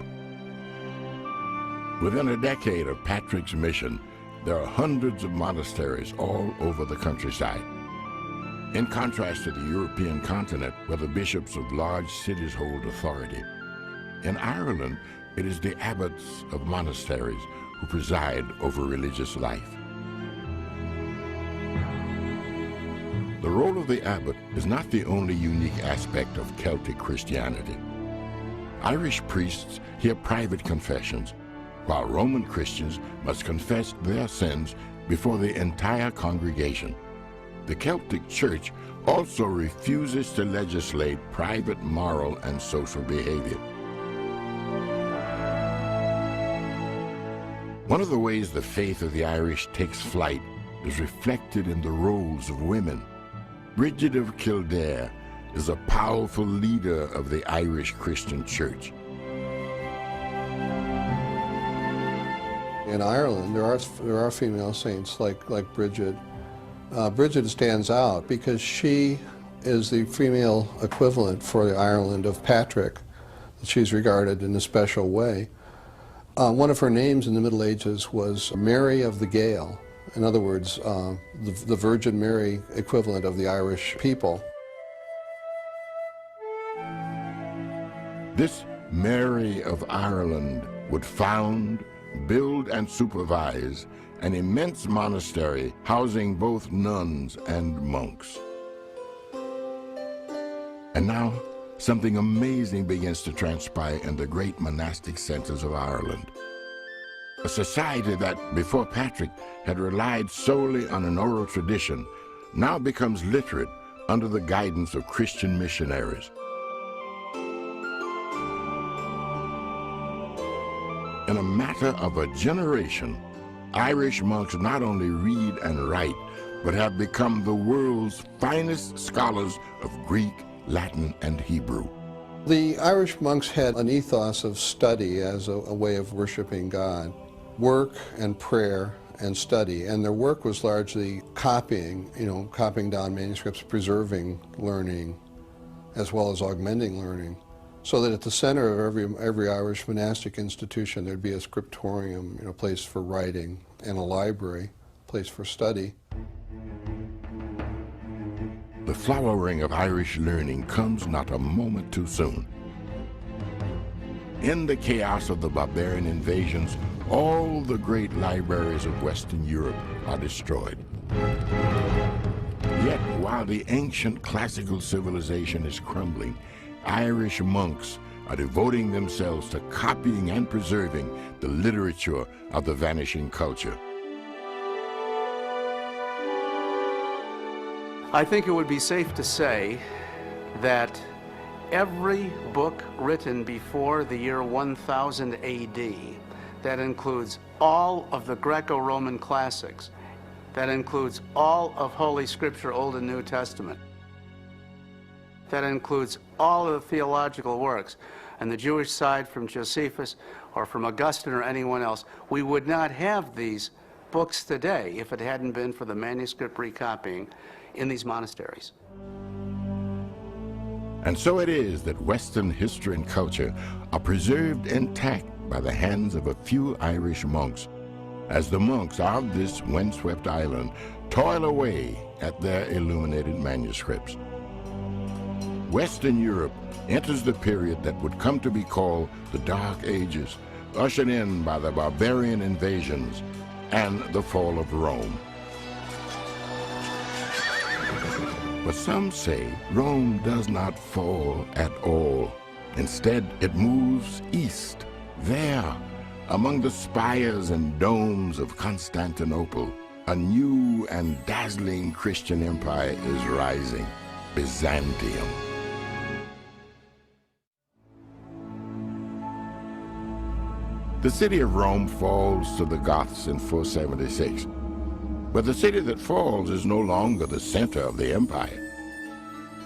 Within a decade of Patrick's mission, there are hundreds of monasteries all over the countryside. In contrast to the European continent, where the bishops of large cities hold authority, in Ireland, it is the abbots of monasteries who preside over religious life. The role of the abbot is not the only unique aspect of Celtic Christianity. Irish priests hear private confessions, while Roman Christians must confess their sins before the entire congregation. The Celtic Church also refuses to legislate private moral and social behavior. One of the ways the faith of the Irish takes flight is reflected in the roles of women. Bridget of Kildare is a powerful leader of the Irish Christian Church.
In Ireland, there are female saints like Bridget. Bridget stands out because she is the female equivalent for the Ireland of Patrick. She's regarded in a special way. One of her names in the Middle Ages was Mary of the Gale. In other words, the Virgin Mary equivalent of the Irish people.
This Mary of Ireland would found, build, and supervise an immense monastery housing both nuns and monks. And now, something amazing begins to transpire in the great monastic centers of Ireland. A society that, before Patrick, had relied solely on an oral tradition, now becomes literate under the guidance of Christian missionaries. In a matter of a generation, Irish monks not only read and write, but have become the world's finest scholars of Greek, Latin, and Hebrew.
The Irish monks had an ethos of study as a way of worshiping God. Work and prayer and study, and their work was largely copying, copying down manuscripts, preserving learning, as well as augmenting learning. So that at the center of every Irish monastic institution, there'd be a scriptorium, a place for writing, and a library, a place for study.
The flowering of Irish learning comes not a moment too soon. In the chaos of the barbarian invasions, all the great libraries of Western Europe are destroyed. Yet, while the ancient classical civilization is crumbling, Irish monks are devoting themselves to copying and preserving the literature of the vanishing culture.
I think it would be safe to say that every book written before the year 1000 AD, that includes all of the Greco-Roman classics, that includes all of Holy Scripture, Old and New Testament, that includes all of the theological works, and the Jewish side from Josephus or from Augustine or anyone else, we would not have these books today if it hadn't been for the manuscript recopying in these monasteries.
And so it is that Western history and culture are preserved intact by the hands of a few Irish monks, as the monks of this windswept island toil away at their illuminated manuscripts. Western Europe enters the period that would come to be called the Dark Ages, ushered in by the barbarian invasions and the fall of Rome. But some say Rome does not fall at all. Instead, it moves east. There, among the spires and domes of Constantinople, a new and dazzling Christian empire is rising, Byzantium. The city of Rome falls to the Goths in 476. But the city that falls is no longer the center of the empire.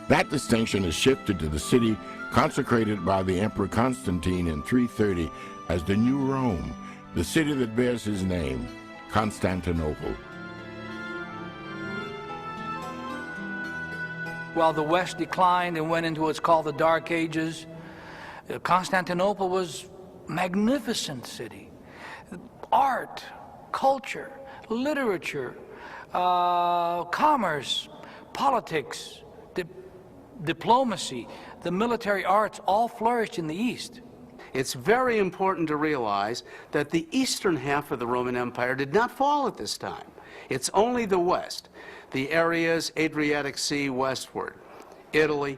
That distinction is shifted to the city consecrated by the Emperor Constantine in 330 as the New Rome, the city that bears his name, Constantinople.
While the West declined and went into what's called the Dark Ages, Constantinople was a magnificent city. Art, culture, literature, commerce, politics, diplomacy, the military arts all flourished in the East.
It's very important to realize that the eastern half of the Roman Empire did not fall at this time. It's only the West, the areas Adriatic Sea westward, Italy,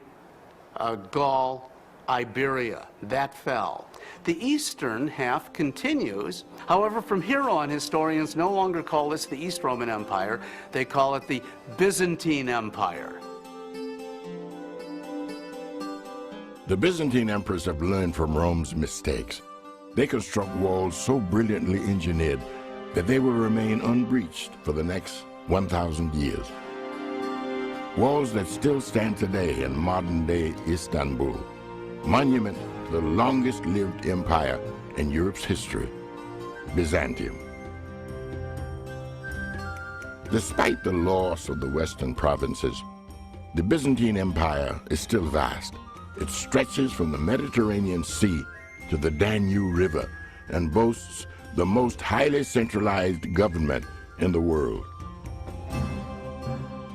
Gaul, Iberia, that fell. The eastern half continues. However, from here on, historians no longer call this the East Roman Empire. They call it the Byzantine Empire.
The Byzantine emperors have learned from Rome's mistakes. They construct walls so brilliantly engineered that they will remain unbreached for the next 1,000 years. Walls that still stand today in modern-day Istanbul, monument to the longest-lived empire in Europe's history, Byzantium. Despite the loss of the western provinces, the Byzantine Empire is still vast. It stretches from the Mediterranean Sea to the Danube River and boasts the most highly centralized government in the world.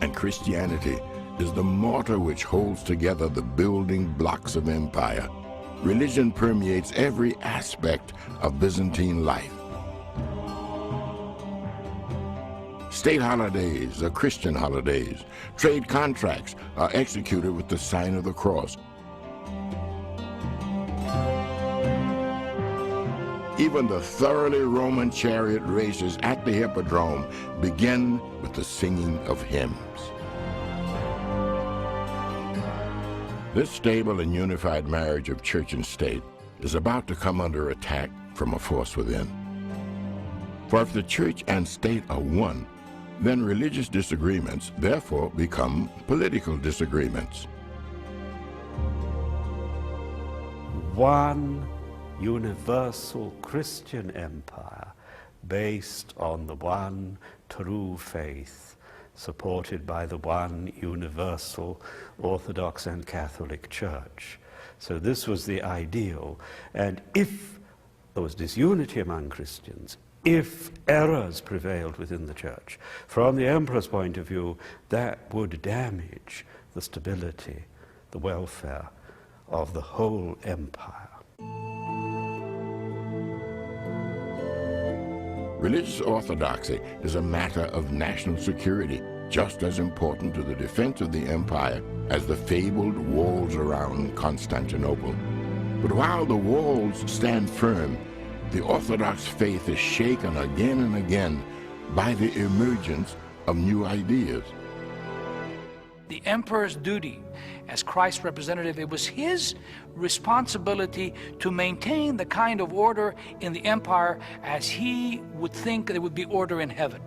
And Christianity is the mortar which holds together the building blocks of empire. Religion permeates every aspect of Byzantine life. State holidays are Christian holidays. Trade contracts are executed with the sign of the cross. Even the thoroughly Roman chariot races at the Hippodrome begin with the singing of hymns. This stable and unified marriage of church and state is about to come under attack from a force within. For if the church and state are one, then religious disagreements therefore become political disagreements.
One universal Christian empire based on the one true faith, supported by the one universal Orthodox and Catholic Church. So this was the ideal. And if there was disunity among Christians, if errors prevailed within the church, from the emperor's point of view, that would damage the stability, the welfare of the whole empire.
Religious orthodoxy is a matter of national security, just as important to the defense of the empire as the fabled walls around Constantinople. But while the walls stand firm, the Orthodox faith is shaken again and again by the emergence of new ideas.
The emperor's duty as Christ's representative, it was his responsibility to maintain the kind of order in the empire as he would think there would be order in heaven.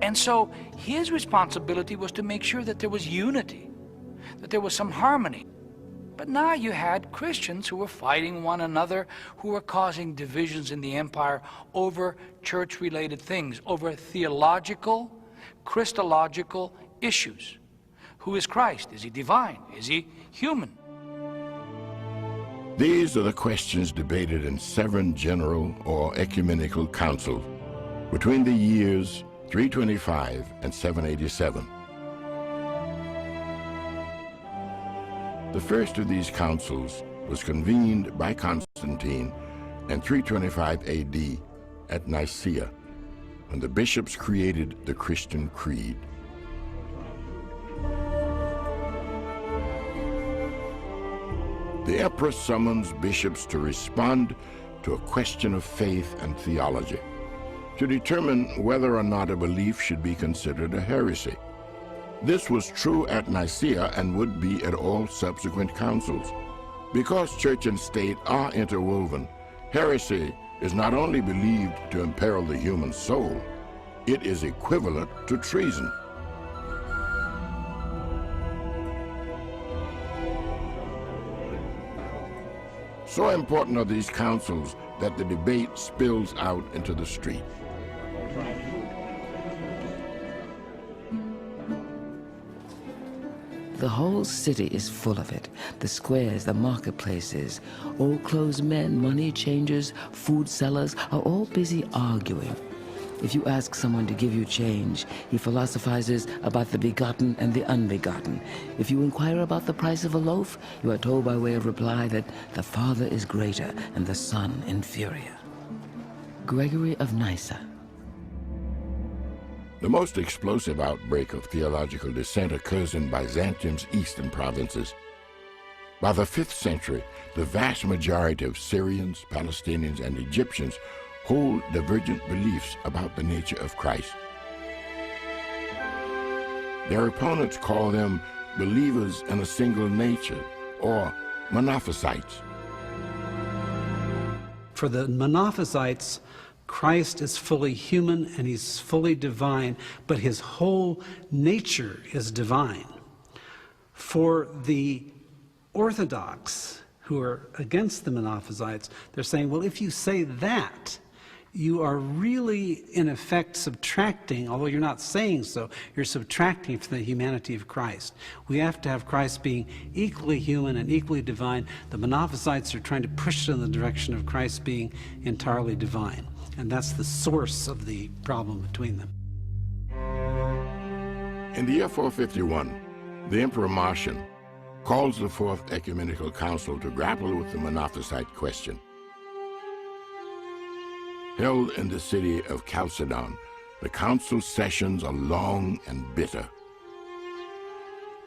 And so his responsibility was to make sure that there was unity, that there was some harmony. But now you had Christians who were fighting one another, who were causing divisions in the empire over church-related things, over theological, Christological issues. Who is Christ? Is he divine? Is he human?
These are the questions debated in 7 general or ecumenical councils between the years 325 and 787. The first of these councils was convened by Constantine in 325 AD at Nicaea, when the bishops created the Christian creed. The emperor summons bishops to respond to a question of faith and theology, to determine whether or not a belief should be considered a heresy. This was true at Nicaea and would be at all subsequent councils. Because church and state are interwoven, heresy is not only believed to imperil the human soul, It is equivalent to treason. So important are these councils that the debate spills out into the street.
The whole city is full of it. The squares, the marketplaces, all clothes men, money changers, food sellers are all busy arguing. If you ask someone to give you change, he philosophizes about the begotten and the unbegotten. If you inquire about the price of a loaf, you are told by way of reply that the Father is greater and the Son inferior. Gregory of Nyssa.
The most explosive outbreak of theological dissent occurs in Byzantium's eastern provinces. By the 5th century, the vast majority of Syrians, Palestinians, and Egyptians hold divergent beliefs about the nature of Christ. Their opponents call them believers in a single nature, or Monophysites.
For the Monophysites, Christ is fully human and he's fully divine, but his whole nature is divine. For the Orthodox, who are against the Monophysites, they're saying, well, if you say that, you are really, in effect, subtracting, although you're not saying so, you're subtracting from the humanity of Christ. We have to have Christ being equally human and equally divine. The Monophysites are trying to push it in the direction of Christ being entirely divine. And that's the source of the problem between them.
In the year 451, the Emperor Marcian calls the Fourth Ecumenical Council to grapple with the Monophysite question. Held in the city of Chalcedon, the council sessions are long and bitter.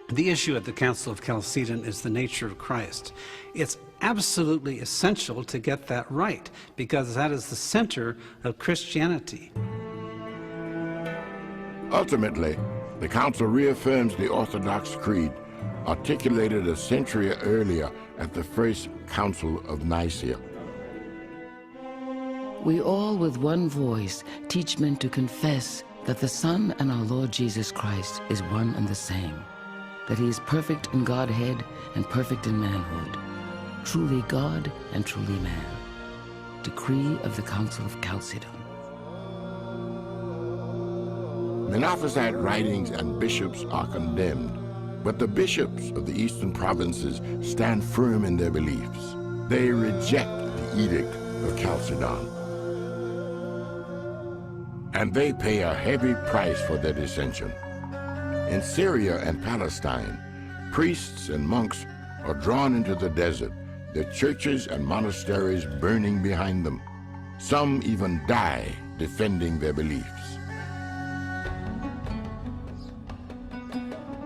The issue at the Council of Chalcedon is the nature of Christ. It's absolutely essential to get that right, because that is the center of Christianity.
Ultimately, the council reaffirms the Orthodox Creed, articulated a century earlier at the First Council of Nicaea.
We all with one voice teach men to confess that the Son and our Lord Jesus Christ is one and the same, that he is perfect in Godhead and perfect in manhood, truly God and truly man. Decree of the Council of Chalcedon.
Monophysite writings and bishops are condemned, but the bishops of the eastern provinces stand firm in their beliefs. They reject the Edict of Chalcedon, and they pay a heavy price for their dissension. In Syria and Palestine, priests and monks are drawn into the desert, their churches and monasteries burning behind them. Some even die defending their beliefs.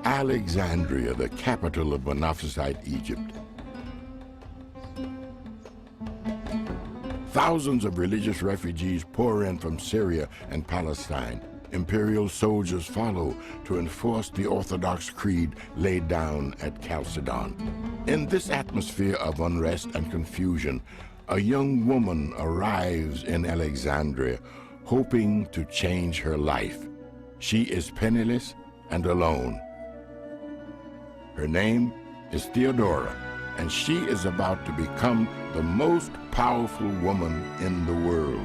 Alexandria, the capital of Monophysite Egypt. Thousands of religious refugees pour in from Syria and Palestine. Imperial soldiers follow to enforce the Orthodox creed laid down at Chalcedon. In this atmosphere of unrest and confusion, a young woman arrives in Alexandria, hoping to change her life. She is penniless and alone. Her name is Theodora, and she is about to become the most powerful woman in the world.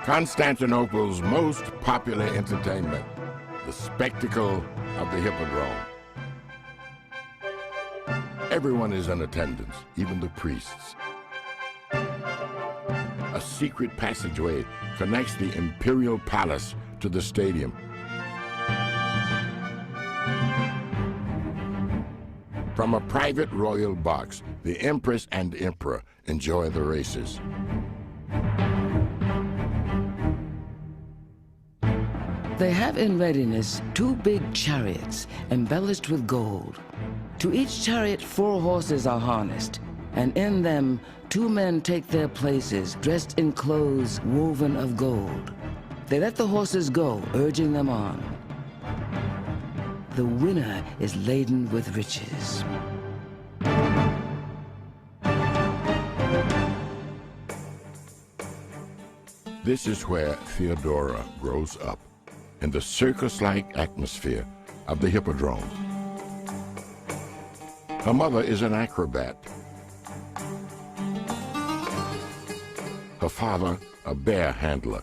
Constantinople's most popular entertainment, the spectacle of the Hippodrome. Everyone is in attendance, even the priests. A secret passageway connects the imperial palace to the stadium. From a private royal box, the Empress and Emperor enjoy the races.
They have in readiness 2 big chariots embellished with gold. To each chariot 4 horses are harnessed, and in them 2 men take their places, dressed in clothes woven of gold. They let the horses go, urging them on. The winner is laden with riches.
This is where Theodora grows up, in the circus-like atmosphere of the Hippodrome. Her mother is an acrobat. Her father, a bear handler.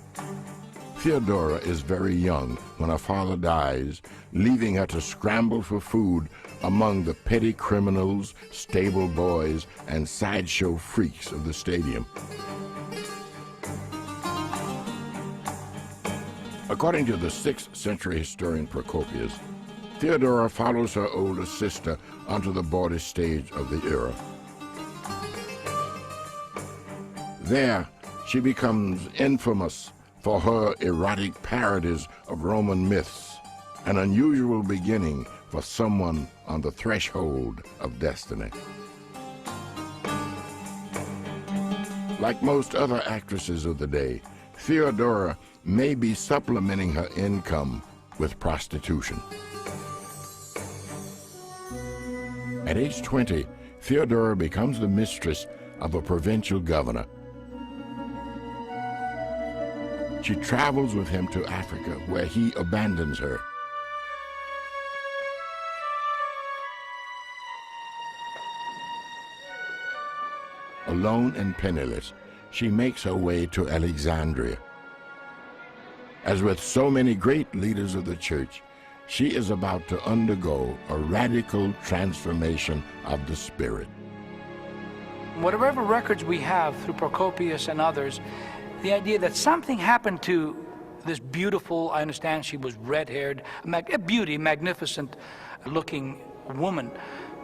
Theodora is very young when her father dies, leaving her to scramble for food among the petty criminals, stable boys, and sideshow freaks of the stadium. According to the 6th century historian Procopius, Theodora follows her older sister onto the border stage of the era. There, she becomes infamous for her erotic parodies of Roman myths, an unusual beginning for someone on the threshold of destiny. Like most other actresses of the day, Theodora may be supplementing her income with prostitution. At age 20, Theodora becomes the mistress of a provincial governor. She travels with him to Africa, where he abandons her. Alone and penniless, she makes her way to Alexandria. As with so many great leaders of the church, she is about to undergo a radical transformation of the spirit.
Whatever records we have through Procopius and others, the idea that something happened to this beautiful, I understand she was red-haired, a beauty, magnificent-looking woman.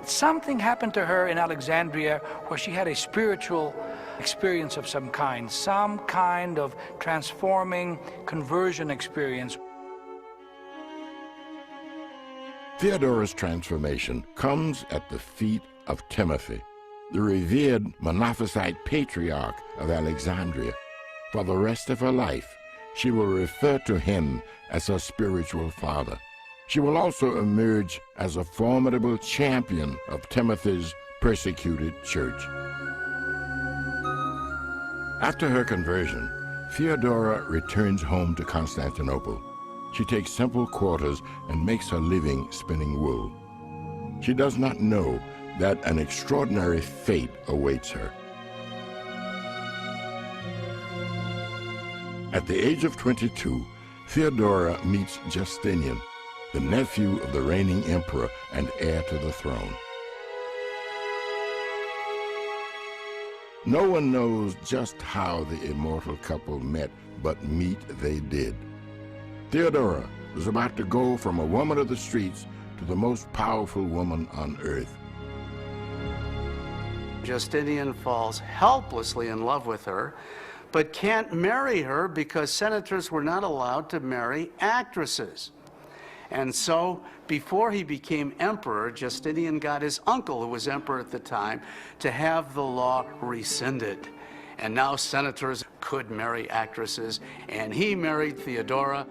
Something happened to her in Alexandria where she had a spiritual experience of some kind of transforming conversion experience.
Theodora's transformation comes at the feet of Timothy, the revered Monophysite patriarch of Alexandria. For the rest of her life, she will refer to him as her spiritual father. She will also emerge as a formidable champion of Timothy's persecuted church. After her conversion, Theodora returns home to Constantinople. She takes simple quarters and makes her living spinning wool. She does not know that an extraordinary fate awaits her. At the age of 22, Theodora meets Justinian, the nephew of the reigning emperor and heir to the throne. No one knows just how the immortal couple met, but meet they did. Theodora was about to go from a woman of the streets to the most powerful woman on earth.
Justinian falls helplessly in love with her, but can't marry her because senators were not allowed to marry actresses. And so, before he became emperor, Justinian got his uncle, who was emperor at the time, to have the law rescinded. And now senators could marry actresses, and he married Theodora.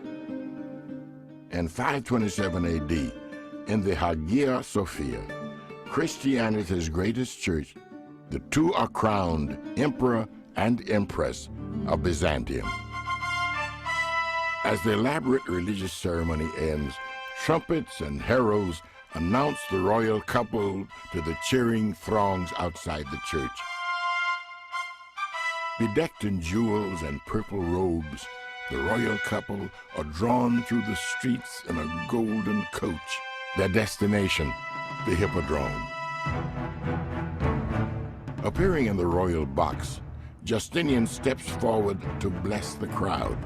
In 527 AD, in the Hagia Sophia, Christianity's greatest church, the two are crowned emperor and empress of Byzantium. As the elaborate religious ceremony ends, trumpets and heralds announce the royal couple to the cheering throngs outside the church. Bedecked in jewels and purple robes, the royal couple are drawn through the streets in a golden coach, their destination, the Hippodrome. Appearing in the royal box, Justinian steps forward to bless the crowd.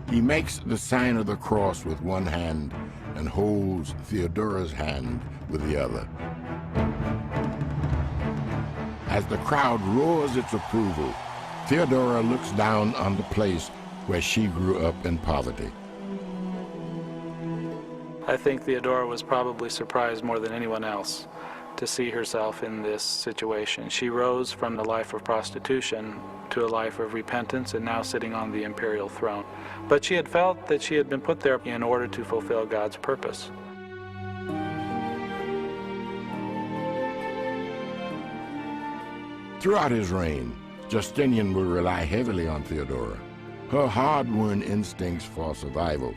He makes the sign of the cross with one hand and holds Theodora's hand with the other. As the crowd roars its approval, Theodora looks down on the place where she grew up in poverty.
I think Theodora was probably surprised more than anyone else to see herself in this situation. She rose from the life of prostitution to a life of repentance and now sitting on the imperial throne. But she had felt that she had been put there in order to fulfill God's purpose. Throughout his reign, Justinian will rely heavily on Theodora.
Her hard-won instincts for survival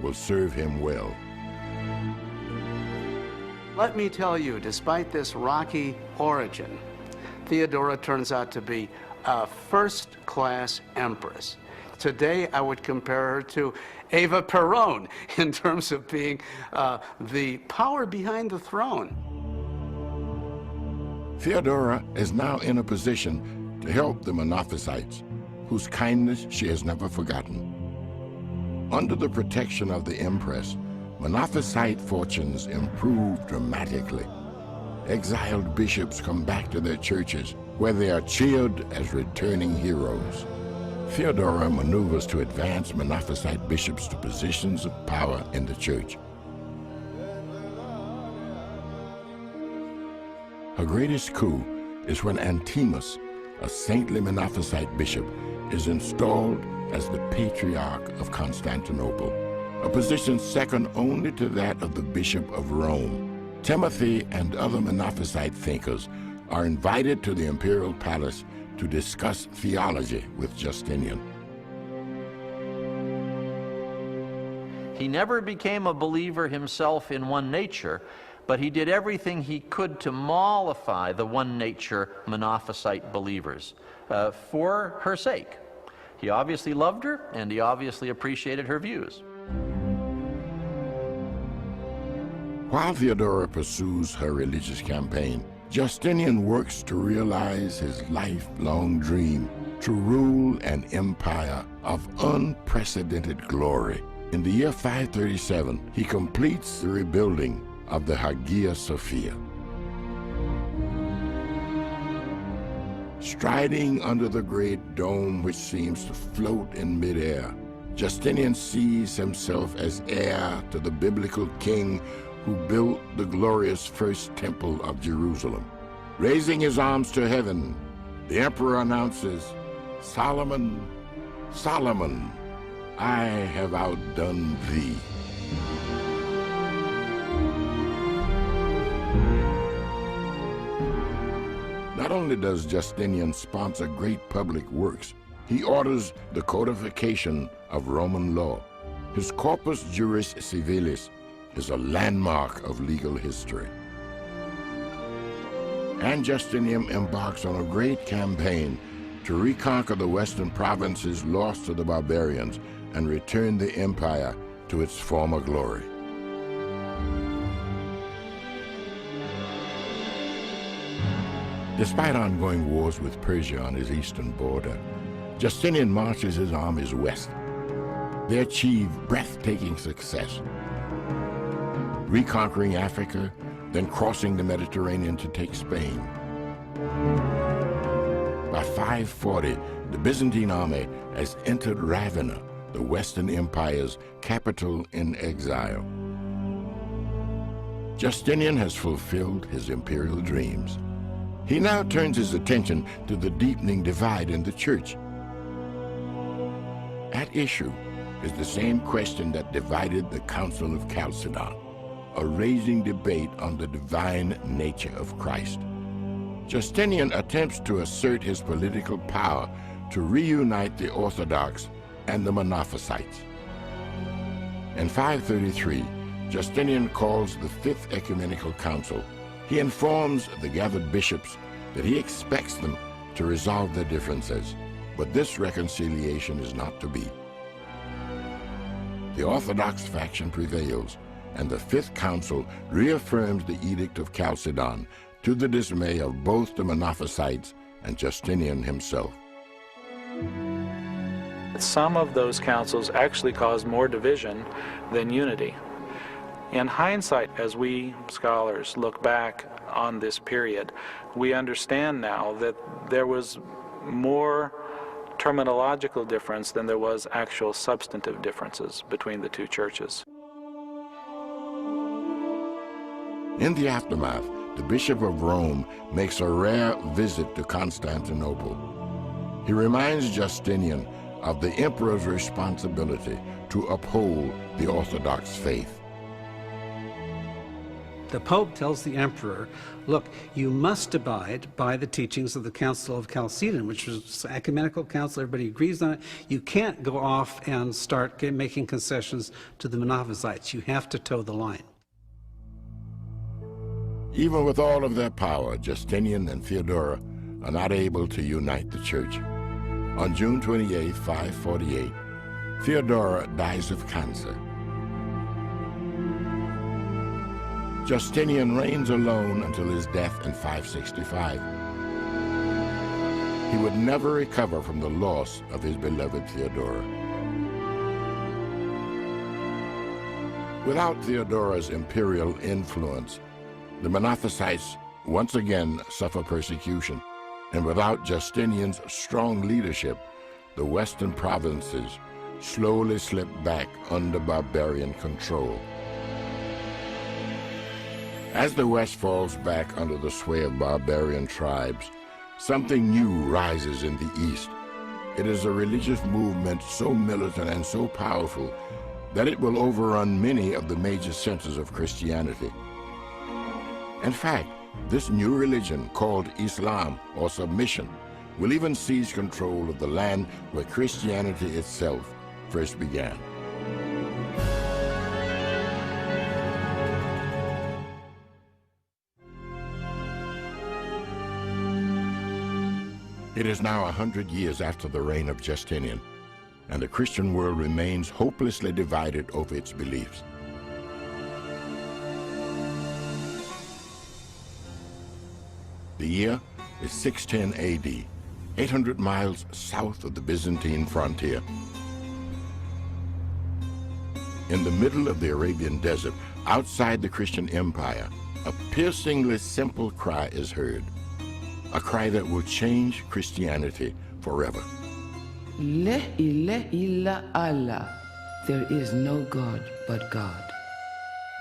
will serve him well.
Let me tell you, despite this rocky origin, Theodora turns out to be a first-class empress. Today, I would compare her to Eva Peron in terms of being the power behind the throne.
Theodora is now in a position to help the Monophysites, whose kindness she has never forgotten. Under the protection of the Empress, Monophysite fortunes improve dramatically. Exiled bishops come back to their churches, where they are cheered as returning heroes. Theodora maneuvers to advance Monophysite bishops to positions of power in the church. Her greatest coup is when Antimus, a saintly Monophysite bishop, is installed as the Patriarch of Constantinople, a position second only to that of the Bishop of Rome. Timothy and other Monophysite thinkers are invited to the imperial palace to discuss theology with Justinian.
He never became a believer himself in one nature, but he did everything he could to mollify the one nature Monophysite believers for her sake. He obviously loved her, and he obviously appreciated her views.
While Theodora pursues her religious campaign, Justinian works to realize his lifelong dream to rule an empire of unprecedented glory. In the year 537, he completes the rebuilding of the Hagia Sophia. Striding under the great dome which seems to float in midair, Justinian sees himself as heir to the biblical king who built the glorious first temple of Jerusalem. Raising his arms to heaven, the emperor announces, "Solomon, Solomon, I have outdone thee." Not only does Justinian sponsor great public works, he orders the codification of Roman law. His Corpus Juris Civilis is a landmark of legal history. And Justinian embarks on a great campaign to reconquer the western provinces lost to the barbarians and return the empire to its former glory. Despite ongoing wars with Persia on his eastern border, Justinian marches his armies west. They achieve breathtaking success, reconquering Africa, then crossing the Mediterranean to take Spain. By 540, the Byzantine army has entered Ravenna, the Western Empire's capital in exile. Justinian has fulfilled his imperial dreams. He now turns his attention to the deepening divide in the church. At issue is the same question that divided the Council of Chalcedon, a raging debate on the divine nature of Christ. Justinian attempts to assert his political power to reunite the Orthodox and the Monophysites. In 533, Justinian calls the Fifth Ecumenical Council. He informs the gathered bishops that he expects them to resolve their differences, but this reconciliation is not to be. The Orthodox faction prevails, and the Fifth Council reaffirms the Edict of Chalcedon to the dismay of both the Monophysites and Justinian himself.
Some of those councils actually caused more division than unity. In hindsight, as we scholars look back on this period, we understand now that there was more terminological difference than there was actual substantive differences between the two churches.
In the aftermath, the Bishop of Rome makes a rare visit to Constantinople. He reminds Justinian of the emperor's responsibility to uphold the Orthodox faith.
The Pope tells the emperor, look, you must abide by the teachings of the Council of Chalcedon, which was an ecumenical council, everybody agrees on it. You can't go off and start making concessions to the Monophysites. You have to toe the line.
Even with all of their power, Justinian and Theodora are not able to unite the church. On June 28, 548, Theodora dies of cancer. Justinian reigns alone until his death in 565. He would never recover from the loss of his beloved Theodora. Without Theodora's imperial influence, the Monophysites once again suffer persecution, and without Justinian's strong leadership, the western provinces slowly slip back under barbarian control. As the West falls back under the sway of barbarian tribes, something new rises in the East. It is a religious movement so militant and so powerful that it will overrun many of the major centers of Christianity. In fact, this new religion, called Islam or submission, will even seize control of the land where Christianity itself first began. It is now 100 years after the reign of Justinian, and the Christian world remains hopelessly divided over its beliefs. The year is 610 AD, 800 miles south of the Byzantine frontier. In the middle of the Arabian desert, outside the Christian Empire, a piercingly simple cry is heard, a cry that will change Christianity forever.
La ilaha illa Allah. There is no God but God.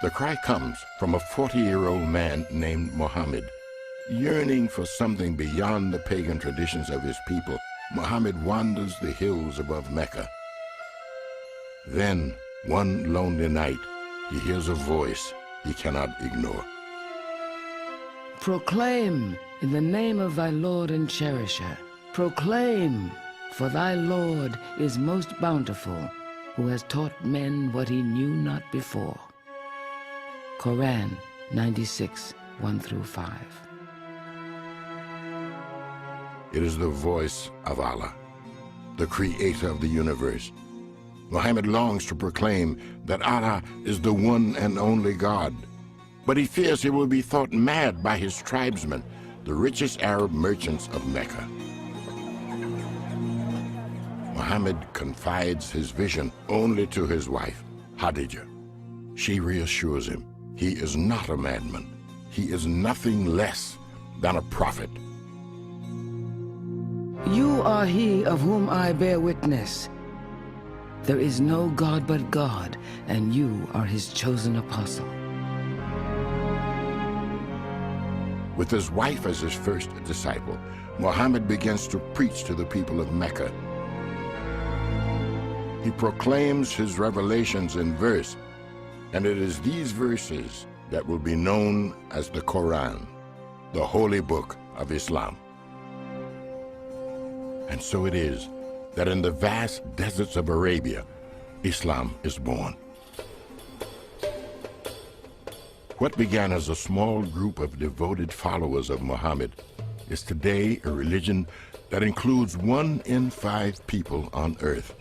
The cry comes from a 40-year-old man named Muhammad. Yearning for something beyond the pagan traditions of his people, Muhammad wanders the hills above Mecca. Then, one lonely night, he hears a voice he cannot ignore.
Proclaim in the name of thy Lord and Cherisher. Proclaim, for thy Lord is most bountiful, who has taught men what he knew not before. Quran 96, 1-5.
It is the voice of Allah, the creator of the universe. Muhammad longs to proclaim that Allah is the one and only God, but he fears he will be thought mad by his tribesmen, the richest Arab merchants of Mecca. Muhammad confides his vision only to his wife, Khadijah. She reassures him he is not a madman. He is nothing less than a prophet.
You are he of whom I bear witness. There is no God but God, and you are his chosen apostle.
With his wife as his first disciple, Muhammad begins to preach to the people of Mecca. He proclaims his revelations in verse, and it is these verses that will be known as the Quran, the holy book of Islam. And so it is that in the vast deserts of Arabia, Islam is born. What began as a small group of devoted followers of Muhammad is today a religion that includes 1 in 5 people on earth.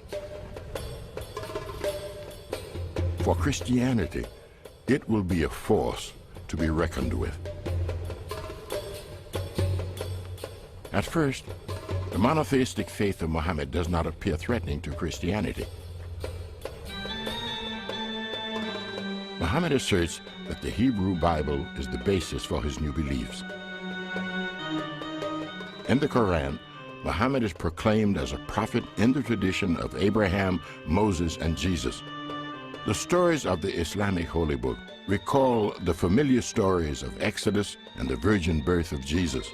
For Christianity, it will be a force to be reckoned with. At first, the monotheistic faith of Muhammad does not appear threatening to Christianity. Muhammad asserts that the Hebrew Bible is the basis for his new beliefs. In the Quran, Muhammad is proclaimed as a prophet in the tradition of Abraham, Moses, and Jesus. The stories of the Islamic Holy Book recall the familiar stories of Exodus and the virgin birth of Jesus.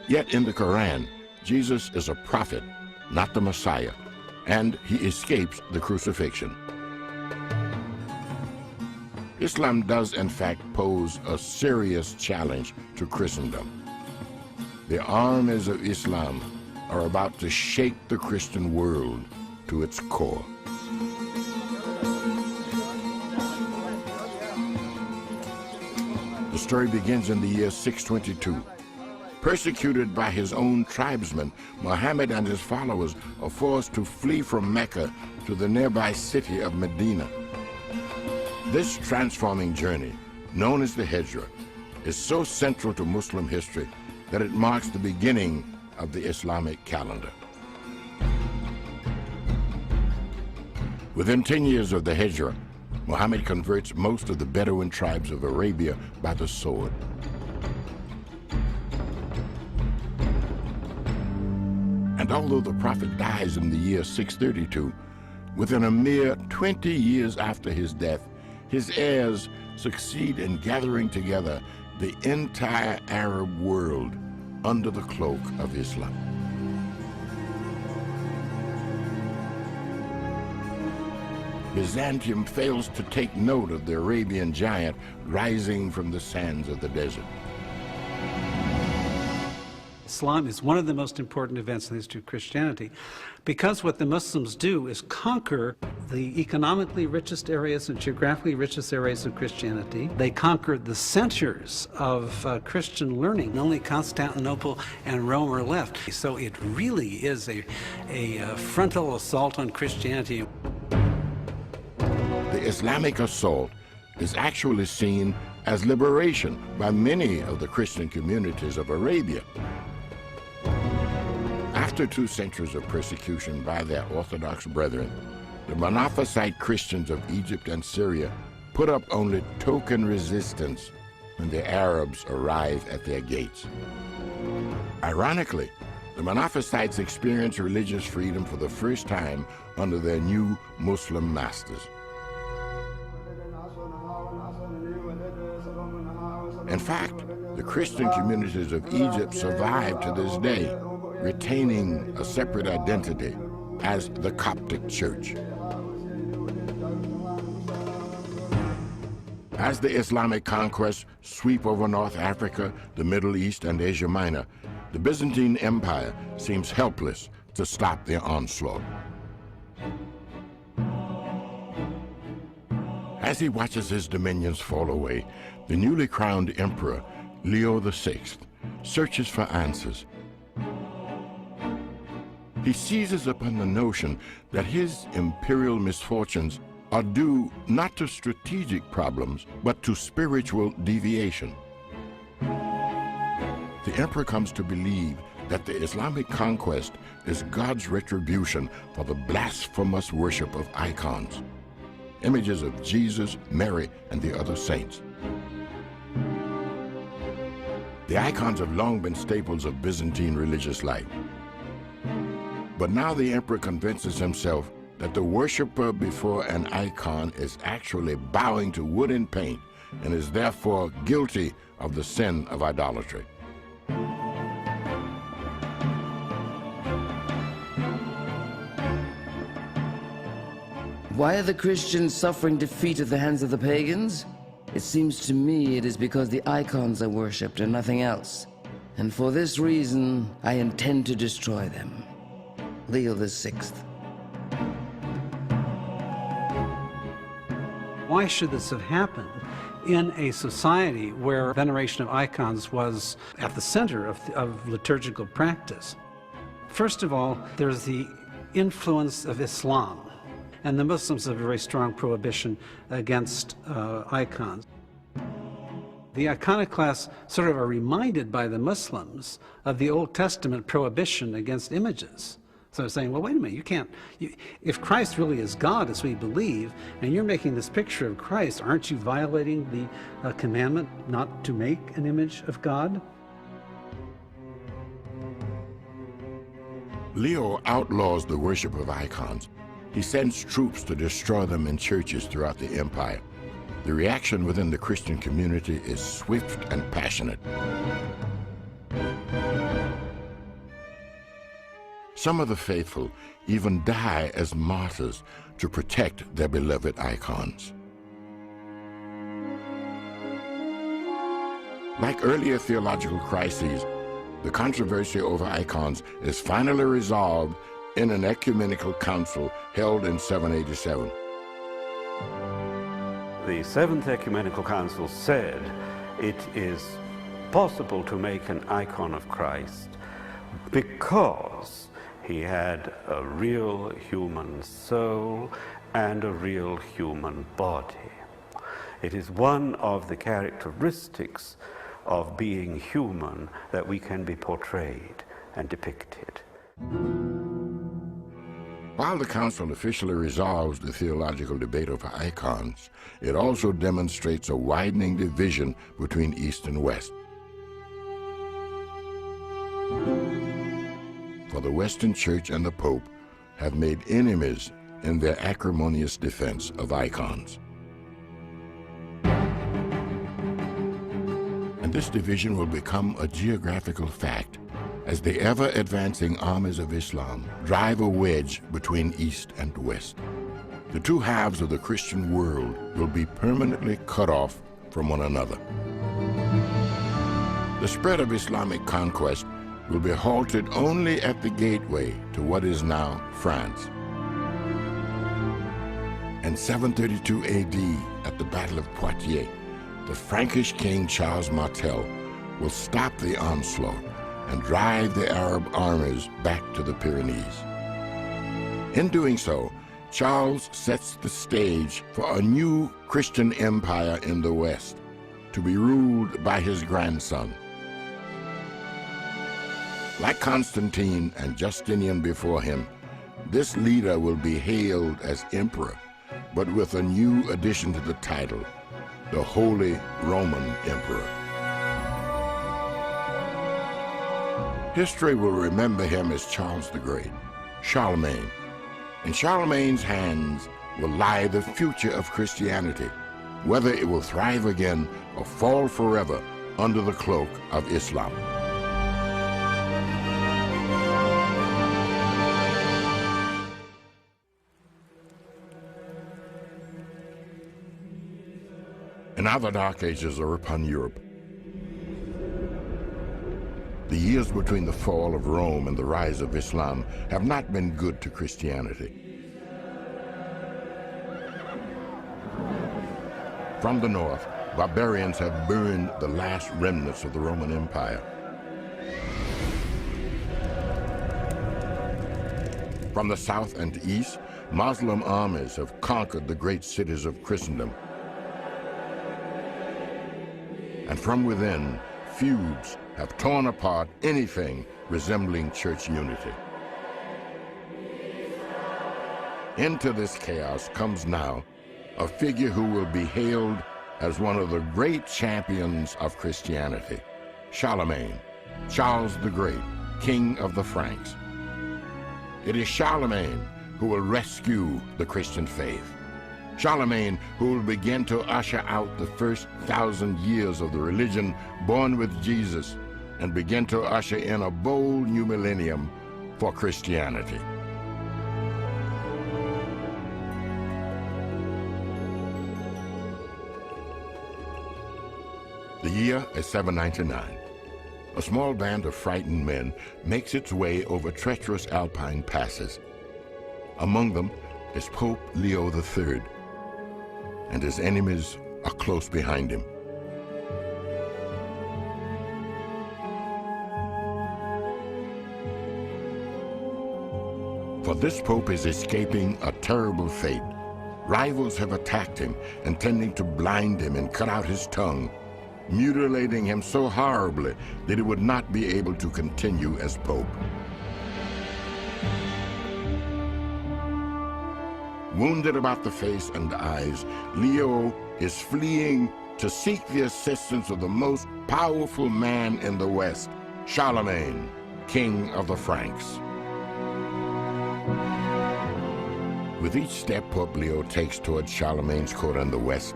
Yet in the Quran, Jesus is a prophet, not the Messiah, and he escapes the crucifixion. Islam does in fact pose a serious challenge to Christendom. The armies of Islam are about to shake the Christian world to its core. The story begins in the year 622. Persecuted by his own tribesmen, Muhammad and his followers are forced to flee from Mecca to the nearby city of Medina. This transforming journey, known as the Hijrah, is so central to Muslim history that it marks the beginning of the Islamic calendar. Within 10 years of the Hijrah, Muhammad converts most of the Bedouin tribes of Arabia by the sword. And although the prophet dies in the year 632, within a mere 20 years after his death, his heirs succeed in gathering together the entire Arab world under the cloak of Islam. Byzantium fails to take note of the Arabian giant rising from the sands of the desert.
Islam is one of the most important events in the history of Christianity because what the Muslims do is conquer the economically richest areas and geographically richest areas of Christianity. They conquer the centers of Christian learning. Only Constantinople and Rome are left. So it really is a frontal assault on Christianity.
The Islamic assault is actually seen as liberation by many of the Christian communities of Arabia. After 2 centuries of persecution by their Orthodox brethren, the Monophysite Christians of Egypt and Syria put up only token resistance when the Arabs arrive at their gates. Ironically, the Monophysites experience religious freedom for the first time under their new Muslim masters. In fact, the Christian communities of Egypt survive to this day, retaining a separate identity as the Coptic Church. As the Islamic conquests sweep over North Africa, the Middle East, and Asia Minor, the Byzantine Empire seems helpless to stop their onslaught. As he watches his dominions fall away, the newly crowned emperor, Leo VI, searches for answers. He seizes upon the notion that his imperial misfortunes are due not to strategic problems, but to spiritual deviation. The emperor comes to believe that the Islamic conquest is God's retribution for the blasphemous worship of icons, images of Jesus, Mary, and the other saints. The icons have long been staples of Byzantine religious life. But now the emperor convinces himself that the worshiper before an icon is actually bowing to wood and paint and is therefore guilty of the sin of idolatry.
Why are the Christians suffering defeat at the hands of the pagans? It seems to me it is because the icons are worshipped and nothing else. And for this reason, I intend to destroy them. Leo VI.
Why should this have happened in a society where veneration of icons was at the center of liturgical practice? First of all, there's the influence of Islam. And the Muslims have a very strong prohibition against icons. The iconoclasts sort of are reminded by the Muslims of the Old Testament prohibition against images. So they're saying, well, wait a minute, if Christ really is God, as we believe, and you're making this picture of Christ, aren't you violating the commandment not to make an image of God?
Leo outlaws the worship of icons. He sends troops to destroy them in churches throughout the empire. The reaction within the Christian community is swift and passionate. Some of the faithful even die as martyrs to protect their beloved icons. Like earlier theological crises, the controversy over icons is finally resolved in an ecumenical council held in 787.
The Seventh Ecumenical Council said it is possible to make an icon of Christ because he had a real human soul and a real human body. It is one of the characteristics of being human that we can be portrayed and depicted.
While the council officially resolves the theological debate over icons, it also demonstrates a widening division between East and West. For the Western Church and the Pope have made enemies in their acrimonious defense of icons. And this division will become a geographical fact as the ever-advancing armies of Islam drive a wedge between East and West. The two halves of the Christian world will be permanently cut off from one another. The spread of Islamic conquest will be halted only at the gateway to what is now France. In 732 AD, at the Battle of Poitiers, the Frankish king Charles Martel will stop the onslaught and drive the Arab armies back to the Pyrenees. In doing so, Charles sets the stage for a new Christian empire in the West, to be ruled by his grandson. Like Constantine and Justinian before him, this leader will be hailed as emperor, but with a new addition to the title, the Holy Roman Emperor. History will remember him as Charles the Great, Charlemagne. In Charlemagne's hands will lie the future of Christianity, whether it will thrive again or fall forever under the cloak of Islam. And now the Dark Ages are upon Europe. The years between the fall of Rome and the rise of Islam have not been good to Christianity. From the north, barbarians have burned the last remnants of the Roman Empire. From the south and east, Muslim armies have conquered the great cities of Christendom. And from within, feuds have torn apart anything resembling church unity. Into this chaos comes now a figure who will be hailed as one of the great champions of Christianity, Charlemagne, Charles the Great, King of the Franks. It is Charlemagne who will rescue the Christian faith. Charlemagne, who will begin to usher out the first 1,000 years of the religion born with Jesus and begin to usher in a bold new millennium for Christianity. The year is 799. A small band of frightened men makes its way over treacherous alpine passes. Among them is Pope Leo III, and his enemies are close behind him. For this pope is escaping a terrible fate. Rivals have attacked him, intending to blind him and cut out his tongue, mutilating him so horribly that he would not be able to continue as pope. Wounded about the face and eyes, Leo is fleeing to seek the assistance of the most powerful man in the West, Charlemagne, King of the Franks. With each step Pope Leo takes toward Charlemagne's court in the West,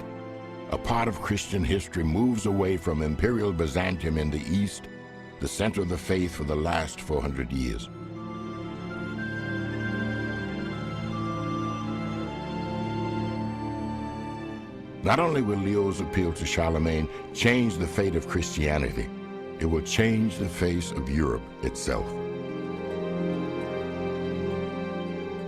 a part of Christian history moves away from Imperial Byzantium in the East, the center of the faith for the last 400 years. Not only will Leo's appeal to Charlemagne change the fate of Christianity, it will change the face of Europe itself.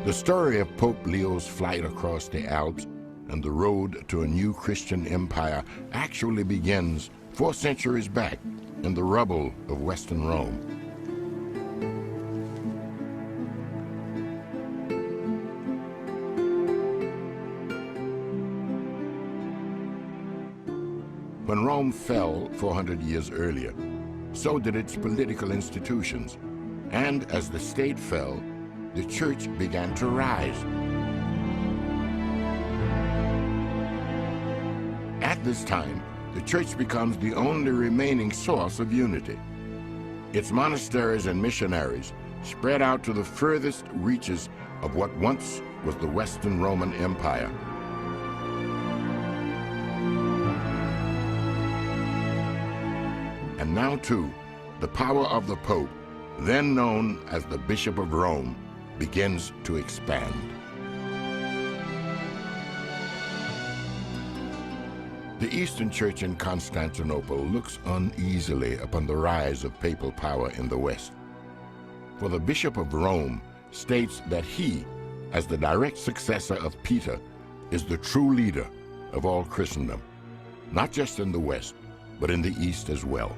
The story of Pope Leo's flight across the Alps and the road to a new Christian empire actually begins 4 centuries back in the rubble of Western Rome. When Rome fell 400 years earlier, so did its political institutions, and as the state fell, the church began to rise. At this time, the church becomes the only remaining source of unity. Its monasteries and missionaries spread out to the furthest reaches of what once was the Western Roman Empire. And now, too, the power of the Pope, then known as the Bishop of Rome, begins to expand. The Eastern Church in Constantinople looks uneasily upon the rise of papal power in the West. For the Bishop of Rome states that he, as the direct successor of Peter, is the true leader of all Christendom, not just in the West, but in the East as well.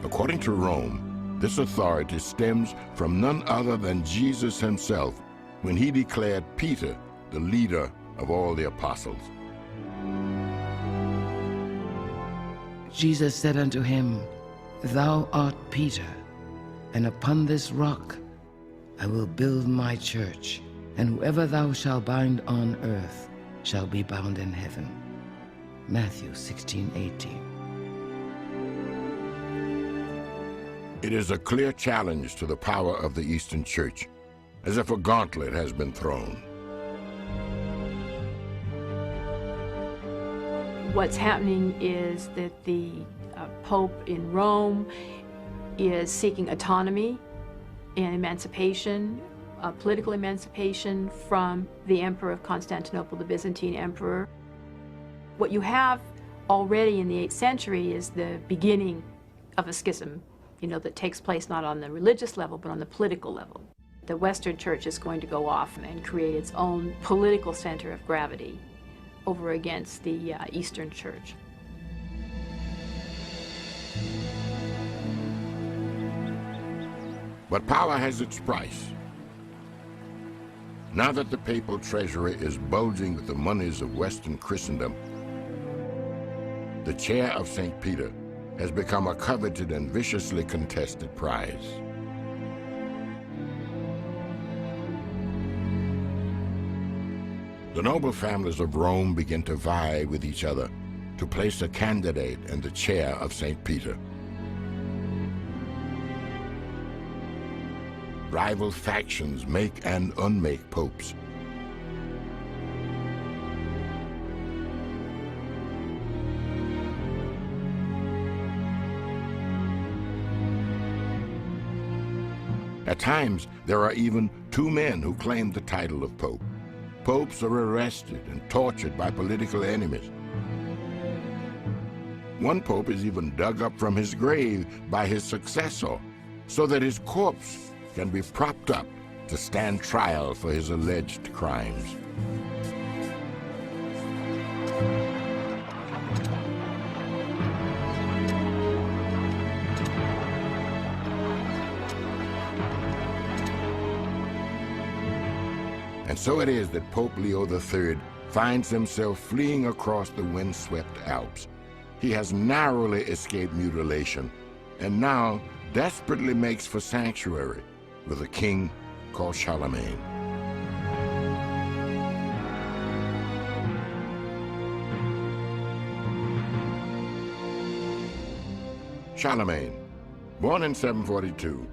According to Rome, this authority stems from none other than Jesus himself when he declared Peter the leader of all the apostles.
Jesus said unto him, Thou art Peter, and upon this rock I will build my church, and whoever thou shalt bind on earth shall be bound in heaven. Matthew 16:18.
It is a clear challenge to the power of the Eastern Church, as if a gauntlet has been thrown.
What's happening is that the Pope in Rome is seeking autonomy and emancipation, political emancipation from the Emperor of Constantinople, the Byzantine Emperor. What you have already in the 8th century is the beginning of a schism, that takes place not on the religious level, but on the political level. The Western Church is going to go off and create its own political center of gravity over against the Eastern Church.
But power has its price. Now that the papal treasury is bulging with the monies of Western Christendom, the chair of St. Peter has become a coveted and viciously contested prize. The noble families of Rome begin to vie with each other to place a candidate in the chair of St. Peter. Rival factions make and unmake popes. At times, there are even 2 men who claim the title of pope. Popes are arrested and tortured by political enemies. One pope is even dug up from his grave by his successor, so that his corpse can be propped up to stand trial for his alleged crimes. And so it is that Pope Leo III finds himself fleeing across the windswept Alps. He has narrowly escaped mutilation, and now desperately makes for sanctuary with a king called Charlemagne. Charlemagne, born in 742,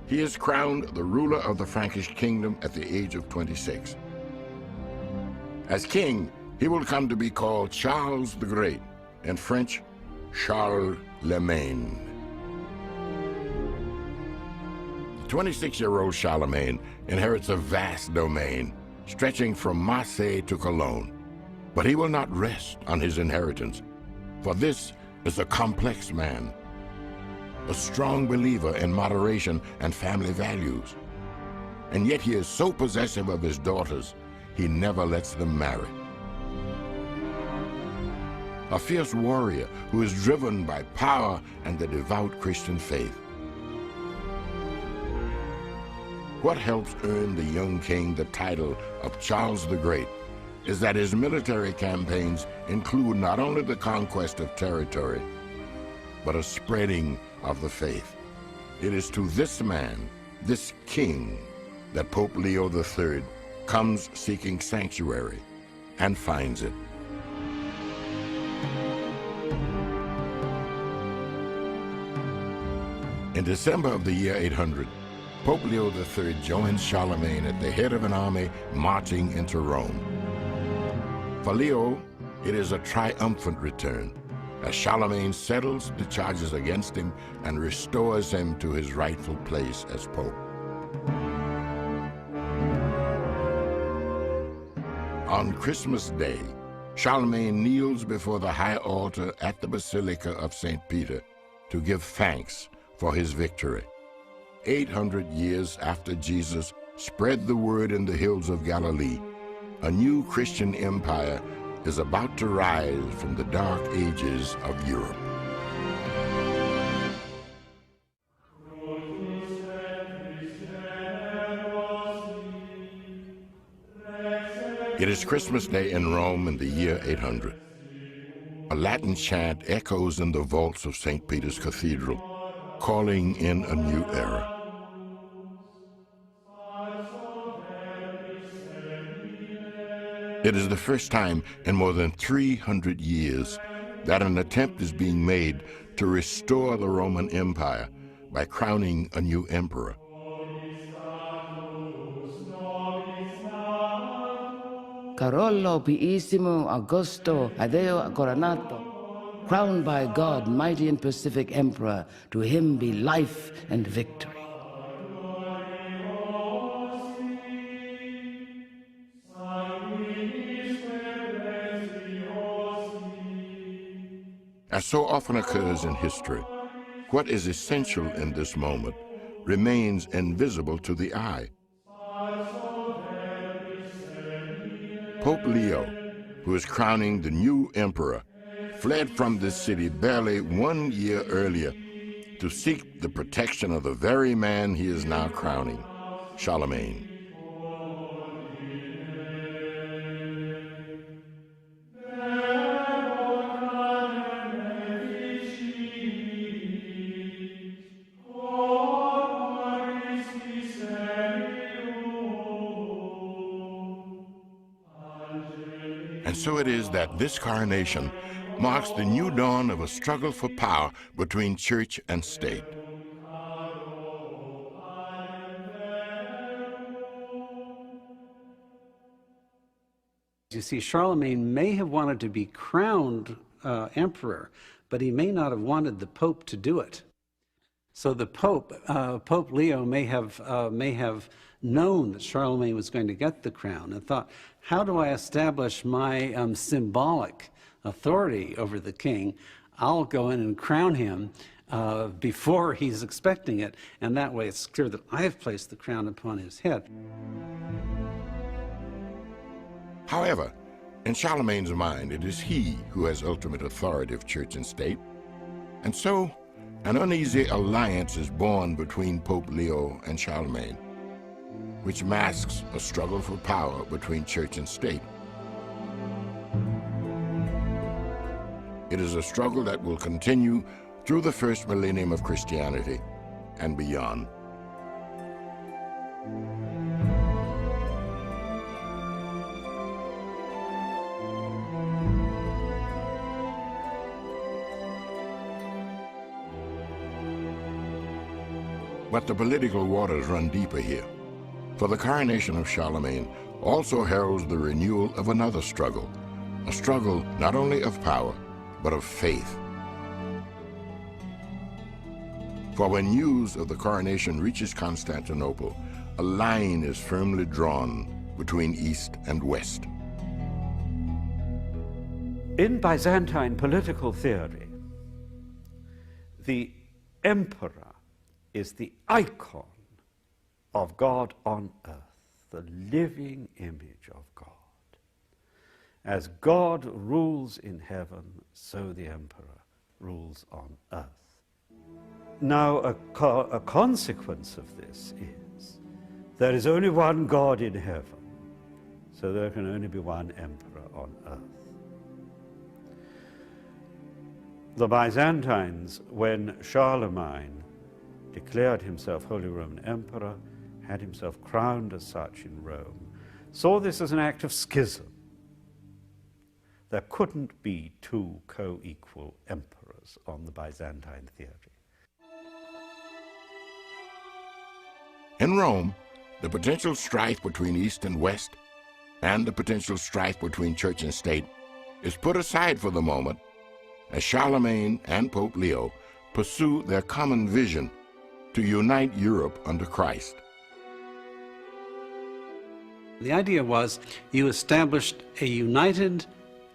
he is crowned the ruler of the Frankish kingdom at the age of 26. As king, he will come to be called Charles the Great, in French, Charlemagne. The 26-year-old Charlemagne inherits a vast domain, stretching from Marseille to Cologne. But he will not rest on his inheritance, for this is a complex man, a strong believer in moderation and family values. And yet he is so possessive of his daughters, he never lets them marry. A fierce warrior who is driven by power and the devout Christian faith. What helps earn the young king the title of Charles the Great is that his military campaigns include not only the conquest of territory, but a spreading of the faith. It is to this man, this king, that Pope Leo III comes seeking sanctuary and finds it. In December of the year 800, Pope Leo III joins Charlemagne at the head of an army marching into Rome. For Leo, it is a triumphant return, as Charlemagne settles the charges against him and restores him to his rightful place as Pope. On Christmas Day, Charlemagne kneels before the high altar at the Basilica of St. Peter to give thanks for his victory. 800 years after Jesus spread the word in the hills of Galilee, a new Christian empire is about to rise from the dark ages of Europe. It is Christmas Day in Rome in the year 800. A Latin chant echoes in the vaults of St. Peter's Cathedral, calling in a new era. It is the first time in more than 300 years that an attempt is being made to restore the Roman Empire by crowning a new emperor.
Carolo Piissimo Augusto Adeo Coronato, crowned by God, mighty and pacific emperor, to him be life and victory.
As so often occurs in history, what is essential in this moment remains invisible to the eye. Pope Leo, who is crowning the new emperor, fled from this city barely 1 year earlier to seek the protection of the very man he is now crowning, Charlemagne. And so it is that this coronation marks the new dawn of a struggle for power between church and state.
You see, Charlemagne may have wanted to be crowned emperor, but he may not have wanted the Pope to do it. So the Pope, Pope Leo, may have known that Charlemagne was going to get the crown and thought, how do I establish my symbolic authority over the king? I'll go in and crown him before he's expecting it, and that way it's clear that I have placed the crown upon his head.
However, in Charlemagne's mind, it is he who has ultimate authority of church and state. And so, an uneasy alliance is born between Pope Leo and Charlemagne, which masks a struggle for power between church and state. It is a struggle that will continue through the first millennium of Christianity and beyond. But the political waters run deeper here, for the coronation of Charlemagne also heralds the renewal of another struggle, a struggle not only of power, but of faith. For when news of the coronation reaches Constantinople, a line is firmly drawn between East and West.
In Byzantine political theory, the emperor is the icon of God on earth, the living image of God. As God rules in heaven, so the emperor rules on earth. Now, a consequence of this is there is only one God in heaven, so there can only be one emperor on earth. The Byzantines, when Charlemagne declared himself Holy Roman Emperor, had himself crowned as such in Rome, saw this as an act of schism. There couldn't be two co-equal emperors on the Byzantine theory.
In Rome, the potential strife between East and West and the potential strife between church and state is put aside for the moment as Charlemagne and Pope Leo pursue their common vision to unite Europe under Christ.
The idea was you established a united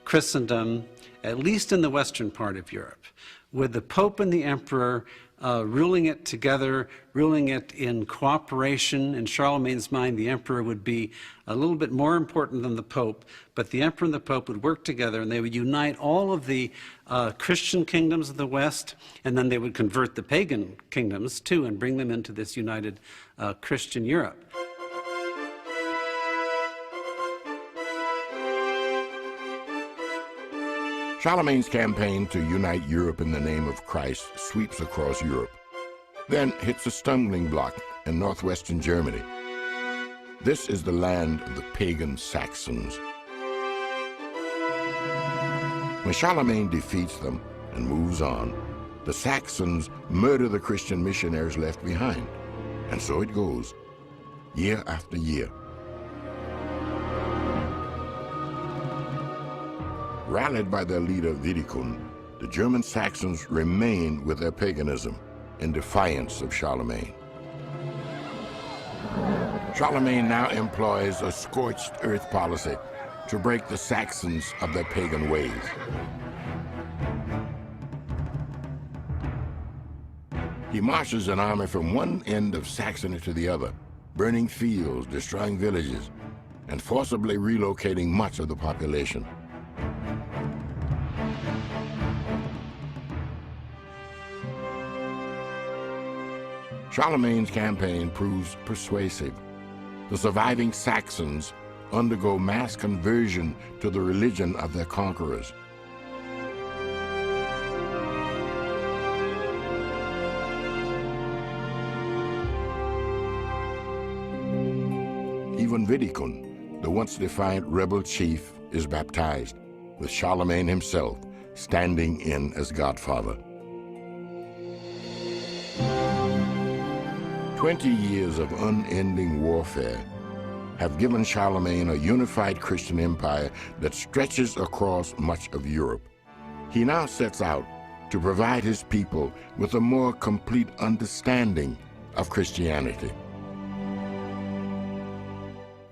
Christendom, at least in the western part of Europe, with the Pope and the Emperor ruling it together, ruling it in cooperation. In Charlemagne's mind, the Emperor would be a little bit more important than the Pope, but the Emperor and the Pope would work together, and they would unite all of the Christian kingdoms of the West, and then they would convert the pagan kingdoms too and bring them into this united Christian Europe.
Charlemagne's campaign to unite Europe in the name of Christ sweeps across Europe, then hits a stumbling block in northwestern Germany. This is the land of the pagan Saxons. When Charlemagne defeats them and moves on, the Saxons murder the Christian missionaries left behind. And so it goes, year after year. Rallied by their leader Vidikun, the German Saxons remain with their paganism in defiance of Charlemagne. Charlemagne now employs a scorched earth policy to break the Saxons of their pagan ways. He marches an army from one end of Saxony to the other, burning fields, destroying villages, and forcibly relocating much of the population. Charlemagne's campaign proves persuasive. The surviving Saxons undergo mass conversion to the religion of their conquerors. Even Vidikun, the once defiant rebel chief, is baptized, with Charlemagne himself standing in as godfather. 20 years of unending warfare have given Charlemagne a unified Christian empire that stretches across much of Europe. He now sets out to provide his people with a more complete understanding of Christianity.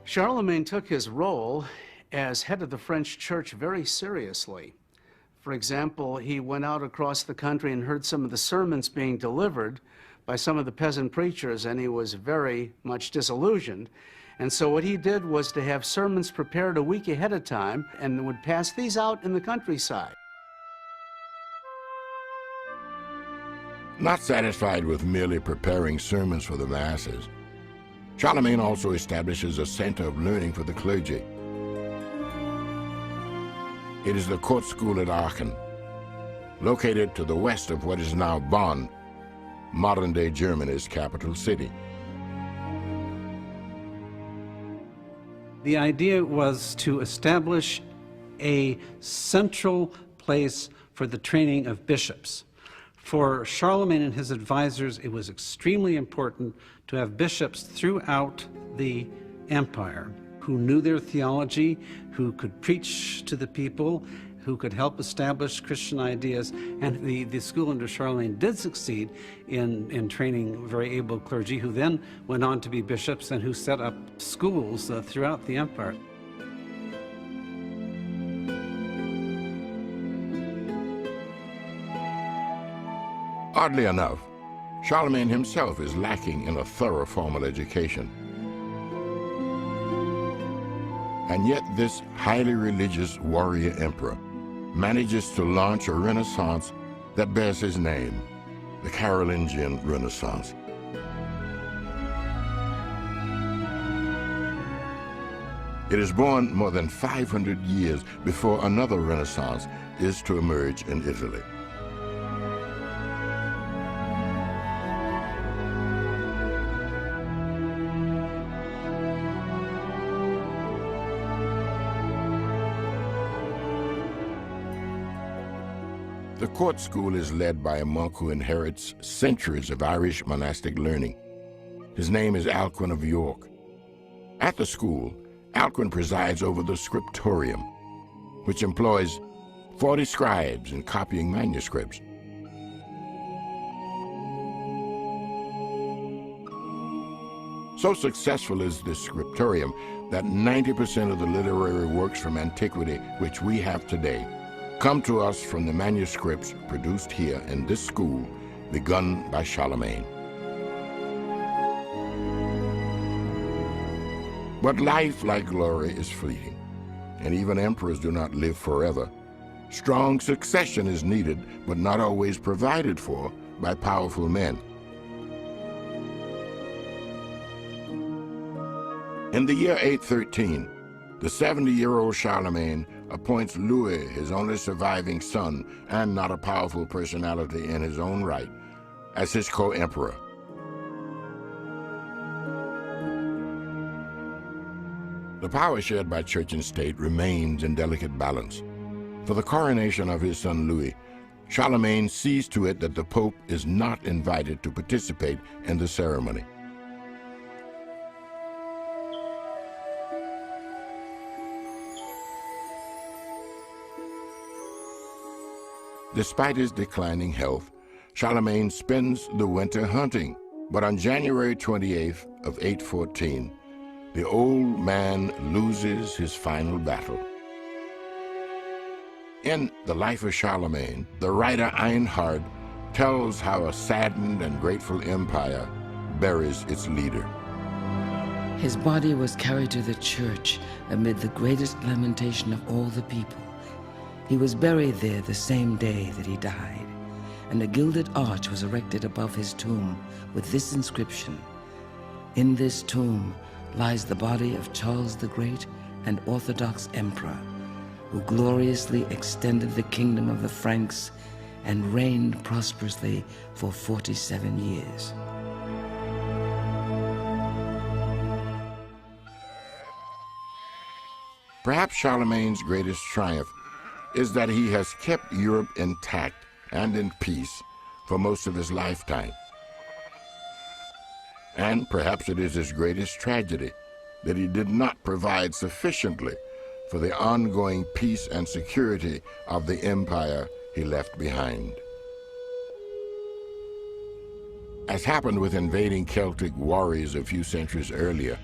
Charlemagne took his role as head of the French church very seriously. For example, he went out across the country and heard some of the sermons being delivered by some of the peasant preachers, and he was very much disillusioned. And so what he did was to have sermons prepared a week ahead of time and would pass these out in the countryside.
Not satisfied with merely preparing sermons for the masses, Charlemagne also establishes a center of learning for the clergy. It is the court school at Aachen, located to the west of what is now Bonn, modern-day Germany's capital city.
The idea was to establish a central place for the training of bishops. For Charlemagne and his advisors, it was extremely important to have bishops throughout the empire who knew their theology, who could preach to the people, who could help establish Christian ideas, and the school under Charlemagne did succeed in training very able clergy who then went on to be bishops and who set up schools throughout the empire.
Oddly enough, Charlemagne himself is lacking in a thorough formal education. And yet this highly religious warrior emperor manages to launch a renaissance that bears his name, the Carolingian Renaissance. It is born more than 500 years before another renaissance is to emerge in Italy. The court school is led by a monk who inherits centuries of Irish monastic learning. His name is Alcuin of York. At the school, Alcuin presides over the scriptorium, which employs 40 scribes in copying manuscripts. So successful is this scriptorium that 90% of the literary works from antiquity which we have today come to us from the manuscripts produced here in this school, begun by Charlemagne. But life, like glory, is fleeting, and even emperors do not live forever. Strong succession is needed, but not always provided for by powerful men. In the year 813, the 70-year-old Charlemagne appoints Louis, his only surviving son, and not a powerful personality in his own right, as his co-emperor. The power shared by church and state remains in delicate balance. For the coronation of his son Louis, Charlemagne sees to it that the Pope is not invited to participate in the ceremony. Despite his declining health, Charlemagne spends the winter hunting. But on January 28th of 814, the old man loses his final battle. In The Life of Charlemagne, the writer Einhard tells how a saddened and grateful empire buries its leader.
His body was carried to the church amid the greatest lamentation of all the people. He was buried there the same day that he died, and a gilded arch was erected above his tomb with this inscription: "In this tomb lies the body of Charles the Great and Orthodox Emperor, who gloriously extended the kingdom of the Franks and reigned prosperously for 47 years.
Perhaps Charlemagne's greatest triumph is that he has kept Europe intact and in peace for most of his lifetime. And perhaps it is his greatest tragedy that he did not provide sufficiently for the ongoing peace and security of the empire he left behind. As happened with invading Celtic warriors a few centuries earlier,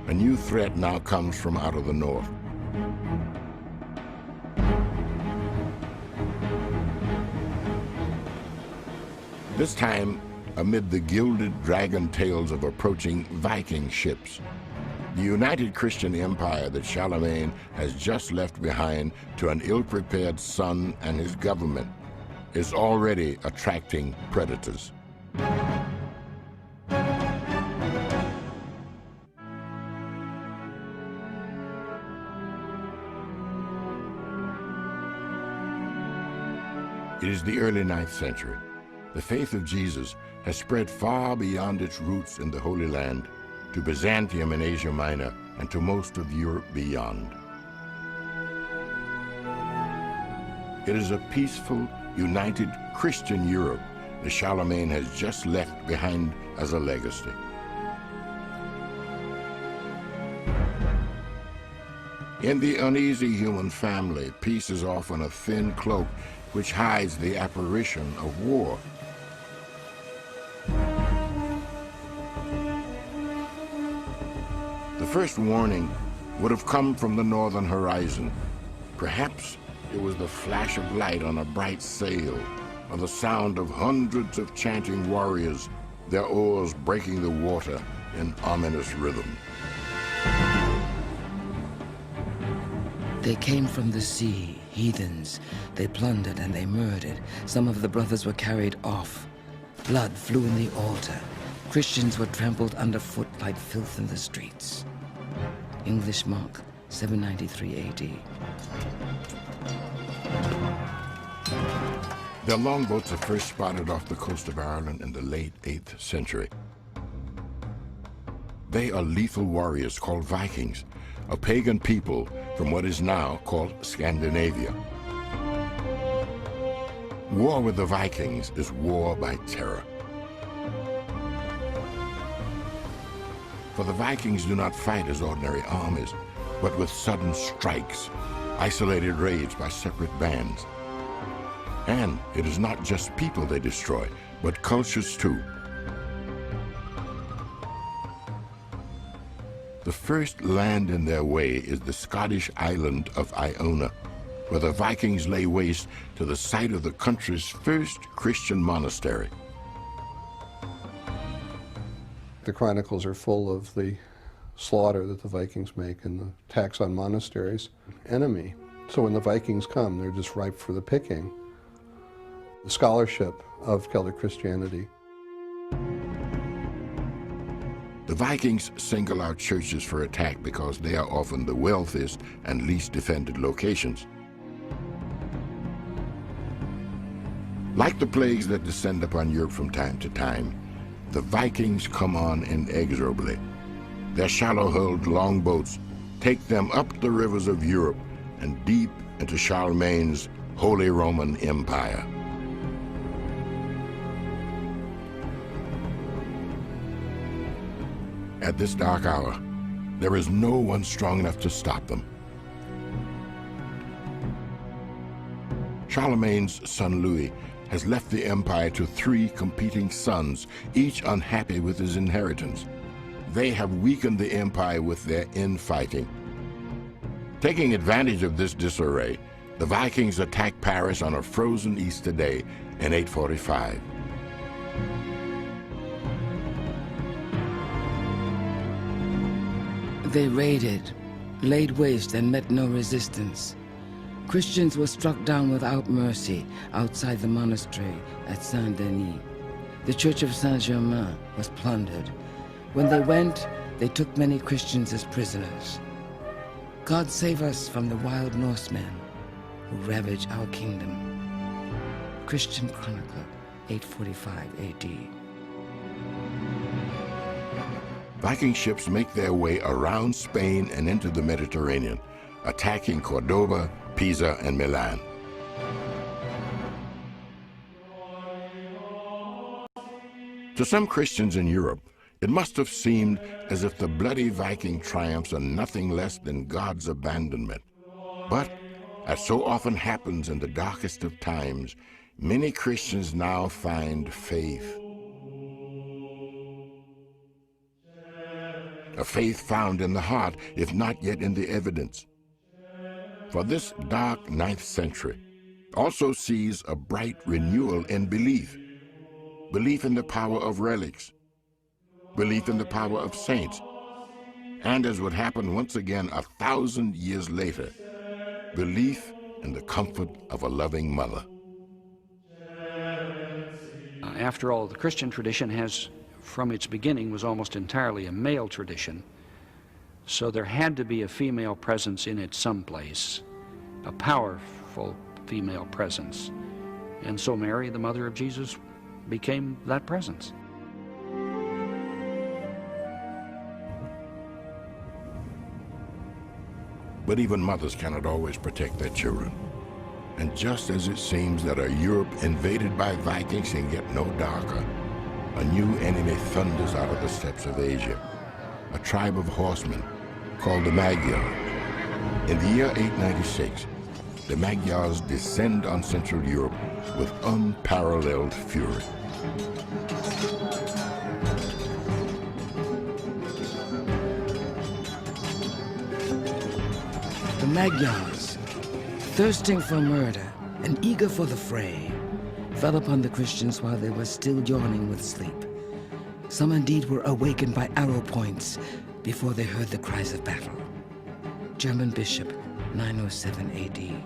a new threat now comes from out of the north. This time, amid the gilded dragon tails of approaching Viking ships, the united Christian empire that Charlemagne has just left behind to an ill-prepared son and his government is already attracting predators. It is the early 9th century. The faith of Jesus has spread far beyond its roots in the Holy Land, to Byzantium in Asia Minor, and to most of Europe beyond. It is a peaceful, united Christian Europe that Charlemagne has just left behind as a legacy. In the uneasy human family, peace is often a thin cloak which hides the apparition of war. The first warning would have come from the northern horizon. Perhaps it was the flash of light on a bright sail, or the sound of hundreds of chanting warriors, their oars breaking the water in ominous rhythm.
They came from the sea, heathens. They plundered and they murdered. Some of the brothers were carried off. Blood flew in the altar. Christians were trampled underfoot like filth in the streets. English Mark, 793 AD.
Their longboats are first spotted off the coast of Ireland in the late 8th century. They are lethal warriors called Vikings, a pagan people from what is now called Scandinavia. War with the Vikings is war by terror. For the Vikings do not fight as ordinary armies, but with sudden strikes, isolated raids by separate bands. And it is not just people they destroy, but cultures too. The first land in their way is the Scottish island of Iona, where the Vikings lay waste to the site of the country's first Christian monastery.
The chronicles are full of the slaughter that the Vikings make and the attacks on monasteries. Enemy. So when the Vikings come, they're just ripe for the picking. The scholarship of Celtic Christianity.
The Vikings single out churches for attack because they are often the wealthiest and least defended locations. Like the plagues that descend upon Europe from time to time, the Vikings come on inexorably. Their shallow-hulled longboats take them up the rivers of Europe and deep into Charlemagne's Holy Roman Empire. At this dark hour, there is no one strong enough to stop them. Charlemagne's son Louis has left the empire to 3 competing sons, each unhappy with his inheritance. They have weakened the empire with their infighting. Taking advantage of this disarray, the Vikings attack Paris on a frozen Easter day in 845.
They raided, laid waste, and met no resistance. Christians were struck down without mercy outside the monastery at Saint-Denis. The Church of Saint-Germain was plundered. When they went, they took many Christians as prisoners. God save us from the wild Norsemen who ravage our kingdom. Christian Chronicler, 845 AD.
Viking ships make their way around Spain and into the Mediterranean, attacking Cordoba, Pisa, and Milan. To some Christians in Europe, it must have seemed as if the bloody Viking triumphs are nothing less than God's abandonment. But, as so often happens in the darkest of times, many Christians now find faith. A faith found in the heart, if not yet in the evidence. For this dark 9th century also sees a bright renewal in belief. Belief in the power of relics. Belief in the power of saints. And as would happen once again 1,000 years later, belief in the comfort of a loving mother.
After all, the Christian tradition has, from its beginning, was almost entirely a male tradition. So there had to be a female presence in it someplace, a powerful female presence. And so Mary, the mother of Jesus, became that presence.
But even mothers cannot always protect their children. And just as it seems that a Europe invaded by Vikings can get no darker, a new enemy thunders out of the steppes of Asia, a tribe of horsemen called the Magyar. In the year 896, the Magyars descend on Central Europe with unparalleled fury.
The Magyars, thirsting for murder and eager for the fray, fell upon the Christians while they were still yawning with sleep. Some indeed were awakened by arrow points before they heard the cries of battle. German Bishop, 907 AD.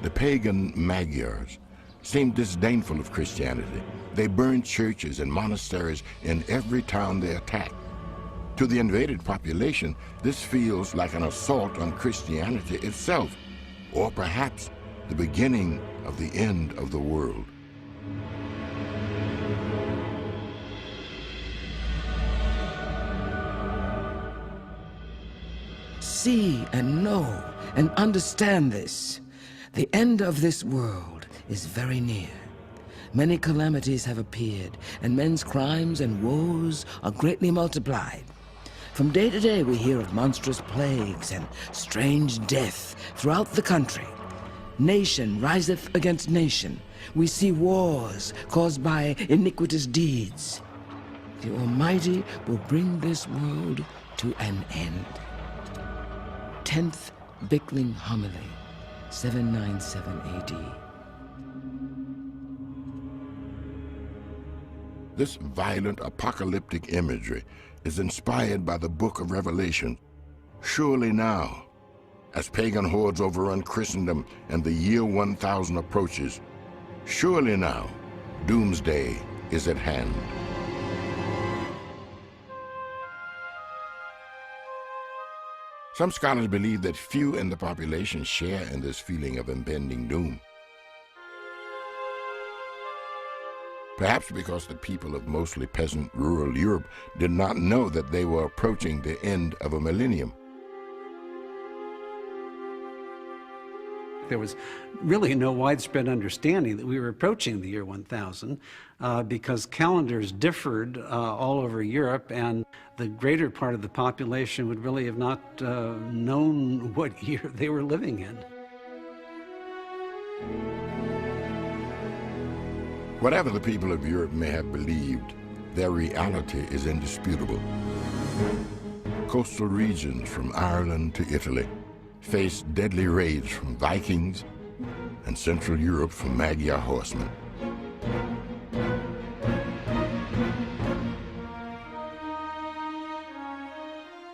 The pagan Magyars seemed disdainful of Christianity. They burned churches and monasteries in every town they attacked. To the invaded population, this feels like an assault on Christianity itself, or perhaps the beginning of the end of the world.
See and know and understand this. The end of this world is very near. Many calamities have appeared, and men's crimes and woes are greatly multiplied. From day to day we hear of monstrous plagues and strange death throughout the country. Nation riseth against nation. We see wars caused by iniquitous deeds. The Almighty will bring this world to an end. 10th Bickling Homily, 797 AD.
This violent apocalyptic imagery is inspired by the book of Revelation. Surely now, as pagan hordes overrun Christendom and the year 1000 approaches, surely now, doomsday is at hand. Some scholars believe that few in the population share in this feeling of impending doom. Perhaps because the people of mostly peasant rural Europe did not know that they were approaching the end of a millennium.
There was really no widespread understanding that we were approaching the year 1000 because calendars differed all over Europe, and the greater part of the population would really have not known what year they were living in.
Whatever the people of Europe may have believed, their reality is indisputable. Coastal regions from Ireland to Italy faced deadly raids from Vikings, and Central Europe from Magyar horsemen.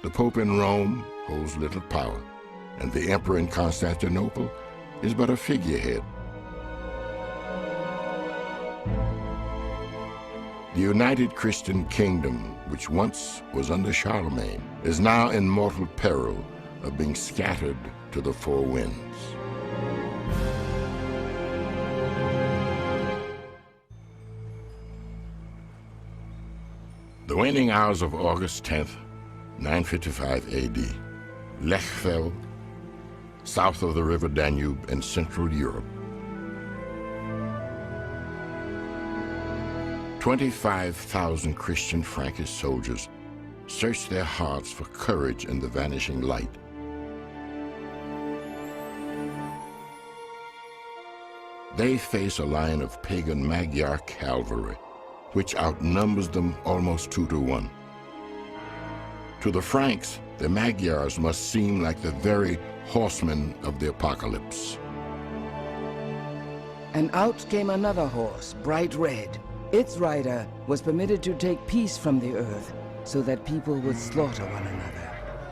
The Pope in Rome holds little power, and the Emperor in Constantinople is but a figurehead. The United Christian Kingdom, which once was under Charlemagne, is now in mortal peril of being scattered to the four winds. The waning hours of August 10th, 955 AD, Lechfeld, south of the river Danube in Central Europe. 25,000 Christian Frankish soldiers searched their hearts for courage in the vanishing light. They face a line of pagan Magyar cavalry, which outnumbers them almost 2 to 1. To the Franks, the Magyars must seem like the very horsemen of the apocalypse.
And out came another horse, bright red. Its rider was permitted to take peace from the earth, so that people would slaughter one another,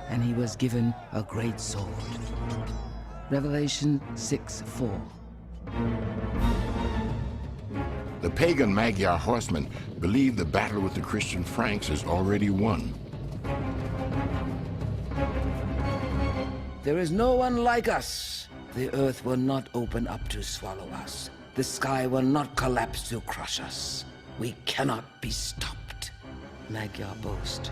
and he was given a great sword. Revelation 6:4.
The pagan Magyar horsemen believe the battle with the Christian Franks is already won.
There is no one like us. The earth will not open up to swallow us. The sky will not collapse to crush us. We cannot be stopped. Magyar boast.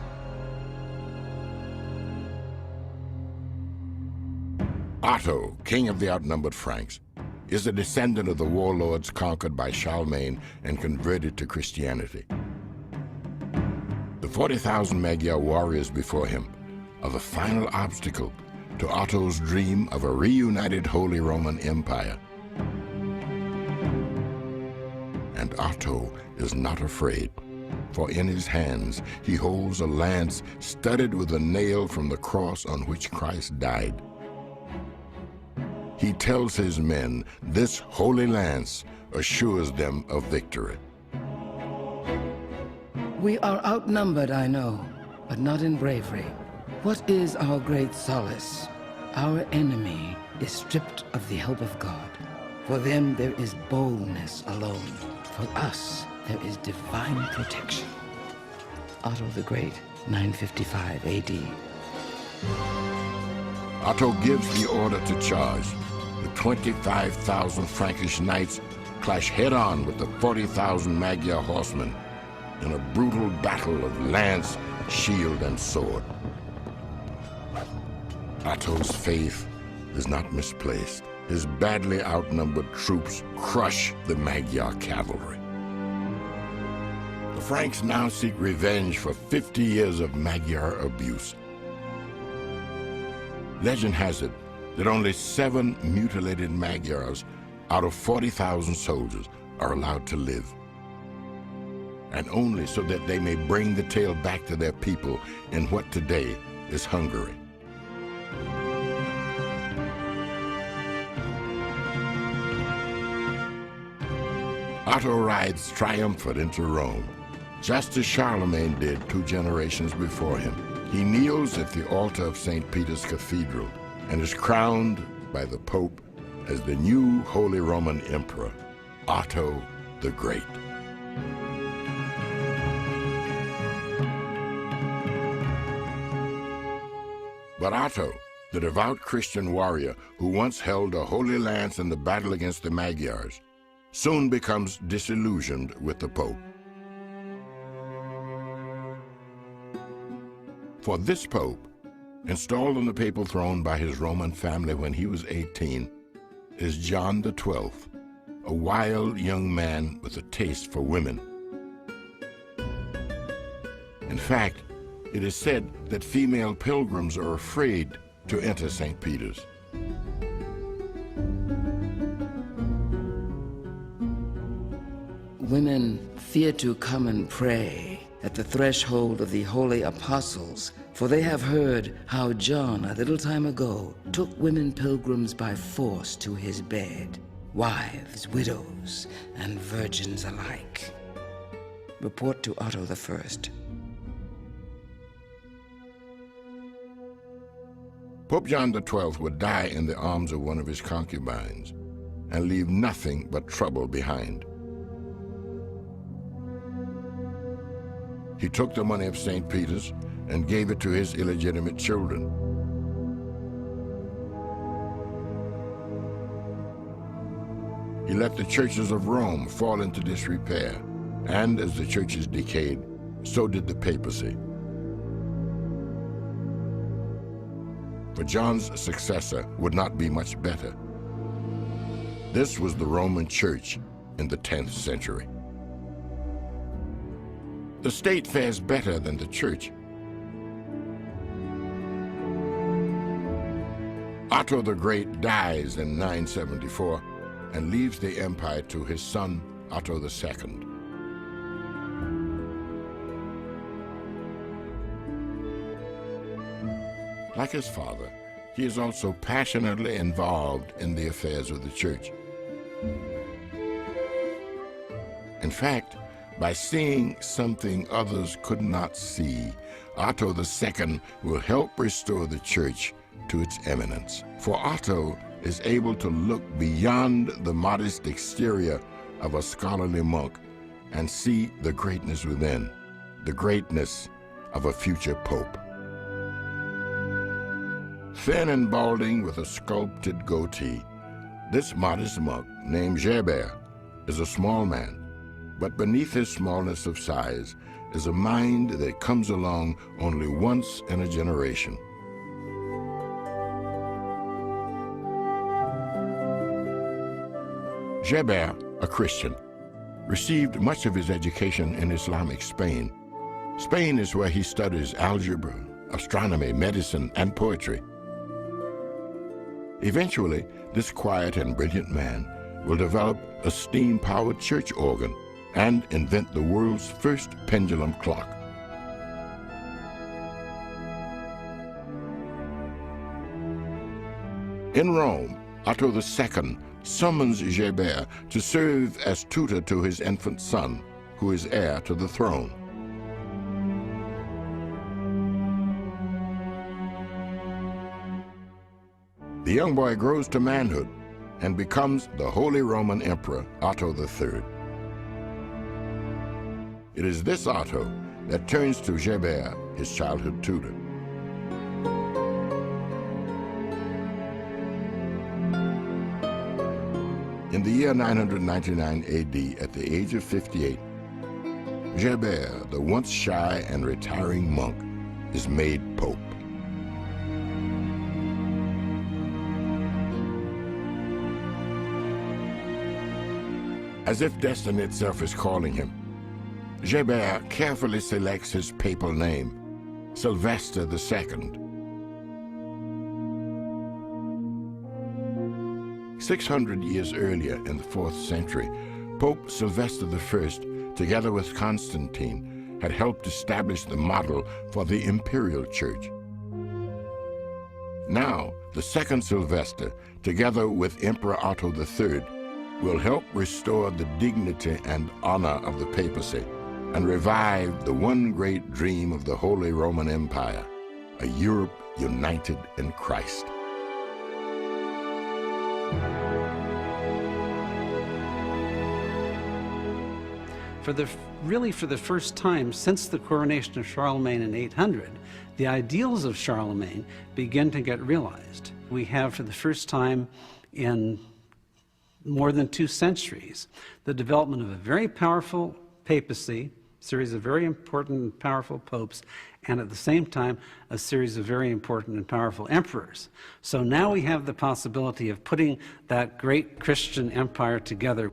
Otto, king of the outnumbered Franks, is a descendant of the warlords conquered by Charlemagne and converted to Christianity. The 40,000 Magyar warriors before him are the final obstacle to Otto's dream of a reunited Holy Roman Empire. And Otto is not afraid, for in his hands he holds a lance studded with a nail from the cross on which Christ died. He tells his men this holy lance assures them of victory.
We are outnumbered, I know, but not in bravery. What is our great solace? Our enemy is stripped of the help of God. For them there is boldness alone. For us there is divine protection. Otto the Great, 955 AD.
Otto gives the order to charge. The 25,000 Frankish knights clash head-on with the 40,000 Magyar horsemen in a brutal battle of lance, shield, and sword. Otto's faith is not misplaced. His badly outnumbered troops crush the Magyar cavalry. The Franks now seek revenge for 50 years of Magyar abuse. Legend has it that only 7 mutilated Magyars out of 40,000 soldiers are allowed to live, and only so that they may bring the tale back to their people in what today is Hungary. Otto rides triumphant into Rome, just as Charlemagne did 2 generations before him. He kneels at the altar of St. Peter's Cathedral and is crowned by the Pope as the new Holy Roman Emperor, Otto the Great. But Otto, the devout Christian warrior who once held a holy lance in the battle against the Magyars, soon becomes disillusioned with the Pope. For this Pope, installed on the papal throne by his Roman family when he was 18, is John XII, a wild young man with a taste for women. In fact, it is said that female pilgrims are afraid to enter St. Peter's.
Women fear to come and pray at the threshold of the holy apostles, for they have heard how John, a little time ago, took women pilgrims by force to his bed, wives, widows, and virgins alike. Report to Otto I.
Pope John XII would die in the arms of one of his concubines and leave nothing but trouble behind. He took the money of St. Peter's and gave it to his illegitimate children. He let the churches of Rome fall into disrepair, and as the churches decayed, so did the papacy. For John's successor would not be much better. This was the Roman Church in the 10th century. The state fares better than the church. Otto the Great dies in 974 and leaves the empire to his son, Otto II. Like his father, he is also passionately involved in the affairs of the church. In fact, by seeing something others could not see, Otto II will help restore the church to its eminence. For Otto is able to look beyond the modest exterior of a scholarly monk and see the greatness within, the greatness of a future pope. Thin and balding with a sculpted goatee, this modest monk, named Gerbert, is a small man, but beneath his smallness of size is a mind that comes along only once in a generation. Gerbert, a Christian, received much of his education in Islamic Spain Spain is where he studies algebra, astronomy, medicine, and poetry. Eventually, this quiet and brilliant man will develop a steam-powered church organ and invent the world's first pendulum clock. In Rome, Otto II summons Gerbert to serve as tutor to his infant son, who is heir to the throne. The young boy grows to manhood and becomes the Holy Roman Emperor Otto III. It is this Otto that turns to Gerbert, his childhood tutor. In the year 999 AD, at the age of 58, Gerbert, the once shy and retiring monk, is made pope. As if destiny itself is calling him, Gerbert carefully selects his papal name, Sylvester II. 600 years earlier, in the 4th century, Pope Sylvester I, together with Constantine, had helped establish the model for the imperial church. Now, the second Sylvester, together with Emperor Otto III, will help restore the dignity and honor of the papacy and revive the one great dream of the Holy Roman Empire, a Europe united in Christ.
Really for the first time since the coronation of Charlemagne in 800, the ideals of Charlemagne begin to get realized. We have for the first time in more than 2 centuries the development of a very powerful papacy, a series of very important and powerful popes, and at the same time a series of very important and powerful emperors. So now we have the possibility of putting that great Christian empire together.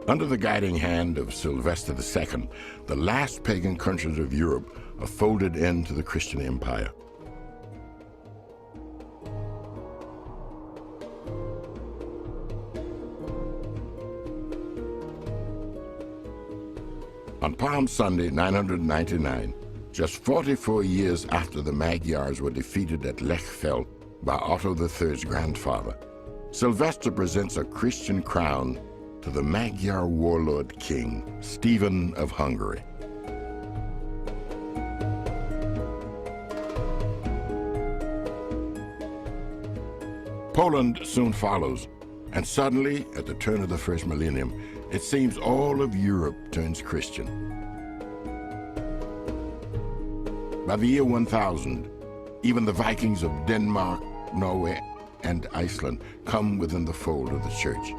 Under the guiding hand of Sylvester II, the last pagan countries of Europe are folded into the Christian empire. On Palm Sunday, 999, just 44 years after the Magyars were defeated at Lechfeld by Otto III's grandfather, Sylvester presents a Christian crown to the Magyar warlord king, Stephen of Hungary. Poland soon follows, and suddenly, at the turn of the first millennium, it seems all of Europe turns Christian. By the year 1000, even the Vikings of Denmark, Norway, and Iceland come within the fold of the church.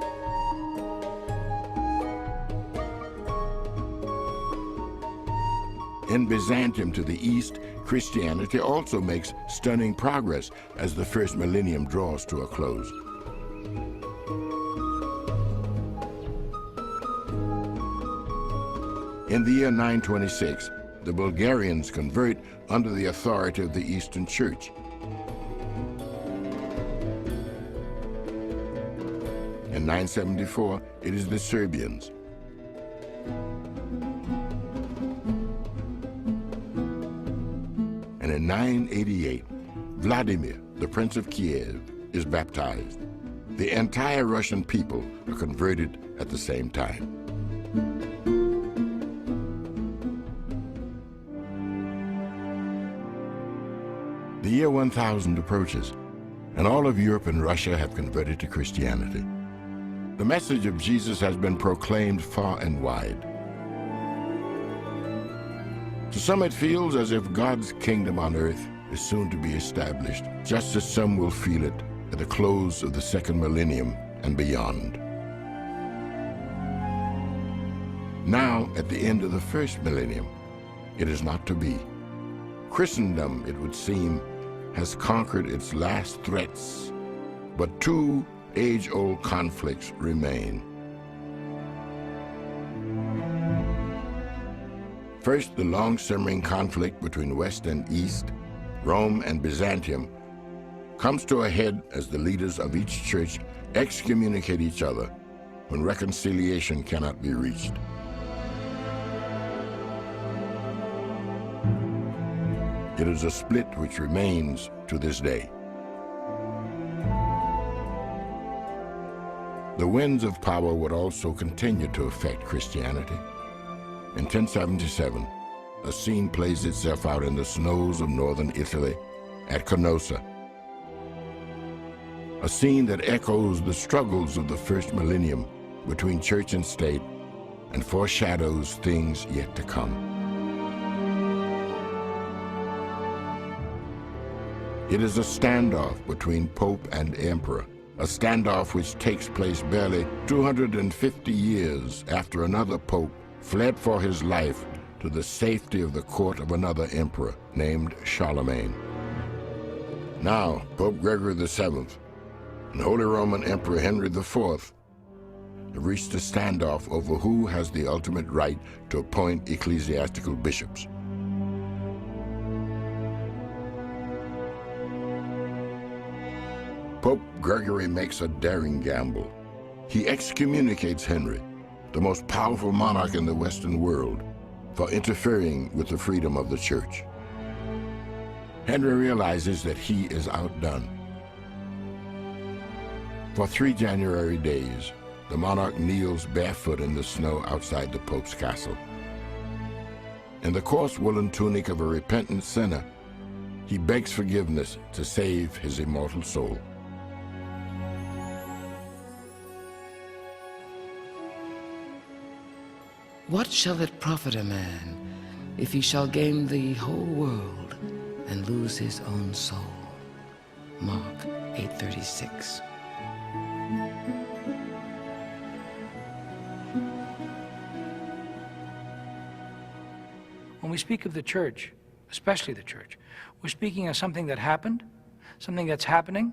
In Byzantium to the east, Christianity also makes stunning progress as the first millennium draws to a close. In the year 926, the Bulgarians convert under the authority of the Eastern Church. In 974, it is the Serbians. And in 988, Vladimir, the Prince of Kiev, is baptized. The entire Russian people are converted at the same time. The year 1000 approaches, and all of Europe and Russia have converted to Christianity. The message of Jesus has been proclaimed far and wide. To some, it feels as if God's kingdom on earth is soon to be established, just as some will feel it at the close of the second millennium and beyond. Now, at the end of the first millennium, it is not to be. Christendom, it would seem, has conquered its last threats, but 2 age-old conflicts remain. First, the long-simmering conflict between West and East, Rome and Byzantium, comes to a head as the leaders of each church excommunicate each other when reconciliation cannot be reached. It is a split which remains to this day. The winds of power would also continue to affect Christianity. In 1077, a scene plays itself out in the snows of northern Italy at Canossa. A scene that echoes the struggles of the first millennium between church and state and foreshadows things yet to come. It is a standoff between Pope and Emperor, a standoff which takes place barely 250 years after another Pope fled for his life to the safety of the court of another emperor named Charlemagne. Now, Pope Gregory VII and Holy Roman Emperor Henry IV have reached a standoff over who has the ultimate right to appoint ecclesiastical bishops. Pope Gregory makes a daring gamble. He excommunicates Henry, the most powerful monarch in the Western world, for interfering with the freedom of the church. Henry realizes that he is outdone. For 3 January days, the monarch kneels barefoot in the snow outside the Pope's castle. In the coarse woolen tunic of a repentant sinner, he begs forgiveness to save his immortal soul.
What shall it profit a man if he shall gain the whole world and lose his own soul? Mark 8:36.
When we speak of the church, especially the church, we're speaking of something that happened, something that's happening,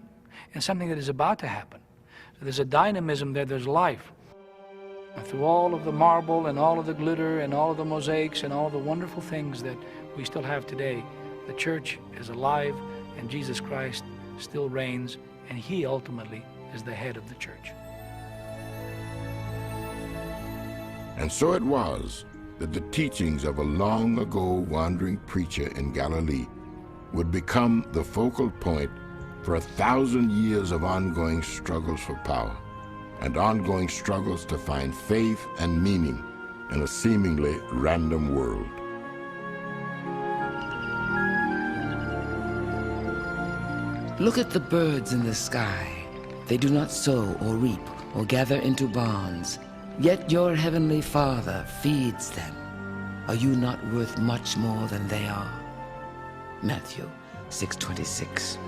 and something that is about to happen. So there's a dynamism there, there's life. And through all of the marble and all of the glitter and all of the mosaics and all of the wonderful things that we still have today, the church is alive and Jesus Christ still reigns, and he ultimately is the head of the church.
And so it was that the teachings of a long ago wandering preacher in Galilee would become the focal point for 1,000 years of ongoing struggles for power and ongoing struggles to find faith and meaning in a seemingly random world.
Look at the birds in the sky. They do not sow or reap or gather into barns, yet your heavenly Father feeds them. Are you not worth much more than they are? Matthew 6:26.